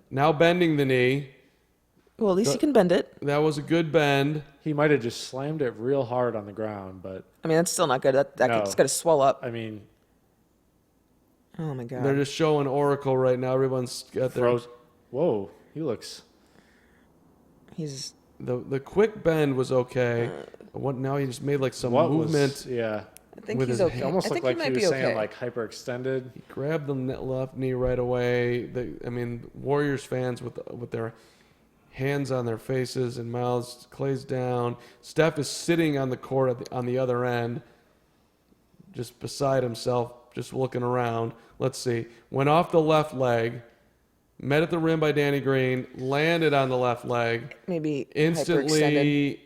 Now bending the knee. Well, at least he can bend it. That was a good bend. He might have just slammed it real hard on the ground, but... I mean, that's still not good. It's got to swell up. I mean... Oh, my God. They're just showing Oracle right now. Everyone's got their... Whoa, he looks... He's... The quick bend was okay. Now he just made like some movement. Yeah. I think he's okay. It almost looked like he was saying like hyperextended. He grabbed the left knee right away. Warriors fans with their hands on their faces and mouths. Clay's down. Steph is sitting on the court on the other end, just beside himself, just looking around. Let's see. Went off the left leg. Met at the rim by Danny Green, landed on the left leg. Maybe instantly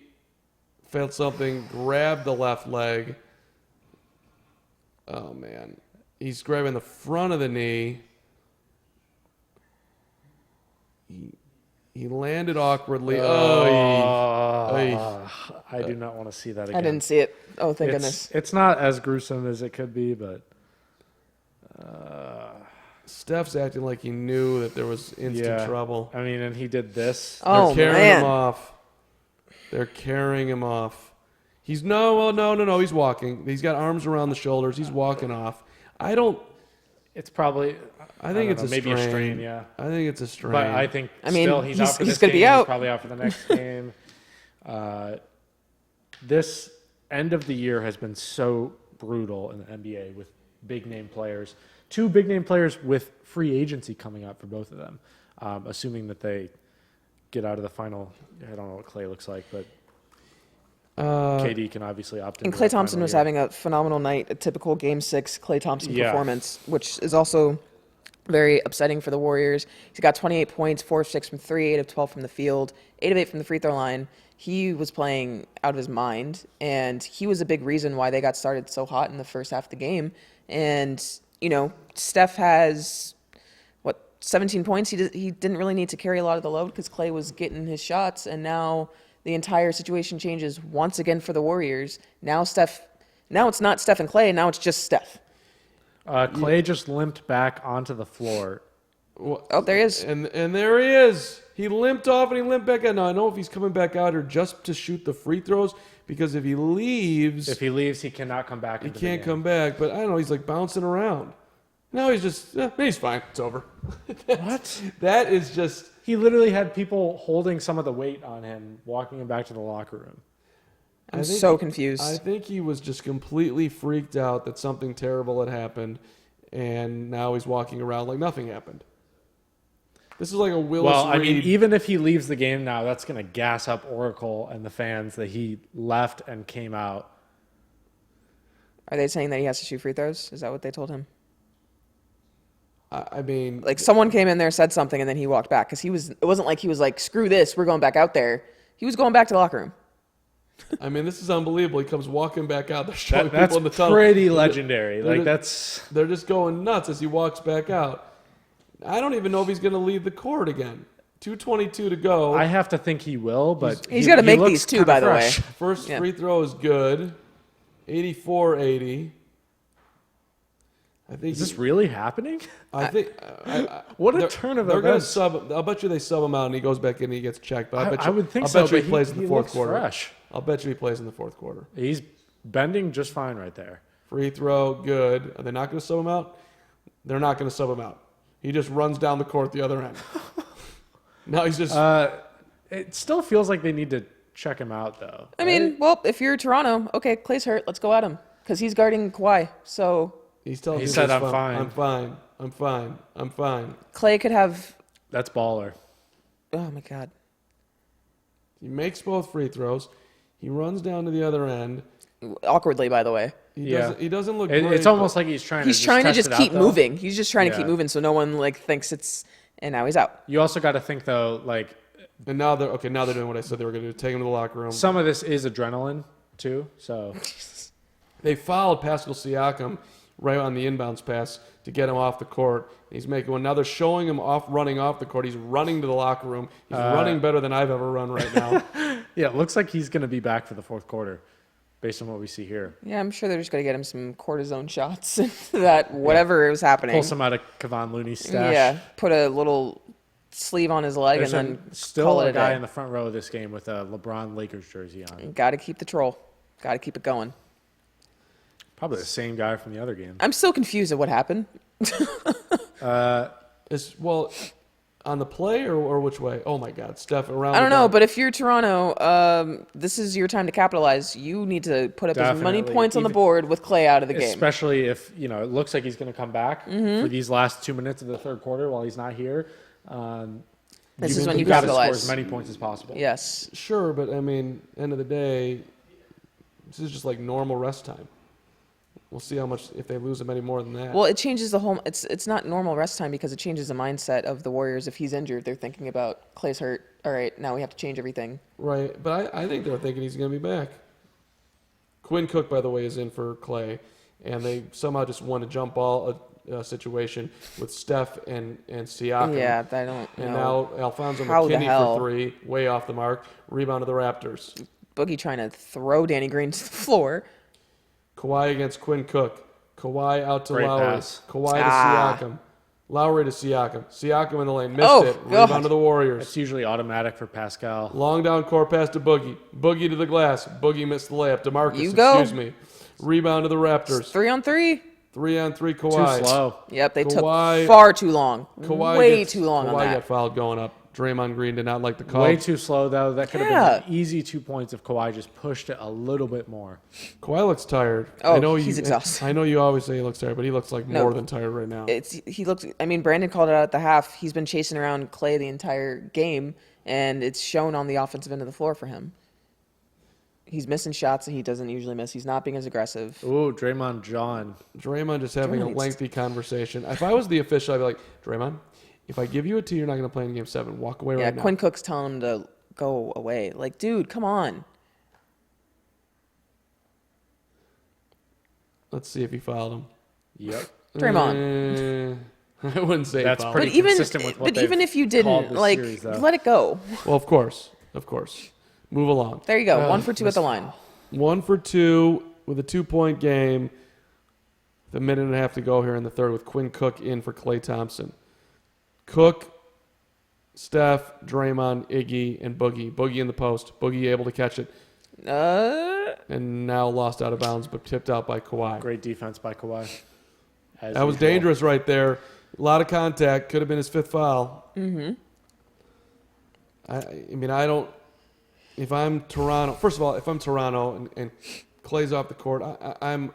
felt something, grabbed the left leg. Oh, man. He's grabbing the front of the knee. He landed awkwardly. I do not want to see that again. I didn't see it. Oh, thank goodness. It's not as gruesome as it could be, but... Steph's acting like he knew that there was instant trouble. I mean, and he did this. They're carrying him off. They're carrying him off. He's no. He's walking. He's got arms around the shoulders. He's walking off. It's probably. I think it's maybe a strain. Yeah. I think it's a strain. But I think still he's out for this going to game. Be out. He's probably out for the next game. This end of the year has been so brutal in the NBA with big name players. 2 big name players with free agency coming up for both of them, assuming that they get out of the final. I don't know what Klay looks like, but KD can obviously opt in. And Klay Thompson was having a phenomenal night, a typical Game 6 Klay Thompson performance, which is also very upsetting for the Warriors. He's got 28 points, 4 of 6 from 3, 8 of 12 from the field, 8 of 8 from the free throw line. He was playing out of his mind, and he was a big reason why they got started so hot in the first half of the game. And Steph has, 17 points? He didn't really need to carry a lot of the load because Klay was getting his shots, and now the entire situation changes once again for the Warriors. Now it's not Steph and Klay, now it's just Steph. Klay just limped back onto the floor. Oh, there he is. And there he is. He limped off and he limped back out. Now, I don't know if he's coming back out or just to shoot the free throws, because if he leaves, he cannot come back. He can't come back, but I don't know. He's like bouncing around. No, he's fine. It's over. What? That is just. He literally had people holding some of the weight on him, walking him back to the locker room. I'm so confused. I think he was just completely freaked out that something terrible had happened, and now he's walking around like nothing happened. This is like a Willis Well, I mean, Reed. even if he leaves the game now, that's going to gas up Oracle and the fans that he left and came out. Are they saying that he has to shoot free throws? Is that what they told him? I mean, Like someone came in there, said something, and then he walked back because it wasn't like he was like, screw this, we're going back out there. He was going back to the locker room. I mean, this is unbelievable. He comes walking back out. They're showing That's people in the tunnel. pretty legendary. They're Like they're just going nuts as he walks back out. I don't even know if he's going to leave the court again. 2:22 to go. I have to think he will, but He's got to make looks these too, kinda by the way. fresh. First Yeah. free throw is good. 84-80. I think. Is this really happening? I think. What a they're- turn of They're going to events. sub. I'll bet you they sub him out and he goes back in and he gets checked. But I would think I'll so, bet you but he plays in he the fourth looks quarter. fresh. I'll bet you he plays in the fourth quarter. He's bending just fine right there. Free throw, good. Are they not going to sub him out? They're not going to sub him out. He just runs down the court the other end. Now he's just. It still feels like they need to check him out, though. I mean, well, if you're Toronto, okay, Clay's hurt. Let's go at him because he's guarding Kawhi. So He's telling He me said, he's "I'm fine." I'm fine. I'm fine. I'm fine. Clay could have. That's baller. Oh my God. He makes both free throws. He runs down to the other end. Awkwardly, by the way. He doesn't look It- great. it's almost like he's trying He's to trying to test just it out, keep though. moving. He's just trying to keep Yeah. moving so no one like thinks it's. And now he's out. You also got to think, though, like And now they're doing what I said they were going to do. Take him to the locker room. some of this is adrenaline, too. So They fouled Pascal Siakam right on the inbounds pass to get him off the court. He's making one. Now they're showing him running off the court. He's running to the locker room. He's running better than I've ever run right now. yeah, it looks like he's going to be back for the fourth quarter, based on what we see here. Yeah, I'm sure they're just going to get him some cortisone shots. That whatever was happening. Pull some out of Kevon Looney's stash. Yeah, put a little sleeve on his leg There's and then still call it a a guy day. in the front row of this game with a LeBron Lakers jersey on. Got to keep the troll. Got to keep it going. Probably the same guy from the other game. I'm still confused at what happened. Well, on the play or which way? Oh my God, Steph around. I don't the know, back. but if you're Toronto, this is your time to capitalize. You need to put up as many Definitely. points on the Even- board with Clay out of the game. Especially if, it looks like he's going to come back for these last 2 minutes of the third quarter while he's not here. This is when you got to score capitalize. as many points as possible. Yes. Sure, but I mean, end of the day, this is just like normal rest time. We'll see how much if they lose him any more than that. Well, it changes the whole. It's not normal rest time because it changes the mindset of the Warriors. If he's injured, they're thinking about Clay's hurt. All right, now we have to change everything. Right, but I think they're thinking he's going to be back. Quinn Cook, by the way, is in for Clay, and they somehow just won a jump ball situation with Steph and Siakam. Yeah, I don't And know. now Alfonso How the McKinney hell? for three, way off the mark. Rebound to the Raptors. Boogie trying to throw Danny Green to the floor. Kawhi against Quinn Cook. Kawhi out to Great Lowry. pass. Kawhi to Ah. Siakam. Lowry to Siakam. Siakam in the lane. Missed Oh, it. God. Rebound to the Warriors. It's usually automatic for Pascal. Long down court pass to Boogie. Boogie to the glass. Boogie missed the layup. DeMarcus, You go. excuse me. Rebound to the Raptors. 3-on-3. 3-on-3 Too Kawhi. slow. Yep, they Kawhi- took far too long. Kawhi Way gets- too long Kawhi on got that. fouled going up. Draymond Green did not like the call. Way too slow, though. That could have Yeah. been an easy 2 points if Kawhi just pushed it a little bit more. Kawhi looks tired. Oh, I know he's exhausted. I know you always say he looks tired, but he looks like No. more than tired right now. He looked. I mean, Brandon called it out at the half. He's been chasing around Clay the entire game, and it's shown on the offensive end of the floor for him. He's missing shots that he doesn't usually miss. He's not being as aggressive. Ooh, Draymond John. Draymond just having a Draymond needs lengthy conversation. If I was the official, I'd be like, Draymond, if I give you a 2, you're not going to play in Game 7. Walk away Yeah, right now. Quinn Cook's telling him to go away. Like, dude, come on. Let's see if he fouled him. Yep. Draymond. I wouldn't say That's he fouled pretty him. But even consistent with what but even they've if you called didn't, this like, series, though. let it go. Well, of course. Of course. Move along. There you go. 1 for 2 at the line. 1 for 2 with a 2-point game. The minute and a half to go here in the third with Quinn Cook in for Klay Thompson. Cook, Steph, Draymond, Iggy, and Boogie. Boogie in the post. Boogie able to catch it. And now lost out of bounds, but tipped out by Kawhi. Great defense by Kawhi. as That was usual. dangerous right there. A lot of contact. Could have been his 5th foul. Mm-hmm. I mean, I don't. If I'm Toronto, first of all, if I'm Toronto and Clay's off the court, I'm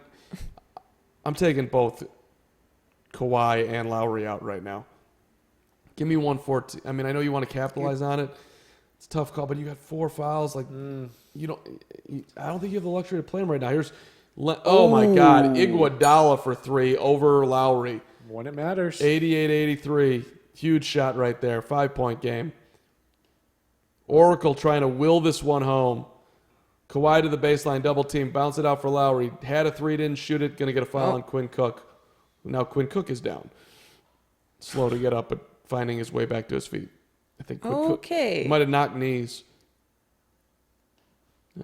taking both Kawhi and Lowry out right now. Give me 114. I mean, I know you want to capitalize on it. It's a tough call, but you got 4 fouls. Like, you don't. I don't think you have the luxury to play him right now. Here's, oh my God, Iguodala for 3 over Lowry. When it matters. 88-83, huge shot right there. 5-point game. Oracle trying to will this one home. Kawhi to the baseline, double team, bounce it out for Lowry. Had a 3, didn't shoot it. Going to get a foul on Quinn Cook. Now Quinn Cook is down. Slow to get up, but finding his way back to his feet. I think Quinn Cook might have knocked knees.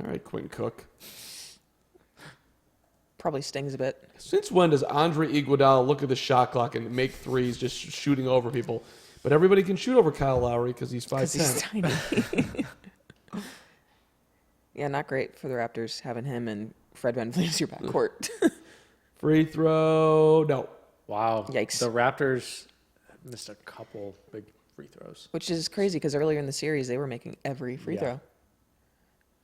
All right, Quinn Cook. Probably stings a bit. Since when does Andre Iguodala look at the shot clock and make threes just shooting over people? But everybody can shoot over Kyle Lowry because he's 5'10". He's tiny. Yeah, not great for the Raptors having him and Fred VanVleet as your backcourt. Free throw, no. Wow. Yikes. The Raptors missed a couple big free throws. Which is crazy because earlier in the series they were making every free throw.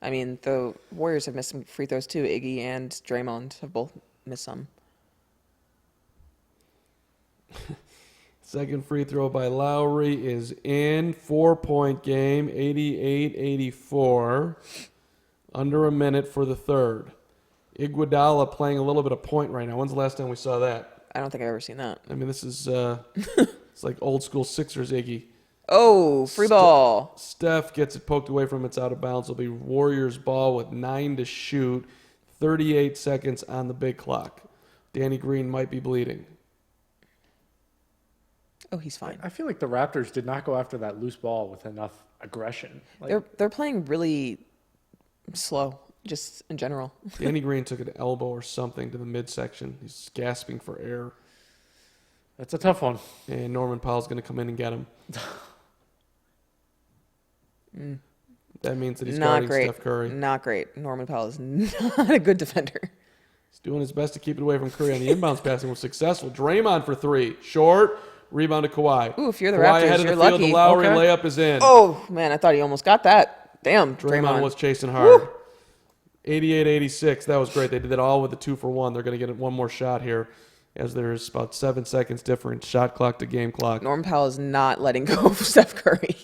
I mean, the Warriors have missed some free throws too. Iggy and Draymond have both missed some. Second free throw by Lowry is in. 4-point game, 88-84. Under a minute for the third. Iguodala playing a little bit of point right now. When's the last time we saw that? I don't think I've ever seen that. I mean, this is it's like old school Sixers Iggy. Oh, free ball. Steph gets it poked away from it's out of bounds. It'll be Warriors ball with 9 to shoot. 38 seconds on the big clock. Danny Green might be bleeding. Oh, he's fine. I feel like the Raptors did not go after that loose ball with enough aggression. Like, They're playing really slow, just in general. Danny Green took an elbow or something to the midsection. He's gasping for air. that's a tough one. And Norman Powell's going to come in and get him. That means that he's guarding Steph Curry. Not great. Norman Powell is not a good defender. He's doing his best to keep it away from Curry on the inbounds passing was successful. Draymond for 3. Short. Rebound to Kawhi. Ooh, if you're the Kawhi Raptors, ahead of you're the field. lucky. The Lowry Okay. layup is in. Oh, man, I thought he almost got that. Damn, Draymond Draymond. was chasing hard. 88-86. That was great. They did that all with the 2-for-1. They're going to get one more shot here as there's about 7 seconds difference. Shot clock to game clock. Norman Powell is not letting go of Steph Curry.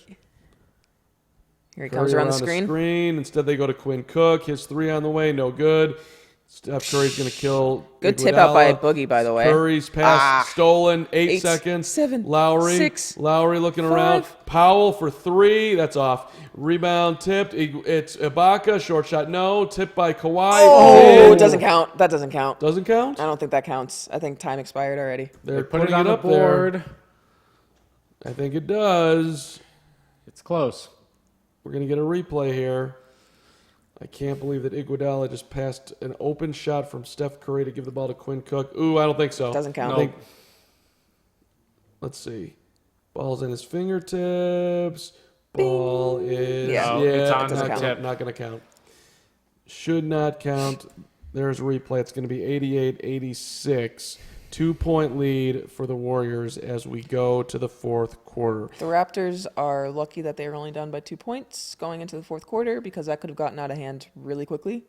Here he comes Curry around the screen. Instead, they go to Quinn Cook. His 3 on the way. No good. Steph Curry's going to kill Good Iguodala. tip out by Boogie, by the way. Curry's pass stolen. 8 8 seconds. 7 Lowry. 6 Lowry looking 5. around. Powell for 3. That's off. Rebound tipped. It's Ibaka. Short shot. No. Tipped by Kawhi. Oh, In. it doesn't count. That doesn't count. Doesn't count? I don't think that counts. I think time expired already. They're Put it putting on the up there. board. I think it does. It's close. We're going to get a replay here. I can't believe that Iguodala just passed an open shot from Steph Curry to give the ball to Quinn Cook. Ooh, I don't think so. Doesn't count. I think- let's see. Ball's in his fingertips. Ball is... Yeah. Oh, it's on the tip. Not going to count. Should not count. There's a replay. It's going to be 88-86. 2-point lead for the Warriors as we go to the fourth quarter. The Raptors are lucky that they were only down by 2 points going into the fourth quarter because that could have gotten out of hand really quickly.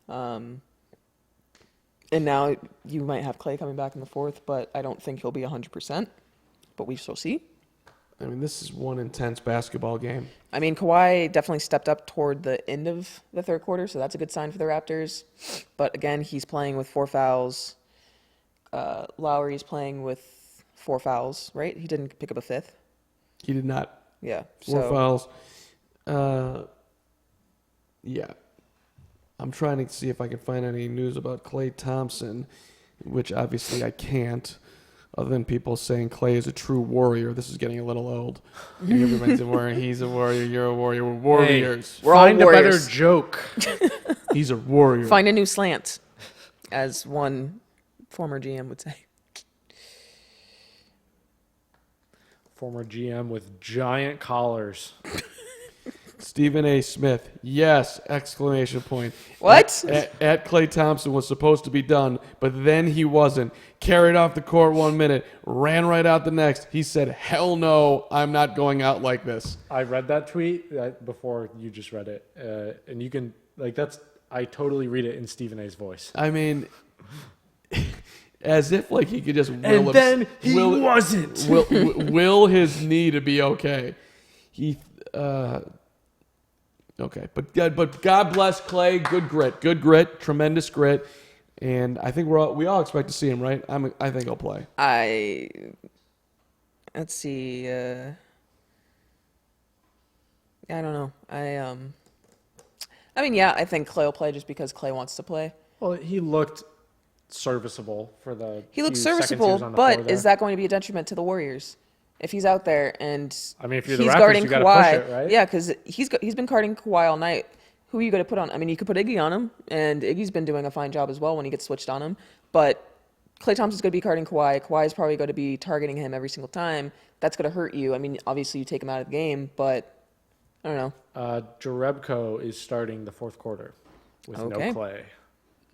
And now you might have Clay coming back in the fourth, but I don't think he'll be 100%. But we shall see. I mean, this is one intense basketball game. I mean, Kawhi definitely stepped up toward the end of the third quarter, so that's a good sign for the Raptors. But again, he's playing with 4 fouls. Lowry's playing with 4 fouls, right? He didn't pick up a 5th. He did not. Yeah. 4 so fouls. Yeah. I'm trying to see if I can find any news about Klay Thompson, which obviously I can't, other than people saying Klay is a true warrior. This is getting a little old. Everybody's a warrior. He's a warrior. You're a warrior. We're warriors. we're all Find a better warriors. joke. He's a warrior. Find a new slant, as one former GM would say. Former GM with giant collars. Stephen A. Smith, yes! Exclamation point. What? At Klay Thompson was supposed to be done, but then he wasn't. Carried off the court 1 minute, ran right out the next. He said, hell no, I'm not going out like this. I read that tweet before you just read it. And you can, I totally read it in Stephen A.'s voice. I mean, as if he could just will his knee to be okay. Okay, but God bless Klay. Good grit, tremendous grit, and I think we all expect to see him, right? I think he'll play. Let's see. I don't know. I mean, yeah, I think Klay will play just because Klay wants to play. Well, he looked serviceable for the. He looked few seconds he serviceable, was on the floor but there. is that going to be a detriment to the Warriors? If he's out there and I mean, if you're the he's Raptors, guarding you gotta Kawhi, push it, right? Yeah, because he's been guarding Kawhi all night. Who are you going to put on? I mean, you could put Iggy on him, and Iggy's been doing a fine job as well when he gets switched on him. But Klay Thompson's going to be guarding Kawhi. Kawhi's probably going to be targeting him every single time. That's going to hurt you. I mean, obviously you take him out of the game, but I don't know. Jerebko is starting the fourth quarter with no Klay.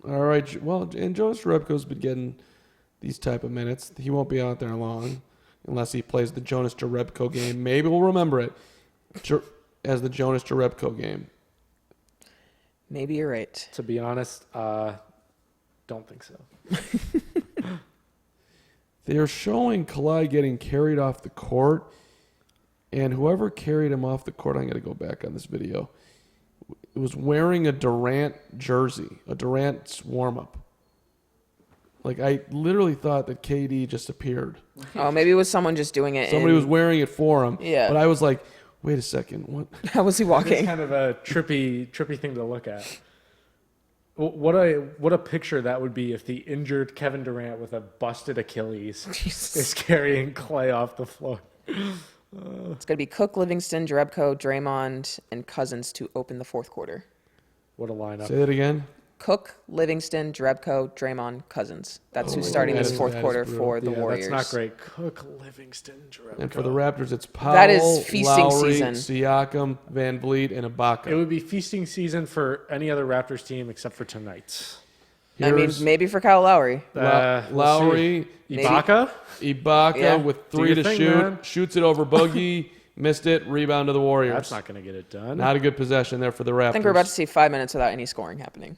All right. Well, and Jonas Jerebko's been getting these type of minutes. He won't be out there long unless he plays the Jonas Jerebko game. Maybe we'll remember it as the Jonas Jerebko game. Maybe you're right. To be honest, don't think so. They're showing Kawhi getting carried off the court, and whoever carried him off the court, I'm going to go back on this video, it was wearing a Durant jersey, a Durant warm-up. I literally thought that KD just appeared. Oh, maybe it was someone just doing it. Somebody was wearing it for him. Yeah. But I was like, wait a second, what? How was he It's walking? kind of a trippy thing to look at. What a picture that would be if the injured Kevin Durant with a busted Achilles is carrying Klay off the floor. It's going to be Cook, Livingston, Jerebko, Draymond, and Cousins to open the fourth quarter. What a lineup. Say that again? Cook, Livingston, Jerebko, Draymond, Cousins. That's who's starting this fourth quarter for the Warriors. That's not great. Cook, Livingston, Jerebko. And for the Raptors, it's Powell, That is feasting Lowry, season. Siakam, Van Vliet, and Ibaka. It would be feasting season for any other Raptors team except for tonight's. I mean, maybe for Kyle Lowry. Lowry, Ibaka? Ibaka with 3 Do to your thing, shoot, man. shoots it over Boogie, missed it, rebound to the Warriors. That's not going to get it done. Not a good possession there for the Raptors. I think we're about to see 5 minutes without any scoring happening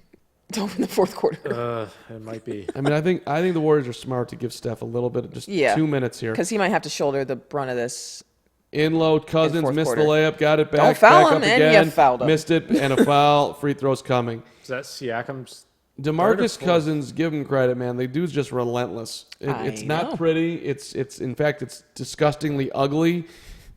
to open the fourth quarter. It might be. I mean, I think the Warriors are smart to give Steph a little bit of just 2 minutes here. Because he might have to shoulder the brunt of this. Inload, Cousins fourth missed quarter. the layup, got it back. Don't foul back him, up and again, you fouled him. missed it, and a foul. Free throws coming. Is that Siakam's? DeMarcus Cousins, give him credit, man. The dude's just relentless. It's not pretty. It's in fact, it's disgustingly ugly,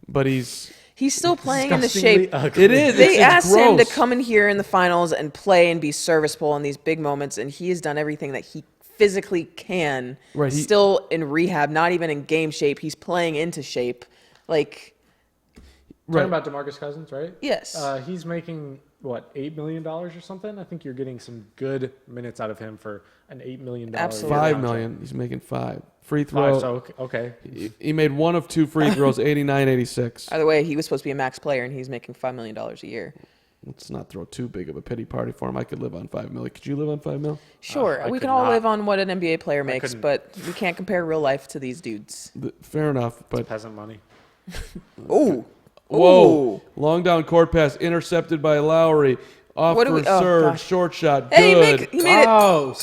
but he's still playing in the Disgustingly shape. ugly. It is. They It's asked him to gross. come in here in the finals and play and be serviceable in these big moments, and he has done everything that he physically can. Right, Still in rehab, not even in game shape. He's playing into shape. Talking about DeMarcus Cousins, right? Yes. He's making, $8 million or something? I think you're getting some good minutes out of him for an $8 million. Absolutely. $5 million. He's making 5 free throws. Okay. He made 1 of 2 free throws, 89-86. Either way, he was supposed to be a max player, and he's making $5 million a year. Let's not throw too big of a pity party for him. I could live on $5 million. Could you live on $5 million? Sure, I we could can all not. live on what an NBA player makes, couldn't. but we can't compare real life to these dudes. Fair enough, but Peasant money. Ooh. whoa, Ooh. long down court pass intercepted by Lowry. Off What do for we- a oh, serve, gosh. short shot, Hey, good. he made it. Oh,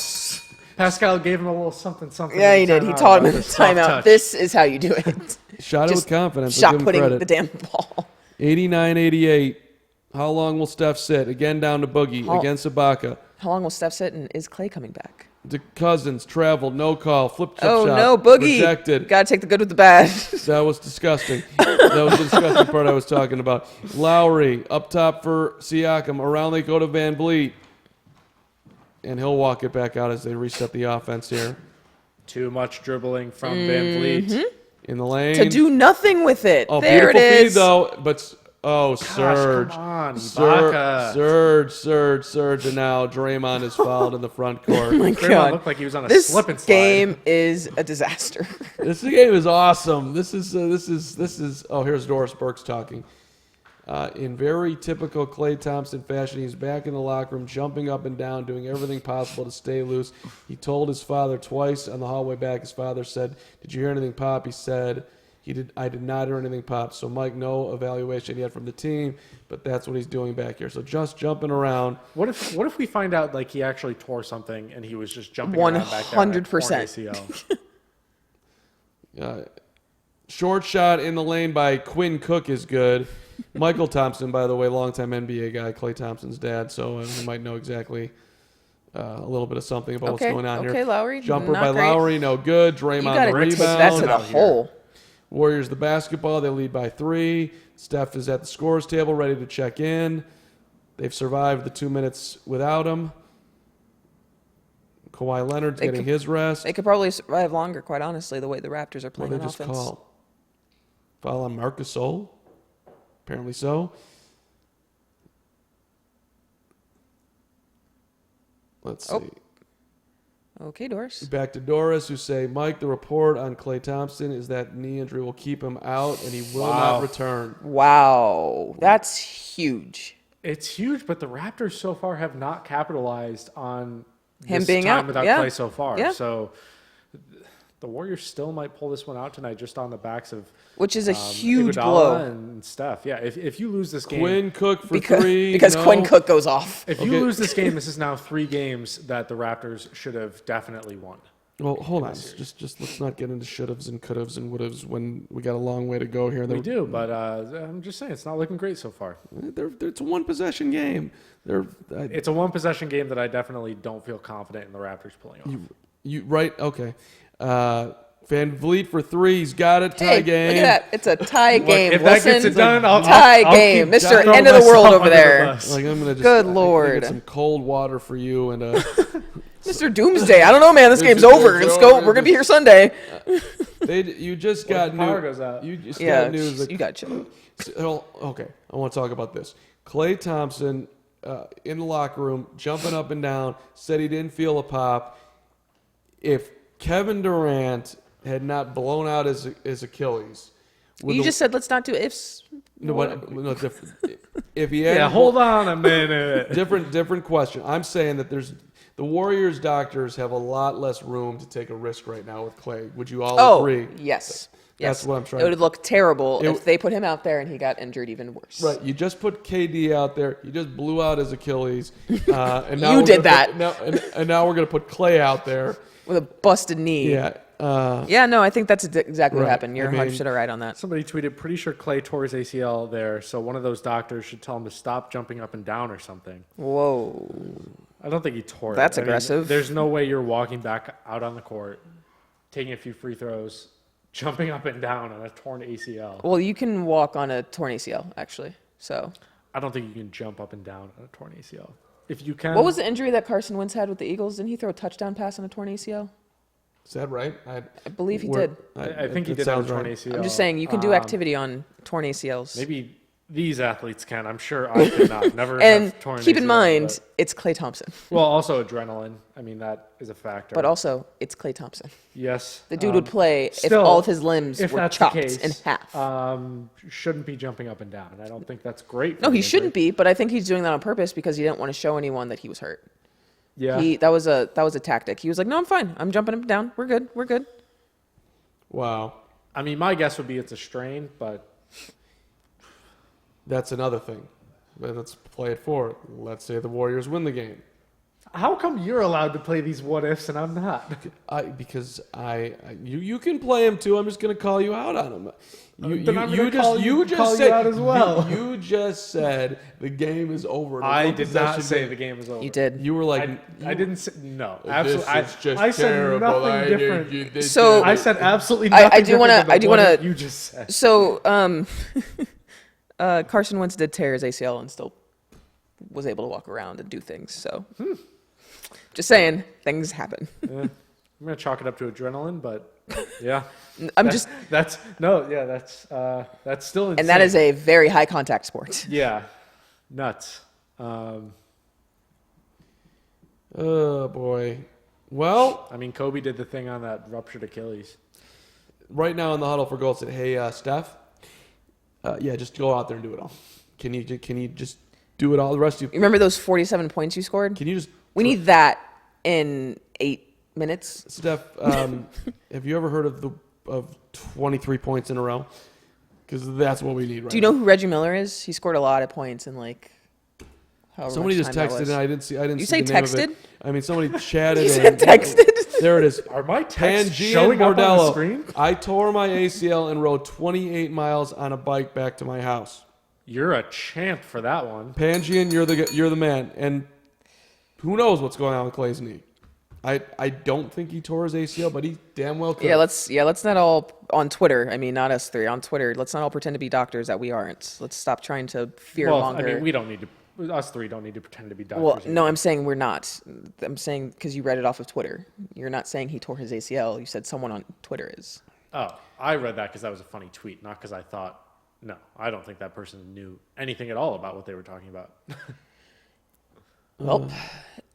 Pascal gave him a little something. Yeah, he did. He taught him in the Soft timeout. touch. This is how you do it. Shot it with Just confidence. I'll Shot give him putting credit. the damn ball. 89-88. How long will Steph sit? Again down to Boogie against Ibaka. How long will Steph sit, and is Klay coming back? To Cousins, traveled, no call, flip chip Oh, shot. no, Boogie. Rejected. Got to take the good with the bad. That was disgusting. That was the disgusting part I was talking about. Lowry, up top for Siakam. Around they go to Van Vliet. And he'll walk it back out as they reset the offense here. Too much dribbling from Van Vliet. In the lane. To do nothing with it. Oh, There it beautiful is. feed, though. But, Surge. Come on, Ibaka. Surge. And now Draymond is fouled in the front court. Oh my Draymond God. looked like he was on a This slip and slide. game is a disaster. This game is awesome. This is. Oh, here's Doris Burks talking. In very typical Klay Thompson fashion, he's back in the locker room, jumping up and down, doing everything possible to stay loose. He told his father twice on the hallway back. His father said, "Did you hear anything pop?" He said, I did not hear anything pop. So, Mike, no evaluation yet from the team, but that's what he's doing back here. So just jumping around. What if we find out like he actually tore something and he was just jumping around back there? 100%. Short shot in the lane by Quinn Cook is good. Michael Thompson, by the way, longtime NBA guy, Klay Thompson's dad, so he might know exactly a little bit of something about what's going on here. Okay, Lowry. Jumper not by great. Lowry, no good. You Draymond got the to rebound. take that to the hole. Warriors the basketball. They lead by 3. Steph is at the scorer's table ready to check in. They've survived the 2 minutes without him. Kawhi Leonard's getting his rest. They could probably survive longer, quite honestly, the way the Raptors are playing What did on they just offense. call? Foul on Marc Gasol? Apparently so. Let's see. Okay, Doris. Back to Doris, who say, Mike, the report on Klay Thompson is that knee injury will keep him out and he will not return. Wow. That's huge. It's huge, but the Raptors so far have not capitalized on Him this being time out, without yeah. Klay so far. Yeah. So the Warriors still might pull this one out tonight just on the backs of Which is a huge Iguodala blow. and Steph. Yeah, if you lose this game, Quinn Cook for Because 3. because Quinn Cook goes off. if you lose this game, this is now 3 games that the Raptors should have definitely won. Well, hold on. Just let's not get into should'ves and could'ves and would'ves when we got a long way to go here. We do, but I'm just saying it's not looking great so far. It's a one-possession game. It's a one possession game that I definitely don't feel confident in the Raptors pulling off. You right? Okay. Van Vliet for 3. He's got it. Tie Hey, game. look at that. It's a tie game. If that gets it done, I'll tie I'll game. keep Mr. throwing End of the world myself over under the there. bus. Like I'm gonna just Good I Lord. get some cold water for you and Mr. Doomsday. I don't know, man. This game's just- over. Let's go. We're gonna be here Sunday. you just got the power news. goes out. You just Yeah, got news. That, you got chill. Okay, I want to talk about this. Klay Thompson in the locker room, jumping up and down, said he didn't feel a pop. If Kevin Durant had not blown out his Achilles, You just said let's not do ifs. no, different. If he had Yeah, hold on a minute. different question. I'm saying that the Warriors doctors have a lot less room to take a risk right now with Klay. Would you all agree? Yes. That's Yes. what I'm trying It would look terrible It- if they put him out there and he got injured even worse. Right, you just put KD out there. You just blew out his Achilles, and now You we're did gonna that. and now we're going to put Klay out there. With a busted knee. Yeah, Yeah, no, I think that's exactly what Right. happened. You're I mean- 100% right on that. Somebody tweeted, pretty sure Klay tore his ACL there, so one of those doctors should tell him to stop jumping up and down or something. Whoa. I don't think he tore it. That's I mean, aggressive. there's no way you're walking back out on the court, taking a few free throws, jumping up and down on a torn ACL. Well, you can walk on a torn ACL, actually. So, I don't think you can jump up and down on a torn ACL. If you can. what was the injury that Carson Wentz had with the Eagles? Didn't he throw a touchdown pass on a torn ACL? is that right? I believe he did. I think he that did have a sounds torn right. ACL. I'm just saying you can do activity on torn ACLs. Maybe these athletes can. I'm sure I could not. Never And have torn keep in ACL, mind, but- it's Klay Thompson. well, also adrenaline. I mean, that is a factor. But also, it's Klay Thompson. yes. The dude would play if still, all of his limbs if were that's chopped the case, in half. Shouldn't be jumping up and down, and I don't think that's great. No, he shouldn't be, but I think he's doing that on purpose because he didn't want to show anyone that he was hurt. Yeah. That was a tactic. He was like, "No, I'm fine. I'm jumping up and down. We're good. We're good." Wow, I mean, my guess would be it's a strain, but that's another thing. But let's play it forward. Let's say the Warriors win the game. how come you're allowed to play these what ifs and I'm not? Because you can play him too. I'm just going to call you out on him. Then I'm gonna call you out as well. You just said the game is over. I did not say the game was over. You did. You were like, I didn't say no. This Absolutely, is just I said terrible. nothing different. So- I said absolutely I nothing. do wanna- different than I do what wanna- you just said. So, Carson Wentz did tear his ACL and still was able to walk around and do things. So, just saying, things happen. Yeah. I'm gonna chalk it up to adrenaline, but yeah, That's that's still insane. and that is a very high contact sport. yeah, nuts. oh boy. Well, I mean, Kobe did the thing on that ruptured Achilles. right now in the huddle for gold said, "Hey, Steph, yeah, just go out there and do it all. Can you just do it all the rest of you? You remember those 47 points you scored? Can you just? We need that in 8 minutes. Steph, have you ever heard of 23 points in a row? Because that's what we need right Do you know who Reggie Miller is? He scored a lot of points in like. Somebody much just time that texted was. and I didn't see. You see say the name of texted? it. I mean, somebody chatted. You said and texted. There it is. Are my texts Pangean showing up on the Bordello. screen? I tore my ACL and rode 28 miles on a bike back to my house. You're a champ for that one. Pangean, you're the man. And who knows what's going on with Clay's knee? I don't think he tore his ACL, but he damn well could. Yeah, let's not all on Twitter. I mean, not us three on Twitter. Let's not all pretend to be doctors that we aren't. Let's stop trying to fear monger. I mean, we don't need to. Us three don't need to pretend to be doctors. Well, no, I'm saying we're not. I'm saying because you read it off of Twitter. You're not saying he tore his ACL. You said someone on Twitter is. Oh, I read that because that was a funny tweet, not because I thought. No, I don't think that person knew anything at all about what they were talking about. Well,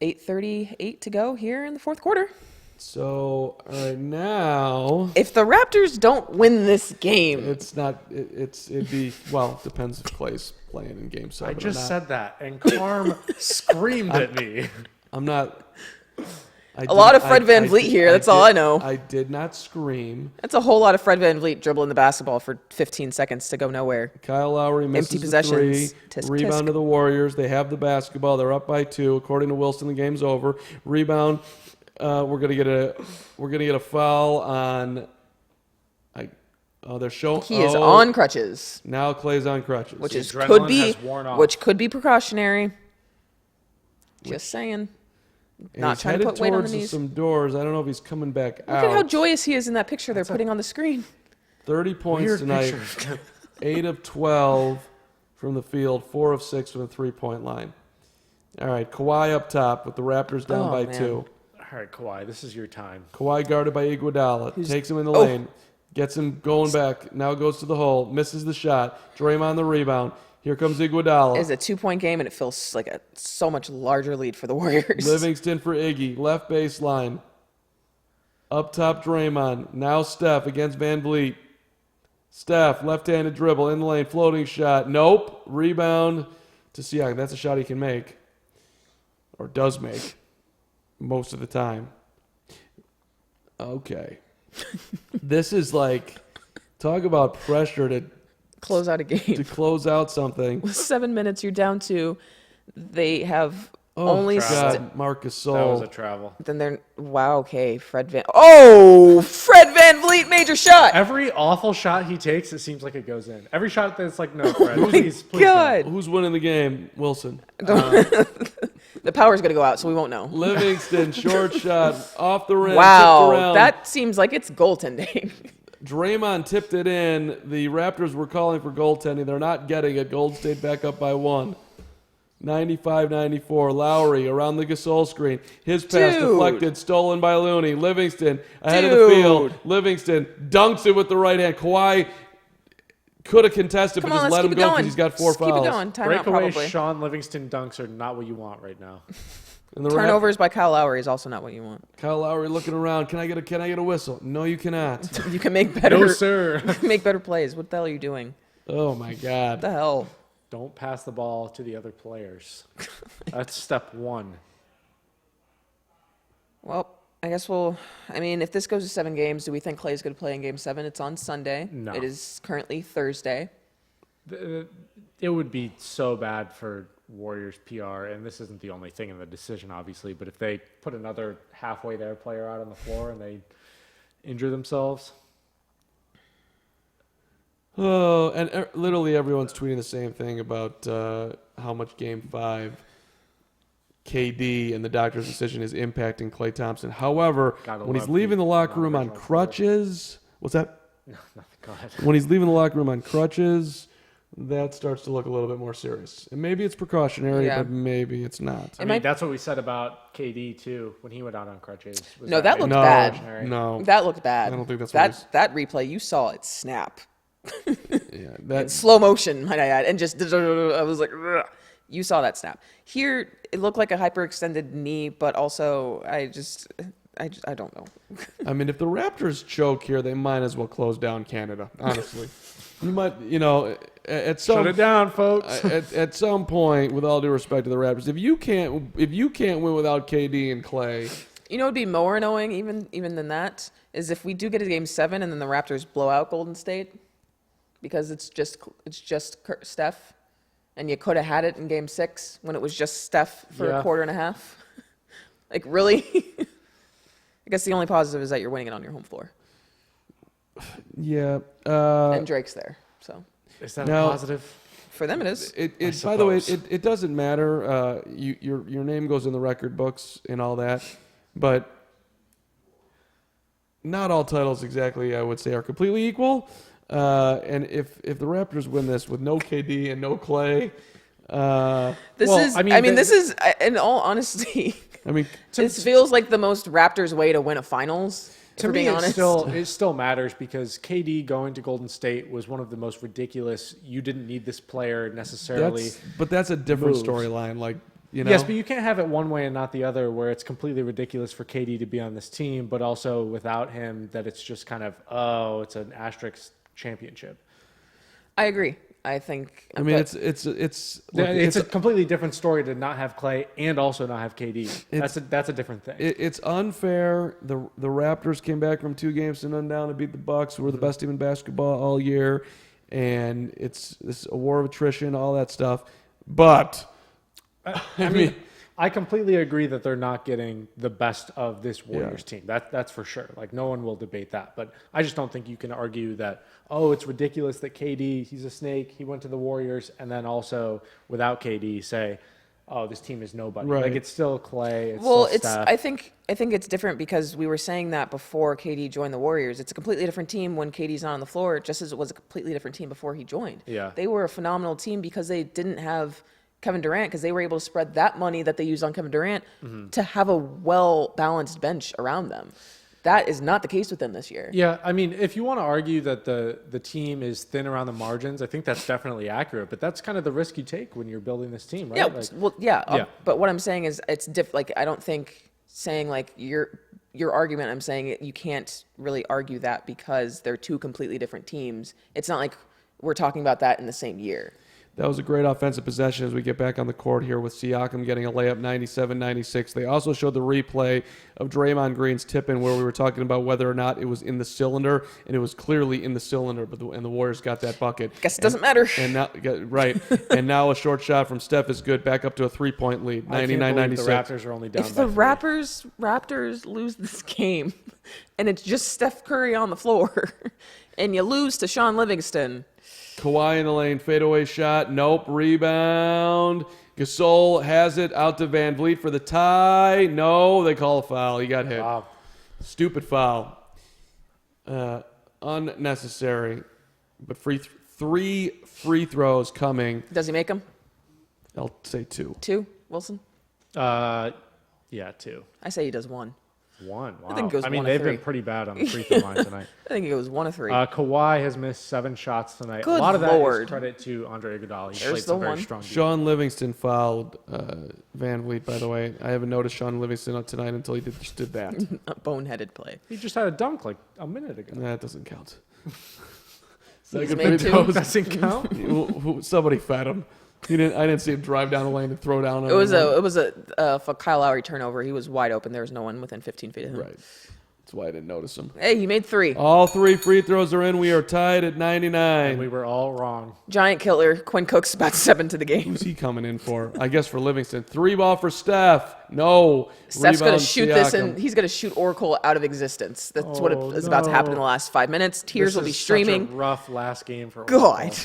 8:38 to go here in the fourth quarter. So right now, If the Raptors don't win this game, it's not. It'd be well. Depends if Clay's playing in Game 7. I just or not. said that, and Carm screamed at me. I'm not. A lot of Fred VanVleet here, that's all I know. I did not scream. that's a whole lot of Fred VanVleet dribbling the basketball for 15 seconds to go nowhere. Kyle Lowry misses Empty the possessions. three. Tisk, Rebound tisk. to the Warriors. They have the basketball. They're up by 2. According to Wilson, the game's over. Rebound. We're gonna get a foul on. They're showing. He is on crutches, Now Clay's on crutches. which is adrenaline has worn off. could be precautionary. Just saying. And Not he's trying to headed put weight on the towards knees. some doors. I don't know if he's coming back Look out. at how joyous he is in that picture they're putting on the screen. 30 points Weird tonight. picture. 8 of 12 from the field. 4 of 6 from the 3-point line. All right, Kawhi up top with the Raptors down Oh, by man. 2. All right, Kawhi, this is your time. Kawhi guarded by Iguodala. Takes him in the Oh. lane. Gets him going back. Now goes to the hole. Misses the shot. Draymond the rebound. Here comes Iguodala. It's a 2-point game, and it feels like a so much larger lead for the Warriors. Livingston for Iggy. Left baseline. Up top Draymond. Now Steph against VanVleet. Steph, left-handed dribble in the lane. Floating shot. Nope. Rebound to Siakam. That's a shot he can make. Or does make. Most of the time. Okay. This is like, talk about pressure to Close out a game. close out something. With 7 minutes, you're down 2. They have Oh, only. God, Marcus That was a Gasol. travel. Then they're okay. Fred VanVleet major shot. Every awful shot he takes, it seems like it goes in. Every shot that's like, no, Fred, please no. God, Who's winning the game? Wilson. the power's gonna go out, so we won't know. Livingston, short shot, off the rim, tipped Wow, around. that seems like it's goaltending. Draymond tipped it in. The Raptors were calling for goaltending. They're not getting it. Golden State back up by 1. 95-94. Lowry around the Gasol screen. His pass Dude. deflected, stolen by Looney. Livingston ahead of the field. Livingston dunks it with the right hand. Kawhi could have contested, Come but on, just let's let keep him it go going. because he's got 4 Let's fouls. Keep it going. Timeout Breakaway probably. Sean Livingston dunks are not what you want right now. And the Turnovers by Kyle Lowry is also not what you want. Kyle Lowry looking around. Can I get a whistle? No, you cannot. You can make better. No, sir. You can make better plays. What the hell are you doing? Oh my God. What the hell? Don't pass the ball to the other players. That's step 1. Well, I guess if this goes to 7 games, do we think Clay's going to play in Game 7? It's on Sunday. No. It is currently Thursday. It would be so bad for Warriors PR, and this isn't the only thing in the decision, obviously, but if they put another halfway there player out on the floor and they injure themselves. Oh, and literally everyone's tweeting the same thing about how much Game 5 KD and the doctor's decision is impacting Klay Thompson. However, Gotta when he's love leaving the locker room on non-original crutches, what's that? No, nothing. Go ahead. When he's leaving the locker room on crutches, that starts to look a little bit more serious. And maybe it's precautionary, Yeah. but maybe it's not. I mean, that's what we said about KD, too, when he went out on crutches. Was No, that maybe looked bad. precautionary? No. That looked bad. I don't think that's what that replay. You saw it snap. Yeah, that Slow motion, might I add, and just I was like, ugh. You saw that snap. Here, it looked like a hyperextended knee, but also I don't know. I mean, if the Raptors choke here, they might as well close down Canada, honestly. at Shut some it down, folks. at some point, with all due respect to the Raptors, if you can't win without KD and Clay, You know, what would be more annoying even than that is if we do get a game 7 and then the Raptors blow out Golden State because it's just Steph, and you could have had it in game 6 when it was just Steph for a quarter and a half. Like, really? I guess the only positive is that you're winning it on your home floor. yeah. And Drake's there, so Is that Now- a positive? for them it is. It by the way, suppose. it doesn't matter. Your name goes in the record books and all that, but not all titles exactly, I would say, are completely equal. And if the Raptors win this with no KD and no Clay, This is in all honesty, I mean, this feels like the most Raptors way to win a finals. To if we're me, being honest. it still matters because KD going to Golden State was one of the most ridiculous. You didn't need this player necessarily. that's a different moves. storyline. Like, you know, Yes, but you can't have it one way and not the other, where it's completely ridiculous for KD to be on this team, but also without him, that it's just kind of it's an asterisk championship. I agree. I think. I mean, but it's a completely different story to not have Clay and also not have KD. That's a different thing. It's unfair. The Raptors came back from 2 games to none down to beat the Bucks, who were the best team in basketball all year, and it's a war of attrition, all that stuff. But I mean, I completely agree that they're not getting the best of this Warriors team. That's for sure. Like, no one will debate that. But I just don't think you can argue that, it's ridiculous that KD, he's a snake, he went to the Warriors, and then also without KD say, this team is nobody. Right. Like, it's still Clay. It's well, still Steph. I think it's different because we were saying that before KD joined the Warriors. It's a completely different team when KD's not on the floor, just as it was a completely different team before he joined. Yeah. They were a phenomenal team because they didn't have Kevin Durant, because they were able to spread that money that they used on Kevin Durant to have a well-balanced bench around them. That is not the case with them this year. Yeah, I mean, if you want to argue that the team is thin around the margins, I think that's definitely accurate. But that's kind of the risk you take when you're building this team, right? Yeah, but what I'm saying is it's like, I don't think saying like your argument, I'm saying you can't really argue that because they're 2 completely different teams. It's not like we're talking about that in the same year. that was a great offensive possession as we get back on the court here with Siakam getting a layup 97-96. They also showed the replay of Draymond Green's tip-in where we were talking about whether or not it was in the cylinder, and it was clearly in the cylinder, and the Warriors got that bucket. Guess it doesn't matter. And now, right, and now a short shot from Steph is good, back up to a 3-point lead, 99-96. The Raptors are only down If by the 3. Raptors lose this game, and it's just Steph Curry on the floor, and you lose to Sean Livingston. Kawhi in the lane, fadeaway shot, nope, rebound. Gasol has it out to Van Vliet for the tie. No, they call a foul. He got hit. Wow. Stupid foul. Unnecessary. But 3 free throws coming. Does he make them? I'll say 2. 2, Wilson? Yeah, 2. I say he does 1. 1. Wow. I think it goes I mean, 1 of they've 3. been pretty bad on the free throw line tonight. I think it goes 1 of 3. Kawhi has missed 7 shots tonight. Good a lot of that Lord. is credit to Andre Iguodala. He There's played some the very one. strong defense. Sean Livingston fouled Van Vliet, by the way. I haven't noticed Sean Livingston tonight until he just did that. A boneheaded play. He just had a dunk like a minute ago. That doesn't count. He's Second made free 2. throws. Doesn't count. Somebody fed him. I didn't see him drive down the lane and throw down. On It was anyone. for Kyle Lowry turnover. He was wide open. There was no one within 15 feet of him. Right. That's why I didn't notice him. Hey, he made 3. All 3 free throws are in. We are tied at And 99. we were all wrong. Giant killer. Quinn Cook's about 7 to the game. Who's he coming in for? I guess for Livingston. 3 ball for Steph. No. Steph's going Rebound, to shoot this, Siakam. and he's going to shoot Oracle out of existence. That's what Oh, is about to happen in the no. last 5 minutes. Tears This will be is streaming. Such a rough last game for God.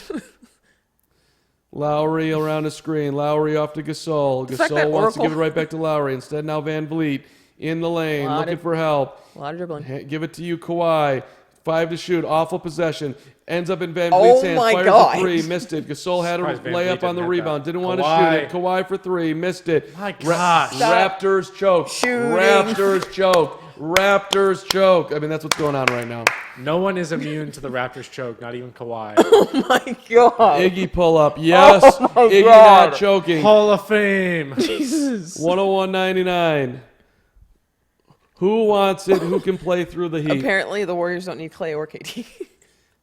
Lowry around the screen. Lowry off to Gasol. fact that Gasol wants to Oracle- give it right back to Lowry. Instead, now Van Vliet in the lane, Lot looking of- for help. A lot of dribbling. Give it to you, Kawhi. 5 to shoot. Awful possession. Ends up in Van Oh Vliet's hands. my Fires God. a 3. Missed it. Gasol had a Surprised Van Vliet layup on the didn't hit rebound. that. Didn't want to Kawhi. shoot it. Kawhi for 3. Missed it. My gosh. Raptors choke. Shooting. Raptors choke. Raptors choke. I mean, that's what's going on right now. No one is immune to the Raptors choke, not even Kawhi. Oh my God. Iggy pull up. Yes. Oh, Iggy God. not choking. Hall of Fame. Jesus. 101.99. Who wants it? Who can play through the heat? Apparently, the Warriors don't need Clay or KD.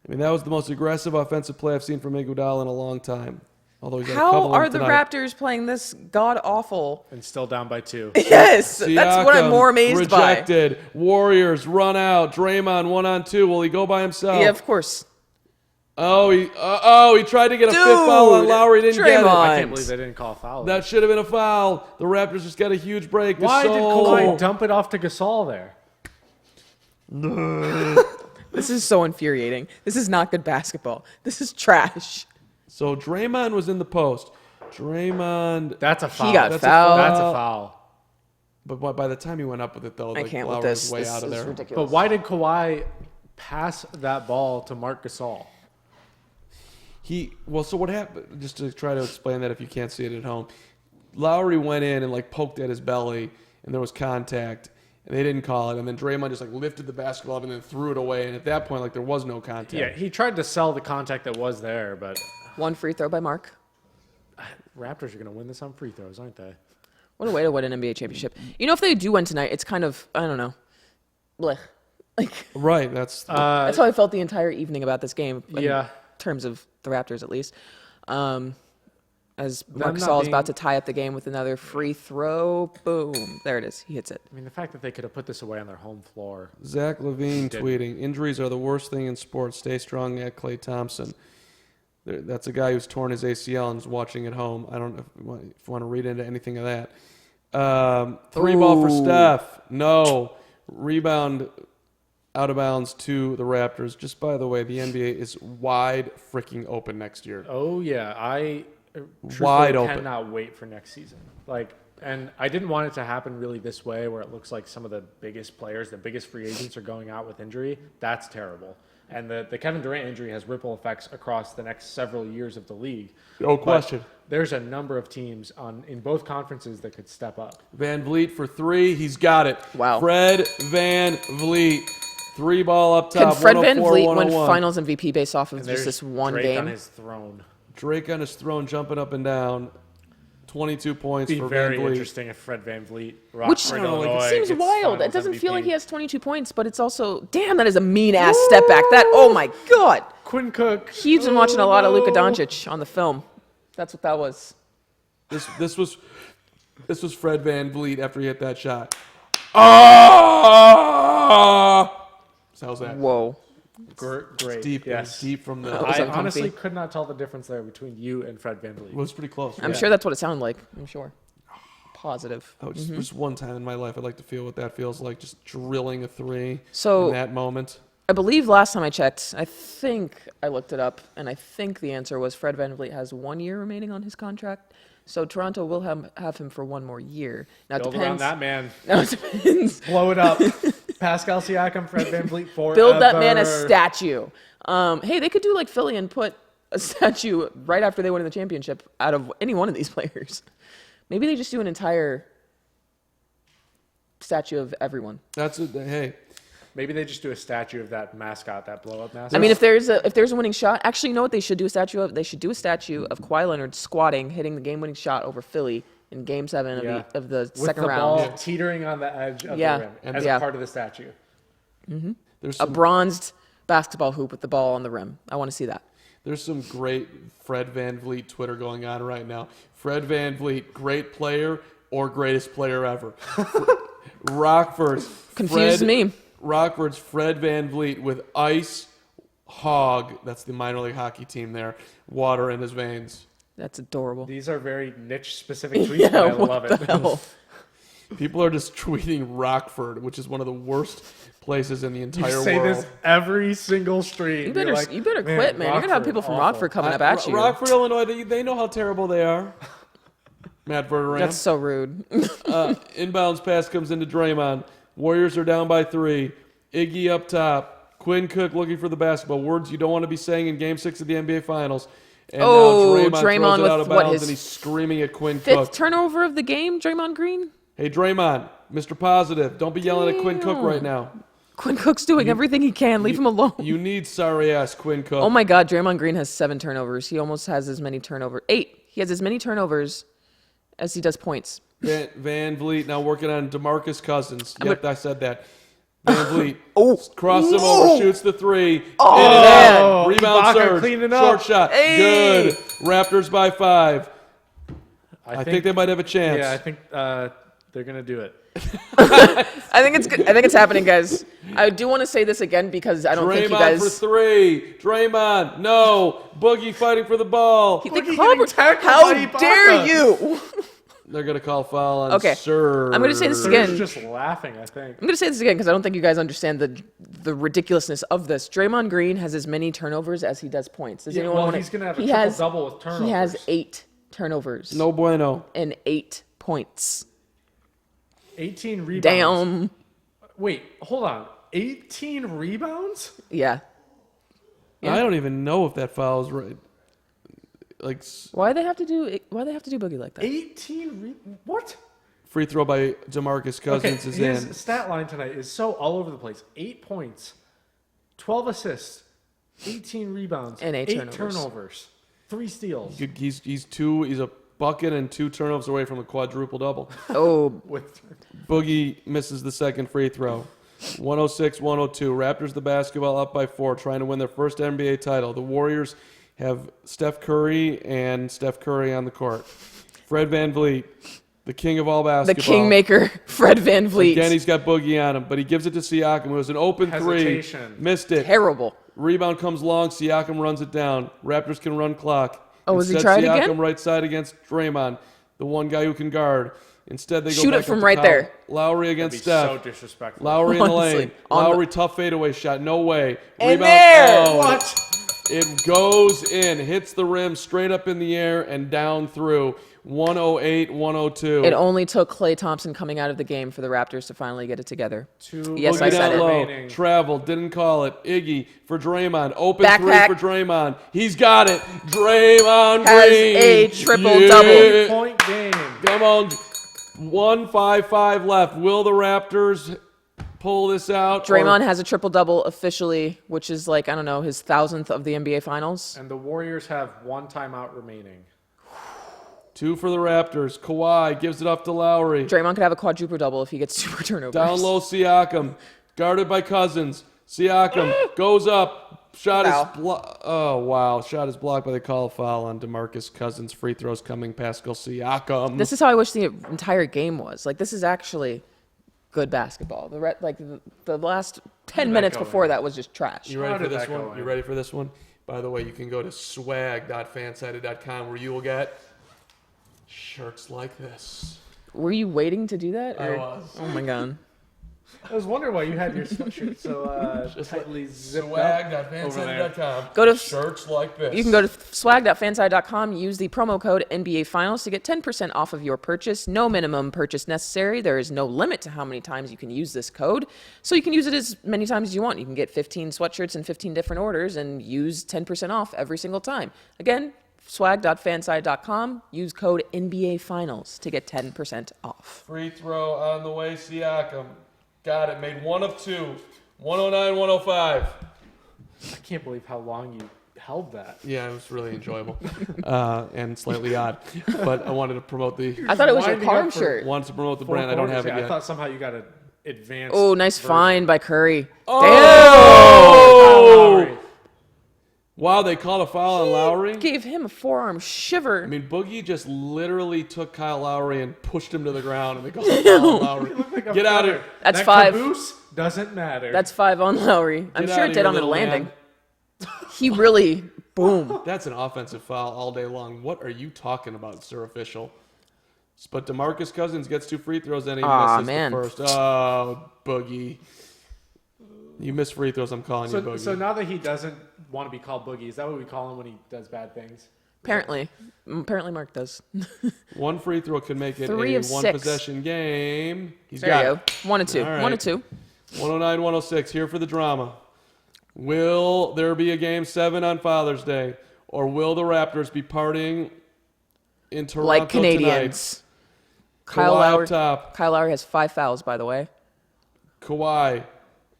I mean, that was the most aggressive offensive play I've seen from Iguodala in a long time. Although he's got a couple How of are them the tonight. Raptors playing this god-awful? And still down by 2. Yes, that's what I'm Siakam more amazed by. rejected. Warriors run out. Draymond 1-on-2. Will he go by himself? Yeah, of course. Oh, he tried to get a fifth foul on Lowry. Didn't get it. I Draymond. can't believe they didn't call a foul. That should have been a foul. The Raptors just got a huge break. Why did Gasol- Kawhi dump it off to Gasol there? This is so infuriating. This is not good basketball. This is trash. So Draymond was in the post. Draymond, That's a foul. He got That's a fouled. That's a foul. but by the time he went up with it, though, I like, can't Lowry with this. was way This out of is there. ridiculous. But why did Kawhi pass that ball to Mark Gasol? So what happened? Just to try to explain that if you can't see it at home, Lowry went in and like poked at his belly, and there was contact, and they didn't call it. And then Draymond just like lifted the basketball up and then threw it away. And at that point, like there was no contact. Yeah, he tried to sell the contact that was there, but One free throw by Mark. Raptors are going to win this on free throws, aren't they? What a way to win an NBA championship. You know, if they do win tonight, it's kind of, I don't know. Blech. Like, Right. That's that's how I felt the entire evening about this game. Yeah. In terms of the Raptors, at least. As Them Marc not Gasol is being- about to tie up the game with another free throw. Boom. There it is. He hits it. I mean, the fact that they could have put this away on their home floor. Zach Levine Did. tweeting: "Injuries are the worst thing in sports. Stay strong at Klay Thompson." That's a guy who's torn his ACL and is watching at home. I don't know if you want to read into anything of that. Three ball for Steph. No. Rebound out of bounds to the Raptors. Just by the way, the NBA is wide freaking open next year. Oh, yeah. I truthfully Wide open. cannot wait for next season. And I didn't want it to happen really this way where it looks like some of the biggest players, the biggest free agents are going out with injury. That's terrible. And the Kevin Durant injury has ripple effects across the next several years of the league. No But question. there's a number of teams in both conferences that could step up. Van Vliet for three. He's got it. Wow. Fred Van Vliet. Three ball up top. Can Fred Van 104, Vliet win 101. Finals MVP based off of And just there's this one Drake game? on his throne. Drake on his throne, jumping up and down. 22 points It'd be for very Van Vliet. interesting if Fred Van Vliet, Which Rockford, Illinois, seems gets wild. It Finals doesn't feel like MVP. he has 22 points, but it's also, damn, that is a mean ass step back. That, oh my God. Quinn Cook. He's been watching a lot of Luka Doncic on the film. That's what that was. This was Fred Van Vliet after he hit that shot. Oh! So how's that? Whoa. Great. Deep, Yes. deep from the. That was I uncomfy. honestly could not tell the difference there between you and Fred Van Vliet. It was pretty close. I'm sure that's what it sounded like. I'm sure. Positive. Oh, just one time in my life, I'd like to feel what that feels like, just drilling a three So- in that moment. I believe last time I checked, I think I looked it up, and I think the answer was Fred Van Vliet has 1 year remaining on his contract. So Toronto will have him for one more year. Now it Build around depends. that man. Now it depends. Blow it up. Pascal Siakam, Fred Van Vliet forever. Build that man a statue. Hey, they could do like Philly and put a statue right after they win the championship out of any one of these players. Maybe they just do an entire statue of everyone. That's it. Hey, Maybe they just do a statue of that mascot, that blow-up mascot. I mean, if there's a winning shot, actually, you know what they should do a statue of? They should do a statue of Kawhi Leonard squatting, hitting the game-winning shot over Philly in Game 7 Yeah. of the with second the round. ball teetering on the edge of Yeah. the rim And- as Yeah. a part of the statue. there's A some, bronzed basketball hoop with the ball on the rim. I want to see that. there's some great Fred Van Vliet Twitter going on right now. Fred Van Vliet, great player or greatest player ever. Rockford's Confused me. Rockford's Fred Van Vliet with ice hog. That's the minor league hockey team there. Water in his veins. That's adorable. These are very niche-specific tweets, but I what love the it. hell? People are just tweeting Rockford, which is one of the worst places in the You entire say world. this every single street. You better quit, man. You're gonna have people from Rockford coming up at you. Rockford, Illinois, they know how terrible they are. Matt Verderam. That's so rude. Inbounds pass comes into Draymond. Warriors are down by 3. Iggy up top. Quinn Cook looking for the basketball. Words you don't want to be saying in Game 6 of the NBA Finals. And Oh, now Draymond Draymond throws it with out of what, bounds his and he's screaming at Quinn Fifth Cook. turnover of the game, Draymond Green. Hey, Draymond, Mr. Positive, don't be yelling at Quinn Cook right now. Quinn Cook's doing everything he can. Leave him alone. You need sorry-ass Quinn Cook. Oh my God, Draymond Green has 7 turnovers. He almost has as many turnovers. 8. He has as many turnovers as he does points. Van Vliet now working on DeMarcus Cousins. Yep, I said that. VanVleet. Crosses him over, shoots the three. Oh, in and man. out. Rebound Ibaka surge. cleaning Short up. shot. Hey. Good. Raptors by 5. I think they might have a chance. Yeah, I think they're gonna do it. I think it's good. I think it's happening, guys. I do want to say this again because I don't think you Draymond for guys. 3. Draymond, no. Boogie fighting for the ball. Boogie Club- getting tackled How by Ibaka. dare you? They're going to call foul on Okay. Sir. I'm gonna say this They're again. just laughing, I think. I'm going to say this again because I don't think you guys understand the ridiculousness of this. Draymond Green has as many turnovers as he does points. Does anyone well, want he's gonna have a he triple has, double with turnovers. He has 8 turnovers. No bueno. And 8 points. 18 rebounds. Damn. Wait, hold on. 18 rebounds? Yeah. I don't even know if that foul is right. Like Why they have to do Boogie like that? 18 what? free throw by DeMarcus Cousins is his in. stat line tonight is so all over the place. 8 points, 12 assists, 18 rebounds, And 8 8 turnovers. turnovers, 3 steals. He's a bucket and 2 turnovers away from a quadruple double. Oh, With Boogie misses the second free throw. 106-102. Raptors the basketball up by 4, trying to win their first NBA title. The Warriors have Steph Curry and Steph Curry on the court. Fred VanVleet, the king of all the basketball. kingmaker, Fred VanVleet. Again, he's got Boogie on him, but he gives it to Siakam. It was an open 3. Hesitation. Missed it. Terrible. Rebound comes long. Siakam runs it down. Raptors can run clock. Oh, was he Instead, tried Siakam again? right side against Draymond, the one guy who can guard. Instead, they go Shoot back it from up to right Kyle there. Lowry That'd against be so Steph. disrespectful. Lowry in the Honestly, lane. on the- Lowry, tough fadeaway shot. No way. And Rebound. there! Oh, What? It goes in, hits the rim straight up in the air and down through. 108-102. It only took Klay Thompson coming out of the game for the Raptors to finally get it together. Yes, Boogie I said down it. low. Remaining. Travel. Didn't call it. Iggy for Draymond. Open Backpack. 3 for Draymond. He's got it. Draymond Has Green. a triple-double. Point game. Come on. 1:55 left. Will the Raptors pull this out? Draymond has a triple-double officially, which is like, I don't know, his 1,000th of the NBA Finals. And the Warriors have 1 timeout remaining. 2 for the Raptors. Kawhi gives it up to Lowry. Draymond could have a quadruple-double if he gets 2 turnovers. Down low, Siakam. Guarded by Cousins. Siakam goes up. Shot Foul. is blocked. Oh, wow. Shot is blocked, but they call a foul on DeMarcus Cousins. Free throws coming. Pascal Siakam. This is how I wish the entire game was. Like, this is actually good basketball. The last 10 minutes go before in? that was just trash. You ready How for did this that go one? in? You ready for this one? By the way, you can go to swag.fansided.com where you will get shirts like this. Were you waiting to do that? I or- was. Oh, my God. I was wondering why you had your sweatshirt so tightly zipped up over there. Swag.fansided.com. Go to- shirts like this. You can go to swag.fanside.com, use the promo code NBA Finals to get 10% off of your purchase. No minimum purchase necessary. There is no limit to how many times you can use this code. So you can use it as many times as you want. You can get 15 sweatshirts in 15 different orders and use 10% off every single time. Again, swag.fanside.com, use code NBA Finals to get 10% off. Free throw on the way, Siakam. Got it. Made 1 of 2. 109-105. I can't believe how long you held that. Yeah, it was really enjoyable and slightly odd. But I wanted to promote I thought it was your Winding up Carm for- shirt. wanted to promote the 4 brand. I don't have quarters. it Yeah, yet. I thought somehow you got an advanced. Oh, nice version. find by Curry. Oh! Lowry. Wow, they called a foul on Lowry. Gave him a forearm shiver. I mean, Boogie just literally took Kyle Lowry and pushed him to the ground, and they called a foul on Lowry. Like a Get out of feather. here. That's That 5. caboose doesn't matter. That's 5 on Lowry. I'm Get sure out it of did here, on the little landing. man. He really, boom. That's an offensive foul all day long. What are you talking about, sir official? But DeMarcus Cousins gets 2 free throws and he Aw, misses man. the first. Oh, Boogie. You miss free throws, I'm calling you Boogie. So now that he doesn't want to be called Boogie, is that what we call him when he does bad things? Apparently Mark does. 1 free throw can make it 3 a of 6. 1-possession game. He's There got you it. go. 1 and 2. All right. 1 and 2. 109-106, here for the drama. Will there be a Game 7 on Father's Day? Or will the Raptors be partying in Toronto Like Canadians. tonight? Kawhi up top. Kyle Lowry has 5 fouls, by the way. Kawhi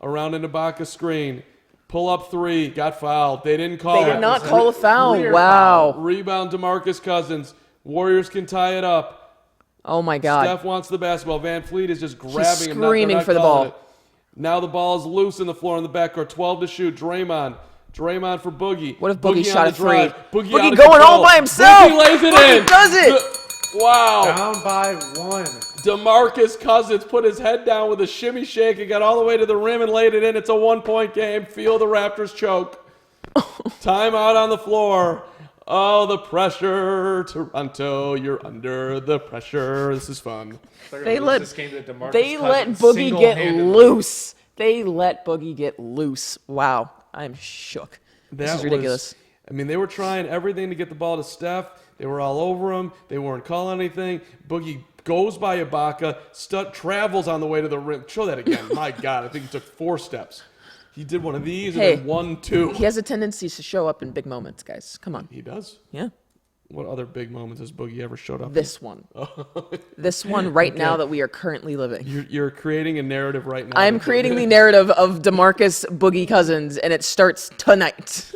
around an Ibaka screen. Pull up 3. Got fouled. They didn't call They it. did not call a foul. clear Wow. Rebound DeMarcus Cousins. Warriors can tie it up. Oh my God. Steph wants the basketball. VanVleet is just grabbing him. screaming They're not for the calling ball. Now the ball is loose in the floor in the backcourt. 12 to shoot. Draymond for Boogie. What if Boogie on shot the it free? drive. Boogie Boogie out of going control. all by himself. Boogie lays it Boogie in. does it. Wow. Down by 1. DeMarcus Cousins put his head down with a shimmy shake and got all the way to the rim and laid it in. It's a 1-point game. Feel the Raptors choke. Timeout on the floor. Oh, the pressure, Toronto. You're under the pressure. This is fun. They let Cousins Boogie get single-handedly. loose. They let Boogie get loose. Wow. I'm shook. This is ridiculous. They were trying everything to get the ball to Steph. They were all over him. They weren't calling anything. Boogie goes by Ibaka, travels on the way to the rim. Show that again. My God, I think he took 4 steps. He did one of these and then 1, 2. He has a tendency to show up in big moments, guys. Come on. He does? Yeah. What other big moments has Boogie ever showed up This one. This one right now that we are currently living. You're creating a narrative right now. I'm creating the narrative of DeMarcus Boogie Cousins, and it starts tonight.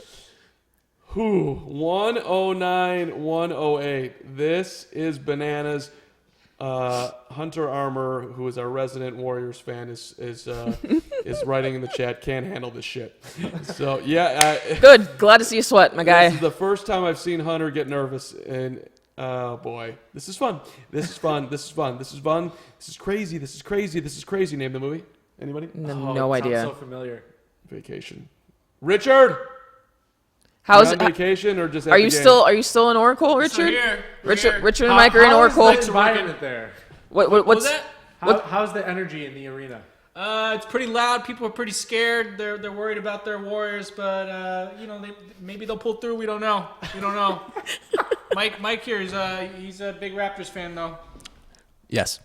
109, 108. This is bananas. Hunter Armour, who is our resident Warriors fan, is writing in the chat. Can't handle this shit. So yeah, Good. Glad to see you sweat, my guy. This is the first time I've seen Hunter get nervous, and oh boy, this is fun. This is fun. This is fun. This is fun. This is crazy. This is crazy. This is crazy. Name the movie. Anybody? No it idea. Sounds so familiar. Vacation. Richard. How's on vacation or just? At Are the you game? still Are you in Oracle, Richard? Richard and Mike are in Oracle. How's the environment there? What's that? How's the energy in the arena? It's pretty loud. People are pretty scared. They're worried about their Warriors, but maybe they'll pull through. We don't know. Mike here is he's a big Raptors fan though. Yes.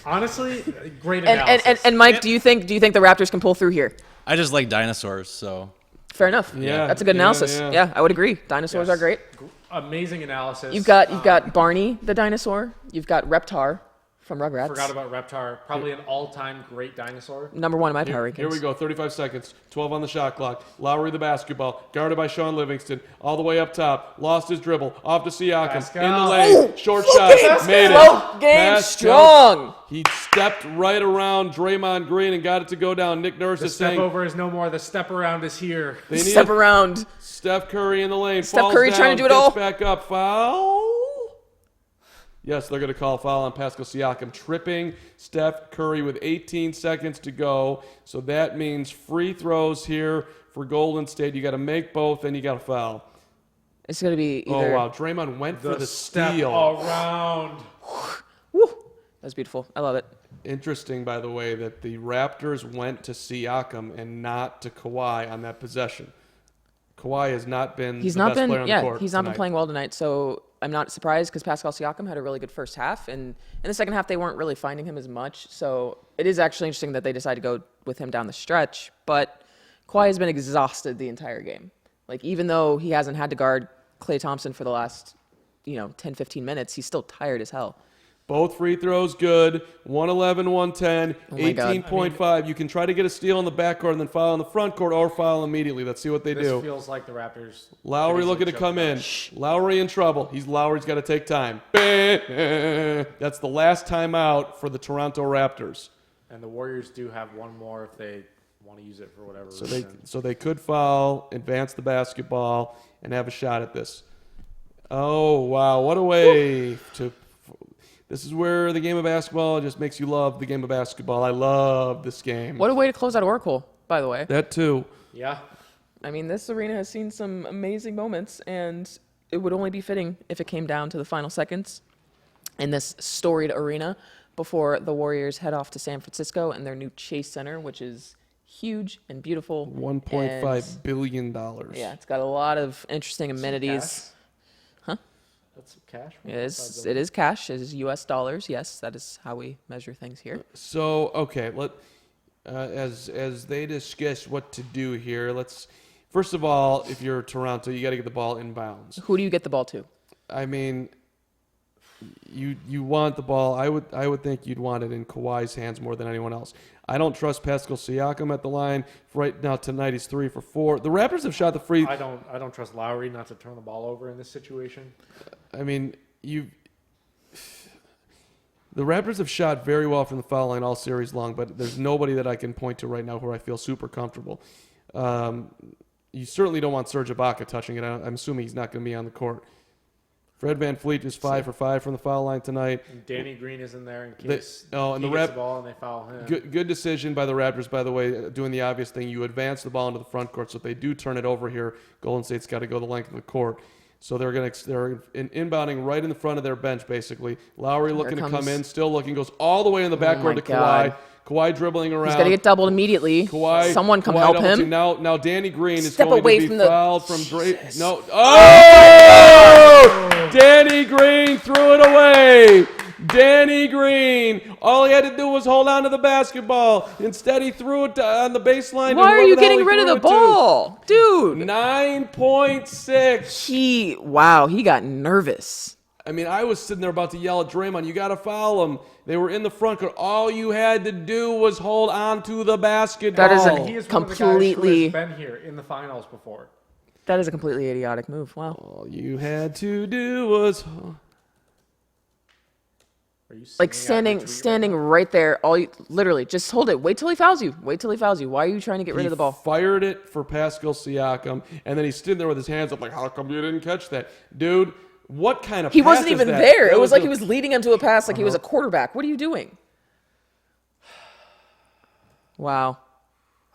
Honestly, great analysis. and Mike, do you think the Raptors can pull through here? I just like dinosaurs, so. Fair enough. Yeah, That's a good analysis. yeah. Yeah, I would agree. Dinosaurs Yes. are great. Amazing analysis. You've got Barney the dinosaur. You've got Reptar from Rugrats. Forgot about Reptar. Probably an all-time great dinosaur. Number 1 in my power rankings. Here we go. 35 seconds. 12 on the shot clock. Lowry the basketball. Guarded by Sean Livingston. All the way up top. Lost his dribble. Off to Siakam. Pascal. In the lane. Short shot. Made it. Float game Pascal. strong. He stepped right around Draymond Green and got it to go down. Nick Nurse The is step saying over is no more. The step around is here. they need Step around. Steph Curry in the lane. Steph falls Curry down, trying to do it gets all. back up. Foul. Yes, they're going to call a foul on Pascal Siakam. Tripping Steph Curry with 18 seconds to go. So that means free throws here for Golden State. You got to make both, and you got to foul. It's going to be either. Oh, wow. Draymond went for the step steal. around. Woo. That's beautiful. I love it. Interesting, by the way, that the Raptors went to Siakam and not to Kawhi on that possession. Kawhi has not been He's the not best been. player on the Yeah, court he's not tonight. been playing well tonight. So I'm not surprised because Pascal Siakam had a really good first half, and in the second half they weren't really finding him as much. So it is actually interesting that they decided to go with him down the stretch. But Kawhi has been exhausted the entire game. Like even though he hasn't had to guard Klay Thompson for the last 10, 15 minutes, he's still tired as hell. Both free throws good. 111, 110, my God. 18.5. You can try to get a steal in the backcourt and then foul in the front court or foul immediately. Let's see what they This do. feels like the Raptors. Lowry looking to come in. Lowry in trouble. Lowry's got to take time. That's the last timeout for the Toronto Raptors. And the Warriors do have one more if they want to use it for whatever reason. So they could foul, advance the basketball, and have a shot at this. Oh, wow. What a way to... This is where the game of basketball just makes you love the game of basketball. I love this game. What a way to close out Oracle, by the way. That too. Yeah. I mean, this arena has seen some amazing moments, and it would only be fitting if it came down to the final seconds in this storied arena before the Warriors head off to San Francisco and their new Chase Center, which is huge and beautiful. $1.5 billion. Yeah, it's got a lot of interesting amenities. That's some cash. It is cash. It is U.S. dollars. Yes, that is how we measure things here. So, okay, as they discuss what to do here, first of all, if you're Toronto, you got to get the ball inbounds. Who do you get the ball to? I mean, you want the ball. I would think you'd want it in Kawhi's hands more than anyone else. I don't trust Pascal Siakam at the line. Right now, tonight he's 3 for 4. The Raptors have shot the free. I don't trust Lowry not to turn the ball over in this situation. I mean, The Raptors have shot very well from the foul line all series long, but there's nobody that I can point to right now where I feel super comfortable. You certainly don't want Serge Ibaka touching it. I'm assuming he's not going to be on the court. Fred VanVleet is 5 for 5 from the foul line tonight. And Danny Green is in there in case he and the gets the ball and they foul him. Good decision by the Raptors, by the way, doing the obvious thing. You advance the ball into the front court, so if they do turn it over here, Golden State's got to go the length of the court. So they're inbounding right in the front of their bench, basically. Lowry looking to come in, still looking, goes all the way in the backcourt to Kawhi. Kawhi dribbling around. He's got to get doubled immediately. Someone come help him. Now Danny Green is Step going away to be from the- fouled from Drake. No. Oh! Danny Green threw it away. Danny Green. All he had to do was hold on to the basketball. Instead, he threw it on the baseline. Why are you getting rid of the ball? Dude. 9.6. He got nervous. I mean, I was sitting there about to yell at Draymond, you got to foul him. They were in the front court. All you had to do was hold on to the basketball. That is He is one of the guys who completely. has been here in the finals before. That is a completely idiotic move. Wow. All you had to do was... Are you Like singing out your tweet standing right there. Literally, just hold it. Wait till he fouls you. Wait till he fouls you. Why are you trying to get rid of the ball? Fired it for Pascal Siakam, and then he's stood there with his hands up like, how come you didn't catch that? Dude, what kind of He pass wasn't is even that? there. That It was like a- he was leading him to a pass like he was a quarterback. What are you doing? Wow.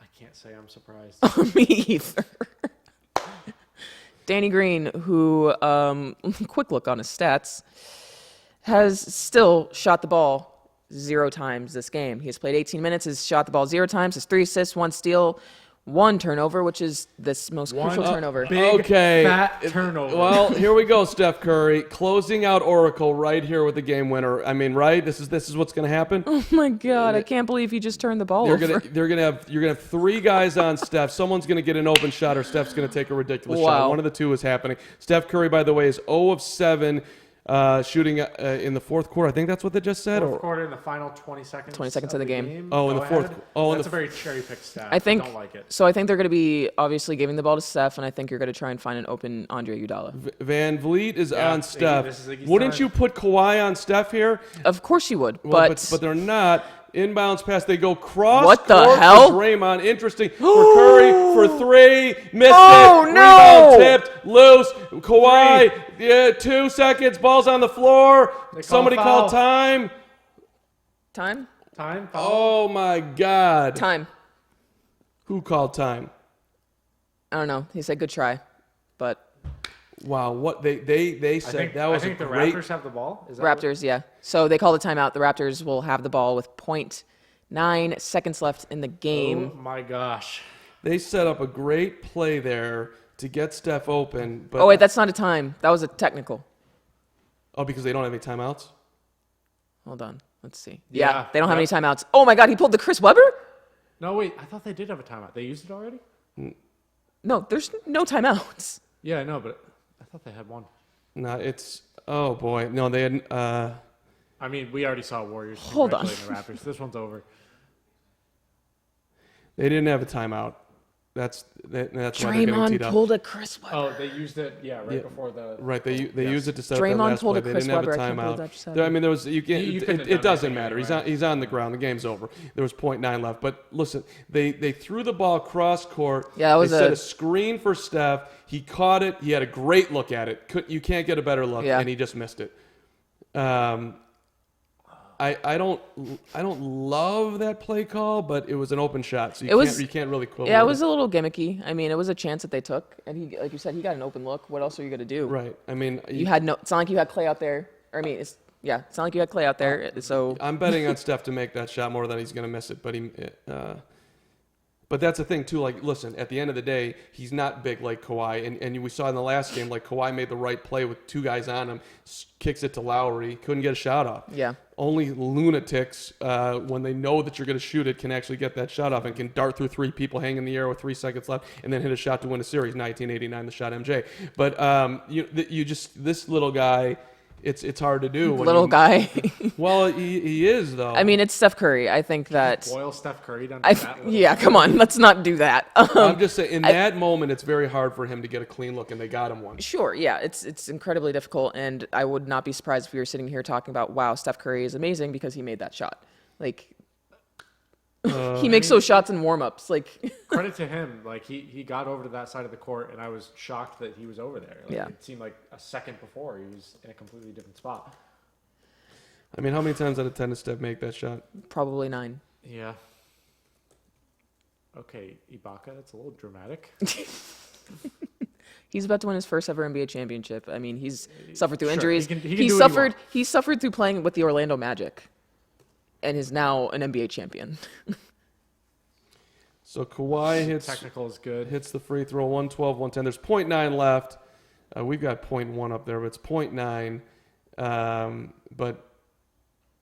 I can't say I'm surprised. Me either. Danny Green, who, quick look on his stats, has still shot the ball 0 times this game. He has played 18 minutes, has shot the ball 0 times, has 3 assists, 1 steal, 1 turnover, which is this most crucial turnover. Big, Okay. fat turnover. Well, here we go, Steph Curry, closing out Oracle right here with the game winner. I mean, right? This is what's going to happen. Oh my God! I can't believe he just turned the ball over. You're gonna have 3 guys on Steph. Someone's gonna get an open shot, or Steph's gonna take a ridiculous shot. Wow. One of the two is happening. Steph Curry, by the way, is 0 of 7 shooting in the fourth quarter. I think that's what they just said. Fourth quarter in the final 20 seconds. 20 seconds of the game. Oh, in the fourth. Oh, That's a very cherry-picked stat. I think. don't like it. So I think they're going to be obviously giving the ball to Steph, and I think you're going to try and find an open Andre Iguodala. Van Vliet is Yeah, on Steph. this is Iggy's Wouldn't time. you put Kawhi on Steph here? Of course you would, Well, but they're not. Inbounds pass. They go cross. What the court hell? For Draymond. Interesting. For Curry for 3. Missed Oh, it. no! Rebound tipped. Loose. Kawhi. Yeah, 2 seconds. Ball's on the floor. Somebody foul. call time. time. Time? Foul? Oh my God. Time. Who called time? I don't know. He said good try, but Wow. What they said that was I think a the great. Raptors have the ball. Is that Raptors, yeah. So they call the timeout. The Raptors will have the ball with 0.9 seconds left in the game. Oh my gosh. They set up a great play there to get Steph open. But Oh wait, that's not a time. That was a technical. because they don't have any timeouts. Hold on. Let's see. Yeah, Yeah, they don't have any yep. timeouts. Oh my God, he pulled the Chris Webber? No, wait. I thought they did have a timeout. They used it already? No, there's no timeouts. Yeah, I know, but I thought they had one. No, it's oh boy. No, they had. I mean, we already saw Warriors Hold on. congratulating the Raptors. This one's over. They didn't have a timeout. That's why they're getting Draymond teed up. pulled a Chris Webber. Oh, they used it, right Yeah. before the... Right, they Yes. used it to set up Draymond that last pulled play. a They Chris didn't have a Webber. I can't believe timeout. that just I happened. mean, there was you can't. You couldn't have It done doesn't anything matter. anyway. He's on the ground. The game's over. There was 0.9 left. But listen, they threw the ball cross court. Yeah, that was they set a- a screen for Steph. He caught it. He had a great look at it. You can't get a better look, Yeah. and he just missed it. I don't love that play call, but it was an open shot, so you can't really quibble. Yeah, it with was a little gimmicky. I mean, it was a chance that they took, and he, like you said, he got an open look. What else are you gonna do? right. I mean, You had no. It's not like you had Clay out there. Or, I mean, it's not like you had Clay out there. So I'm betting on Steph to make that shot more than he's going to miss it. But that's the thing too. Like, listen, at the end of the day, he's not big like Kawhi, and we saw in the last game, like Kawhi made the right play with 2 guys on him, kicks it to Lowry, couldn't get a shot off. yeah, Only lunatics, when they know that you're going to shoot it, can actually get that shot off and can dart through 3 people, hang in the air with 3 seconds left, and then hit a shot to win a series. 1989, the shot MJ. But this little guy, it's hard to do. When Little guy. Well, he is though. I mean, it's Steph Curry. I think that. Boil Steph Curry down to that little. Yeah, come on. Let's not do that. I'm just saying, in that moment, it's very hard for him to get a clean look, and they got him one. Sure, yeah, it's incredibly difficult, and I would not be surprised if we were sitting here talking about, wow, Steph Curry is amazing because he made that shot. Like, he makes those shots in warm-ups. Like, Credit to him. Like, he got over to that side of the court, and I was shocked that he was over there. Like, Yeah. It seemed like a second before he was in a completely different spot. I mean, how many times out of 10 does Steph make that shot? probably 9. Yeah. Okay, Ibaka, that's a little dramatic. He's about to win his first ever NBA championship. I mean, he's suffered through Sure, injuries. he can do what he Suffered through playing with the Orlando Magic, and is now an NBA champion. So Kawhi Technical is good. hits the free throw, 112, 110. There's 0.9 left. We've got 0.1 up there, but it's 0.9. But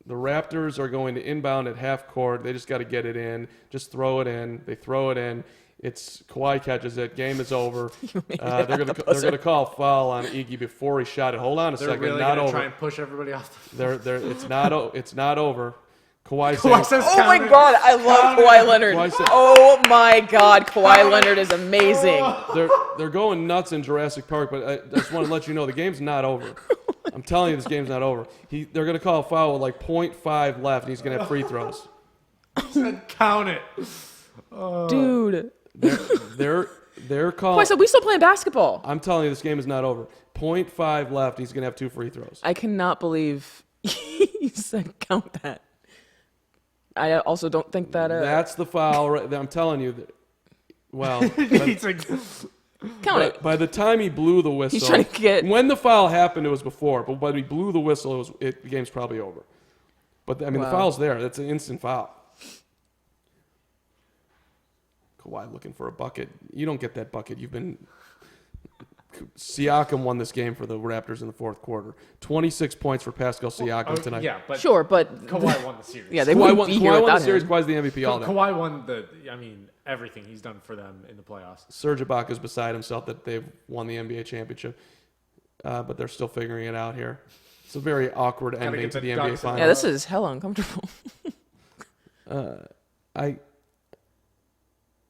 the Raptors are going to inbound at half court. They just got to get it in. Just throw it in. They throw it in. It's Kawhi catches it. Game is over. They're going to call a foul on Iggy before he shot it. Hold on a They're second. really Not going to over. try and push everybody off. It's not over. Kawhi Kawhi says, says Oh my count it. God, I love Kawhi Leonard. Kawhi said- Oh my God, Kawhi Leonard is amazing. they're going nuts in Jurassic Park, but I just want to let you know the game's not over. I'm telling you, this game's not over. They're going to call a foul with like 0.5 left, and he's going to have free throws. Said count it. Dude. They're calling. Why, so we still playing basketball? I'm telling you, this game is not over. 0.5 left. He's going to have 2 free throws. I cannot believe you said count that. I also don't think that. That's the foul. Right, I'm telling you. Well, He's like, Count it. by the time he blew the whistle, He's trying to get. when the foul happened, it was before. But when he blew the whistle, the game's probably over. But I mean, Wow. the foul's there. That's an instant foul. Kawhi looking for a bucket. You don't get that bucket. Siakam won this game for the Raptors in the fourth quarter. 26 points for Pascal Siakam tonight. yeah, but Sure, but Kawhi won the series. yeah, they Kawhi wouldn't be here won the without series. him. Kawhi's the MVP all day. Kawhi won everything he's done for them in the playoffs. Serge Ibaka's beside himself that they've won the NBA championship, but they're still figuring it out here. It's a very awkward ending get to the the NBA Ducks in Finals. Yeah, this is hella uncomfortable.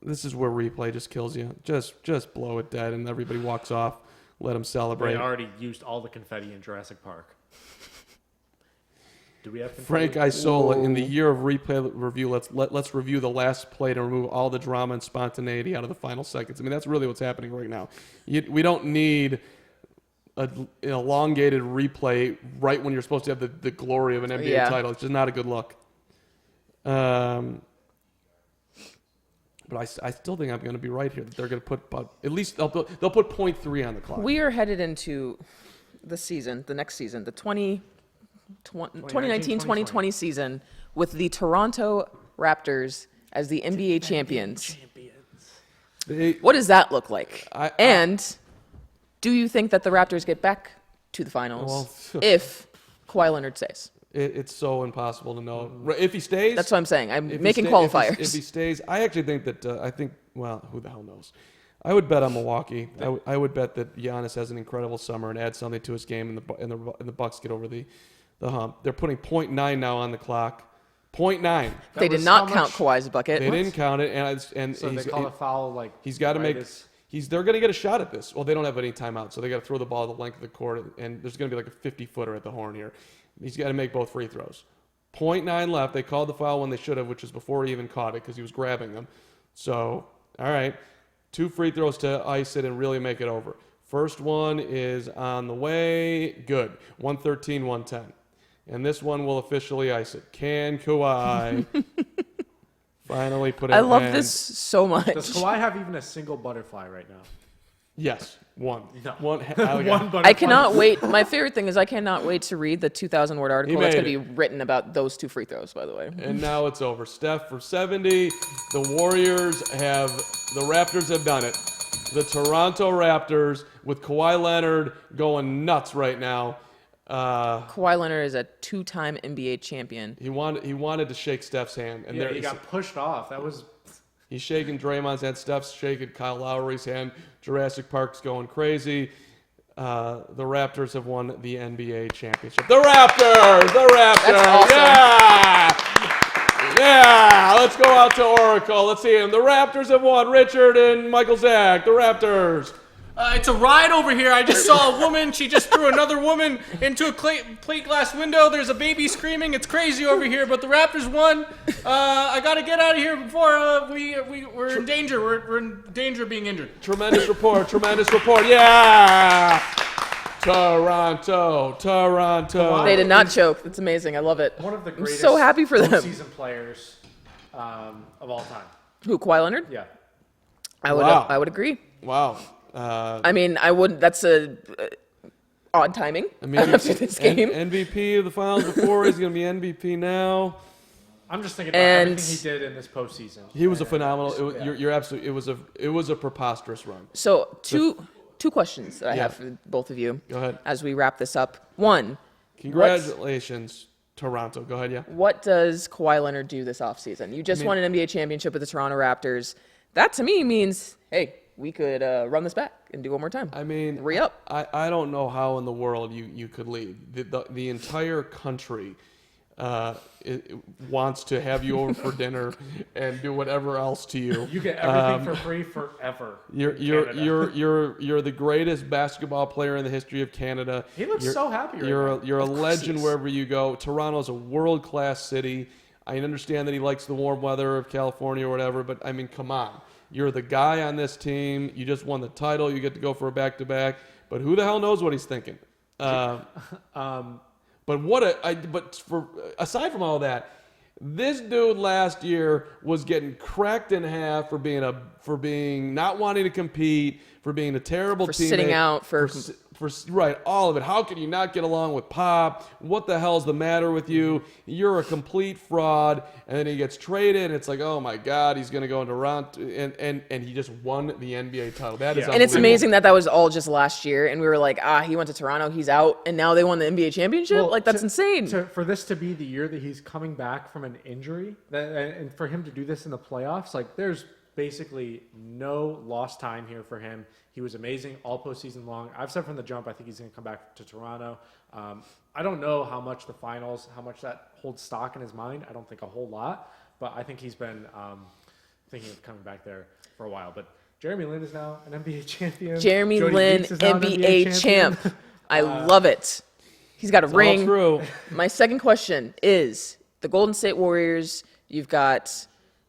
This is where replay just kills you. Just blow it dead, and everybody walks off. Let them celebrate. They already used all the confetti in Jurassic Park. Do we have confetti? Frank Isola, in the year of replay review, let's review the last play to remove all the drama and spontaneity out of the final seconds. I mean, that's really what's happening right now. We don't need an elongated replay right when you're supposed to have the glory of an NBA title. It's just not a good look. But I still think I'm going to be right here. That they're going to put at least they'll put 0.3 on the clock. We are headed into the season, the next season, the 2019-2020 season with the Toronto Raptors as the NBA champions. What does that look like? And do you think that the Raptors get back to the finals if Kawhi Leonard stays? It's so impossible to know. If he stays, That's what I'm saying. I'm if making he qualifiers. If he stays, I actually think that well, who the hell knows? I would bet on Milwaukee. I would bet that Giannis has an incredible summer and adds something to his game, and the Bucks get over the hump. They're putting 0.9 now on the clock. 0.9. They did was not how count much? Kawhi's bucket. They didn't count it, and So they call a foul like he's got to right make. as- They're going to get a shot at this. Well, they don't have any timeout, so they got to throw the ball the length of the court, and there's going to be like a 50-footer at the horn here. He's got to make both free throws. 0.9 left. They called the foul when they should have, which is before he even caught it because he was grabbing them. So, all right, 2 free throws to ice it and really make it over. First one is on the way. Good. 113, 110. And this one will officially ice it. Can Kawhi finally put it I love in? this so much. Does Kawhi have even a single butterfly right now? Yes, one. No. One. One butterfly. I cannot wait. My favorite thing is I cannot wait to read the 2,000-word article that's made going to be written about those 2 free throws, by the way. And now it's over. Steph for 70. The Raptors have done it. The Toronto Raptors with Kawhi Leonard going nuts right now. Kawhi Leonard is a 2-time NBA champion. He wanted to shake Steph's hand, and Yeah, he got pushed off. That was he's shaking Draymond's hand. Steph's shaking Kyle Lowry's hand. Jurassic Park's going crazy. the Raptors have won the NBA championship. The Raptors! The Raptors! That's awesome. Yeah! Let's go out to Oracle. Let's see him. The Raptors have won. Richard and Michael Zach. The Raptors. It's a ride over here. I just saw a woman. She just threw another woman into a plate glass window. There's a baby screaming. It's crazy over here. But the Raptors won. I got to get out of here before we're in danger. We're in danger of being injured. Tremendous report. Tremendous report. Yeah! Toronto. They did not choke. That's amazing. I love it. One of the I'm greatest so happy for them. season players of all time. Who, Kawhi Leonard? Yeah. Wow. I would agree. Wow. I mean, I wouldn't. That's odd timing after this game. MVP of the finals before. He's going to be MVP now. I'm just thinking about And- everything he did in this postseason. He was a phenomenal. You're absolutely. It was a preposterous run. So two questions that I have for both of you. Go ahead. As we wrap this up. One, Congratulations, Toronto. Go ahead. Yeah. what does Kawhi Leonard do this offseason? You just won an NBA championship with the Toronto Raptors. That to me means, hey, we could run this back and do one more time. I mean, Re-up. I don't know how in the world you could leave. The entire country it wants to have you over for dinner and do whatever else to you. You get everything for free forever. You're the greatest basketball player in the history of Canada. He looks so happy right now. You're a legend wherever you go. Toronto's a world-class city. I understand that he likes the warm weather of California or whatever, but I mean, come on. You're the guy on this team. You just won the title. You get to go for a back-to-back. But who the hell knows what he's thinking? Aside from all that, this dude last year was getting cracked in half for being not wanting to compete, for being a terrible For teammate, sitting out, for right, all of it. How can you not get along with Pop? What the hell's the matter with you? You're a complete fraud. And then he gets traded, and it's like, oh my God, he's going to go into Toronto, and he just won the NBA title. That is And it's unbelievable. amazing that was all just last year, and we were like, he went to Toronto, he's out, and now they won the NBA championship? Well, That's insane. For this to be the year that he's coming back from an injury, and for him to do this in the playoffs, like there's basically no lost time here for him. He was amazing all postseason long. I've said from the jump, I think he's going to come back to Toronto. I don't know how much the finals, how much that holds stock in his mind. I don't think a whole lot, but I think he's been thinking of coming back there for a while. But Jeremy Lin is now an NBA champion. Jeremy Jody Lin, Meeks is now an NBA champ. I love it. He's got a ring. All true. My second question is the Golden State Warriors. You've got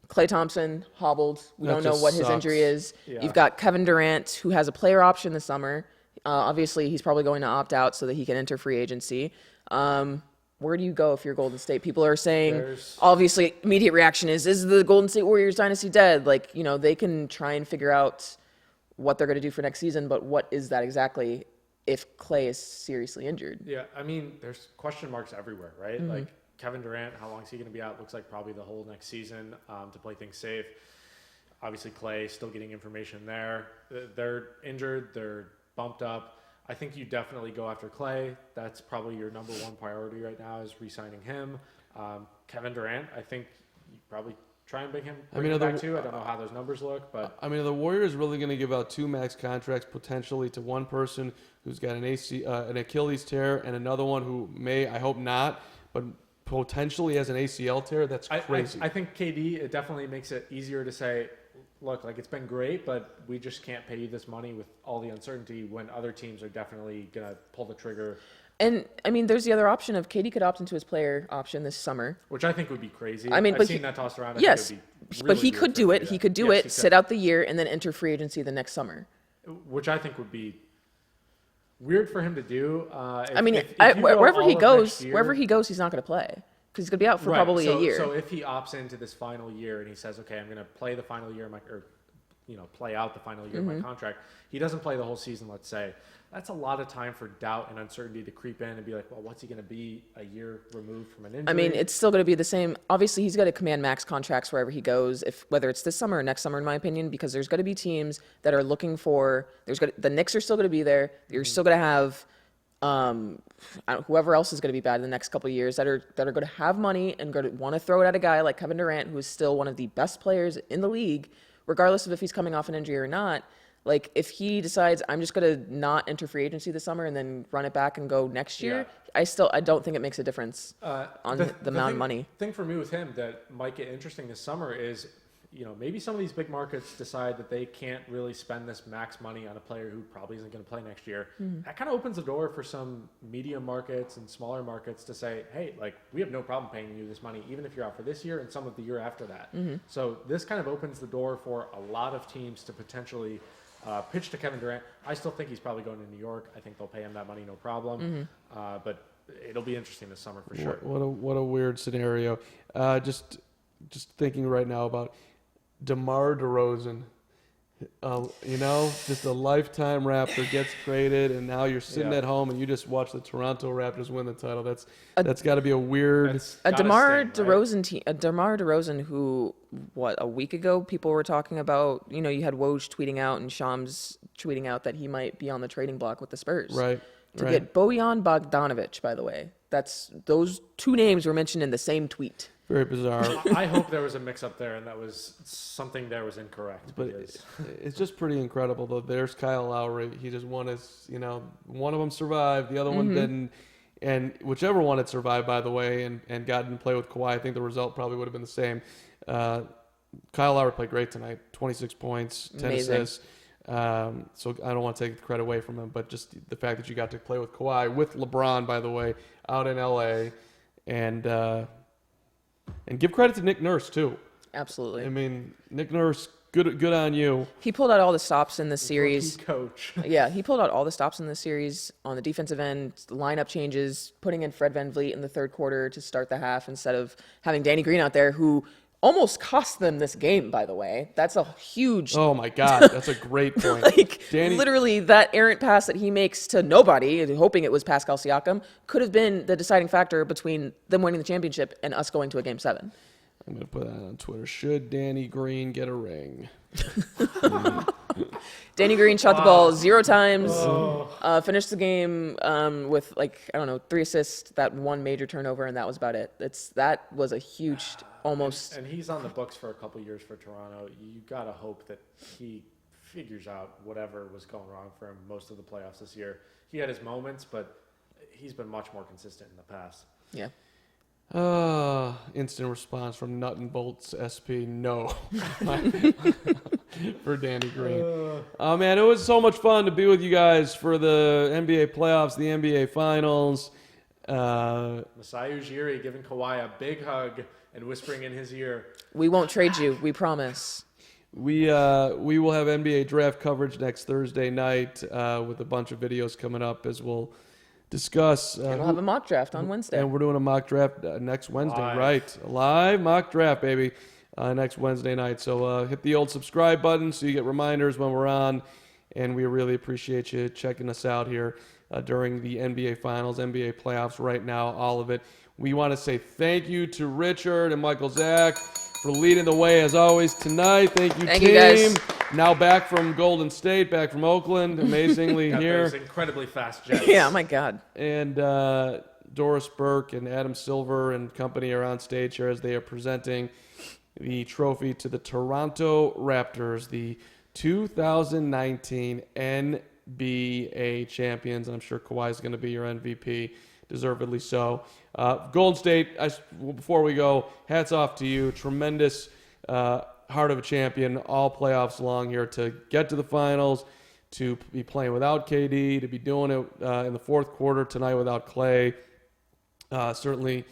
Klay Thompson hobbled. We That don't know just what his sucks. injury is. Yeah. You've got Kevin Durant, who has a player option this summer. Obviously, he's probably going to opt out so that he can enter free agency. Where do you go if you're Golden State? People are saying, obviously, immediate reaction is the Golden State Warriors dynasty dead? Like, they can try and figure out what they're going to do for next season, but what is that exactly if Klay is seriously injured? Yeah, I mean, there's question marks everywhere, right? Like Kevin Durant, how long is he going to be out? Looks like probably the whole next season to play things safe. Obviously, Klay still getting information there. They're injured. They're bumped up. I think you definitely go after Klay. That's probably your number one priority right now is re-signing him. Kevin Durant, I think you probably try and bring him back too. I don't know how those numbers look, but I mean, are the Warriors really going to give out 2 max contracts potentially to one person who's got an Achilles tear and another one who I hope not, but potentially has an ACL tear? That's crazy. I think KD, it definitely makes it easier to say, look, like it's been great, but we just can't pay you this money with all the uncertainty when other teams are definitely going to pull the trigger. And, I mean, there's the other option of KD could opt into his player option this summer. Which I think would be crazy. I mean, I've seen that tossed around. Yes, but he could do it. He He could do it, sit out the year, and then enter free agency the next summer. Which I think would be weird for him to do. Wherever he goes, he's not going to play because he's going to be out for probably a year. So if he opts into this final year and he says, okay, I'm going to play the final year play out the final year of my contract, he doesn't play the whole season, let's say. That's a lot of time for doubt and uncertainty to creep in and be like, well, what's he going to be a year removed from an injury? I mean, it's still going to be the same. Obviously, he's got to command max contracts wherever he goes, whether it's this summer or next summer, in my opinion, because there's going to be teams that are looking for. The Knicks are still going to be there. You're still going to have whoever else is going to be bad in the next couple of years that are going to have money and going to want to throw it at a guy like Kevin Durant, who is still one of the best players in the league, regardless of if he's coming off an injury or not. Like, if he decides I'm just going to not enter free agency this summer and then run it back and go next year, I don't think it makes a difference on the amount of money. Thing for me with him that might get interesting this summer is, maybe some of these big markets decide that they can't really spend this max money on a player who probably isn't going to play next year. That kind of opens the door for some medium markets and smaller markets to say, hey, like, we have no problem paying you this money, even if you're out for this year and some of the year after that. So this kind of opens the door for a lot of teams to potentially pitch to Kevin Durant. I still think he's probably going to New York. I think they'll pay him that money, no problem. But it'll be interesting this summer for sure. What a weird scenario. Just thinking right now about DeMar DeRozan. Just a lifetime Raptor gets traded, and now you're sitting at home and you just watch the Toronto Raptors win the title. That's got to be a weird. A DeMar DeRozan who, a week ago, people were talking about, you had Woj tweeting out and Shams tweeting out that he might be on the trading block with the Spurs. Right. To get Bojan Bogdanovic, by the way. Those two names were mentioned in the same tweet. Very bizarre. I hope there was a mix-up there and that was something that was incorrect. But it's just pretty incredible, though. There's Kyle Lowry. He just won his, one of them survived, the other one didn't. And whichever one had survived, by the way, and gotten to play with Kawhi, I think the result probably would have been the same. Kyle Lowry played great tonight. 26 points, 10 assists. So I don't want to take the credit away from him, but just the fact that you got to play with Kawhi, with LeBron, by the way, out in L.A., and give credit to Nick Nurse, too. Absolutely. I mean, Nick Nurse, good on you. He pulled out all the stops in the series. Coach. Yeah, he pulled out all the stops in the series on the defensive end, lineup changes, putting in Fred VanVleet in the third quarter to start the half instead of having Danny Green out there, who almost cost them this game, by the way. That's a huge... Oh, my God. That's a great point. Literally, that errant pass that he makes to nobody, hoping it was Pascal Siakam, could have been the deciding factor between them winning the championship and us going to a Game 7. I'm going to put that on Twitter. Should Danny Green get a ring? Danny Green shot the ball 0 times, finished the game with, 3 assists, that one major turnover, and that was about it. That was a huge, almost... And he's on the books for a couple years for Toronto. You got to hope that he figures out whatever was going wrong for him most of the playoffs this year. He had his moments, but he's been much more consistent in the past. Yeah. Instant response from Nut and Bolts SP, no. For Danny Green. Oh, man, it was so much fun to be with you guys for the NBA playoffs, the NBA finals. Masai Ujiri giving Kawhi a big hug and whispering in his ear, "We won't trade you, we promise." We will have NBA draft coverage next Thursday night with a bunch of videos coming up as we'll discuss. And we'll have a mock draft on Wednesday. And we're doing a mock draft next Wednesday, Live. right? A live mock draft, baby, next Wednesday night. So hit the old subscribe button so you get reminders when we're on. And we really appreciate you checking us out here during the NBA Finals, NBA playoffs right now, all of it. We want to say thank you to Richard and Michael Zach for leading the way as always tonight. Thank you, Thank team. you, guys. Now back from Golden State, back from Oakland, amazingly got here. those incredibly fast jets. Yeah, my God. And Doris Burke and Adam Silver and company are on stage here as they are presenting the trophy to the Toronto Raptors, the 2019 NBA champions. I'm sure Kawhi is going to be your MVP, deservedly so. Golden State, before we go, hats off to you. Tremendous heart of a champion, all playoffs long here to get to the finals, to be playing without KD, to be doing it in the fourth quarter tonight without Clay. Certainly,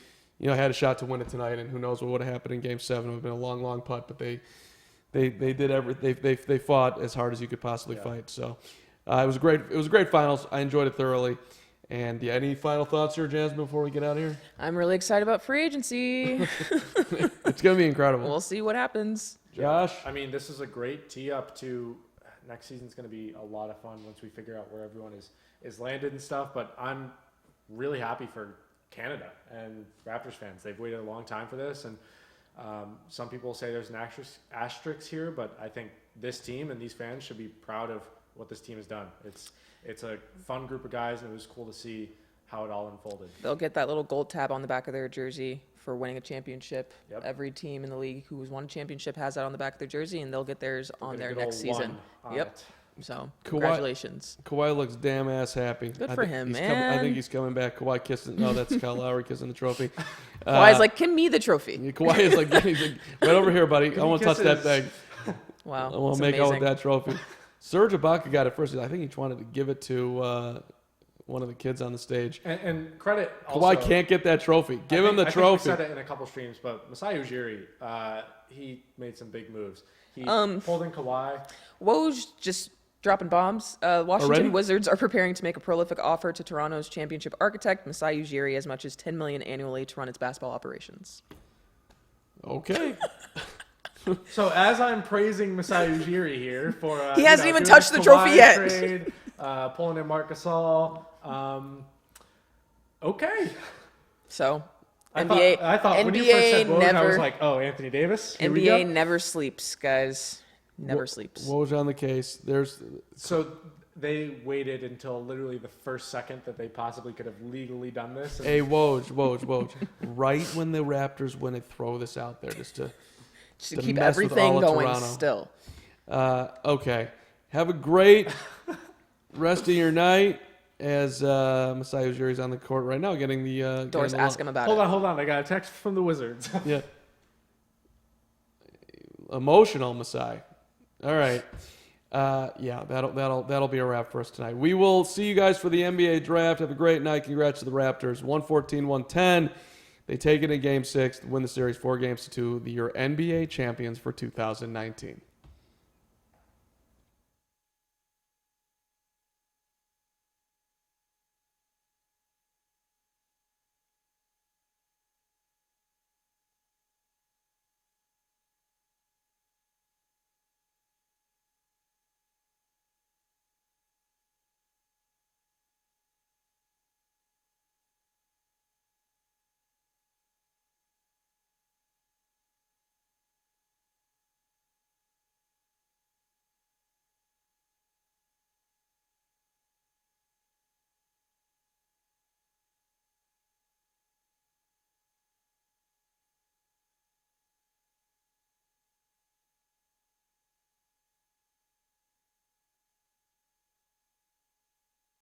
had a shot to win it tonight, and who knows what would have happened in Game 7. It would have been a long, long putt, but they did everything. They fought as hard as you could possibly fight. So it was great. It was a great finals. I enjoyed it thoroughly. And any final thoughts here, Jasmyn, before we get out of here? I'm really excited about free agency. It's going to be incredible. We'll see what happens. Josh? I mean, this is a great tee up to next season's going to be a lot of fun once we figure out where everyone is landed and stuff. But I'm really happy for Canada and Raptors fans. They've waited a long time for this. And some people say there's an asterisk here, but I think this team and these fans should be proud of what this team has done. It's a fun group of guys, and it was cool to see how it all unfolded. They'll get that little gold tab on the back of their jersey for winning a championship. Yep. Every team in the league who has won a championship has that on the back of their jersey, and they'll get theirs on their next season. Yep. So congratulations. Kawhi looks damn ass happy. Good for him, I man. think he's coming back. Kawhi kissing. No, that's Kyle Lowry kissing the trophy. Kawhi's like, give me the trophy. Kawhi is like, he's like, right over here, buddy. I want to touch that thing. Wow. I want to that's make out with amazing. that trophy. Serge Ibaka got it first. I think he wanted to give it to one of the kids on the stage. And credit also, Kawhi can't get that trophy. Give him the I trophy. think we said it in a couple streams, but Masai Ujiri, he made some big moves. He pulled in Kawhi. Woj just dropping bombs. Washington Already? Wizards are preparing to make a prolific offer to Toronto's championship architect, Masai Ujiri, as much as $10 million annually to run its basketball operations. Okay. So as I'm praising Masai Ujiri here for He hasn't even doing touched this the trophy Kawhi yet. trade, pulling in Marc Gasol. Okay. So I NBA, thought when you first said NBA Woj, I was never, like, oh, Anthony Davis. Here we NBA go. never sleeps, guys. Never sleeps. Woj on the case. So they waited until literally the first second that they possibly could have legally done this. Hey, Woj. Right when the Raptors win it, throw this out there just to keep mess with everything all of going Toronto. still. Okay. Have a great rest of your night as Masai Ujiri's on the court right now getting the... Doris, ask him about Hold it. on. I got a text from the Wizards. Yeah. Emotional Masai. All right. Yeah, that'll be a wrap for us tonight. We will see you guys for the NBA draft. Have a great night. Congrats to the Raptors. 114-110. They take it in Game 6, win the series 4-2. You're NBA champions for 2019.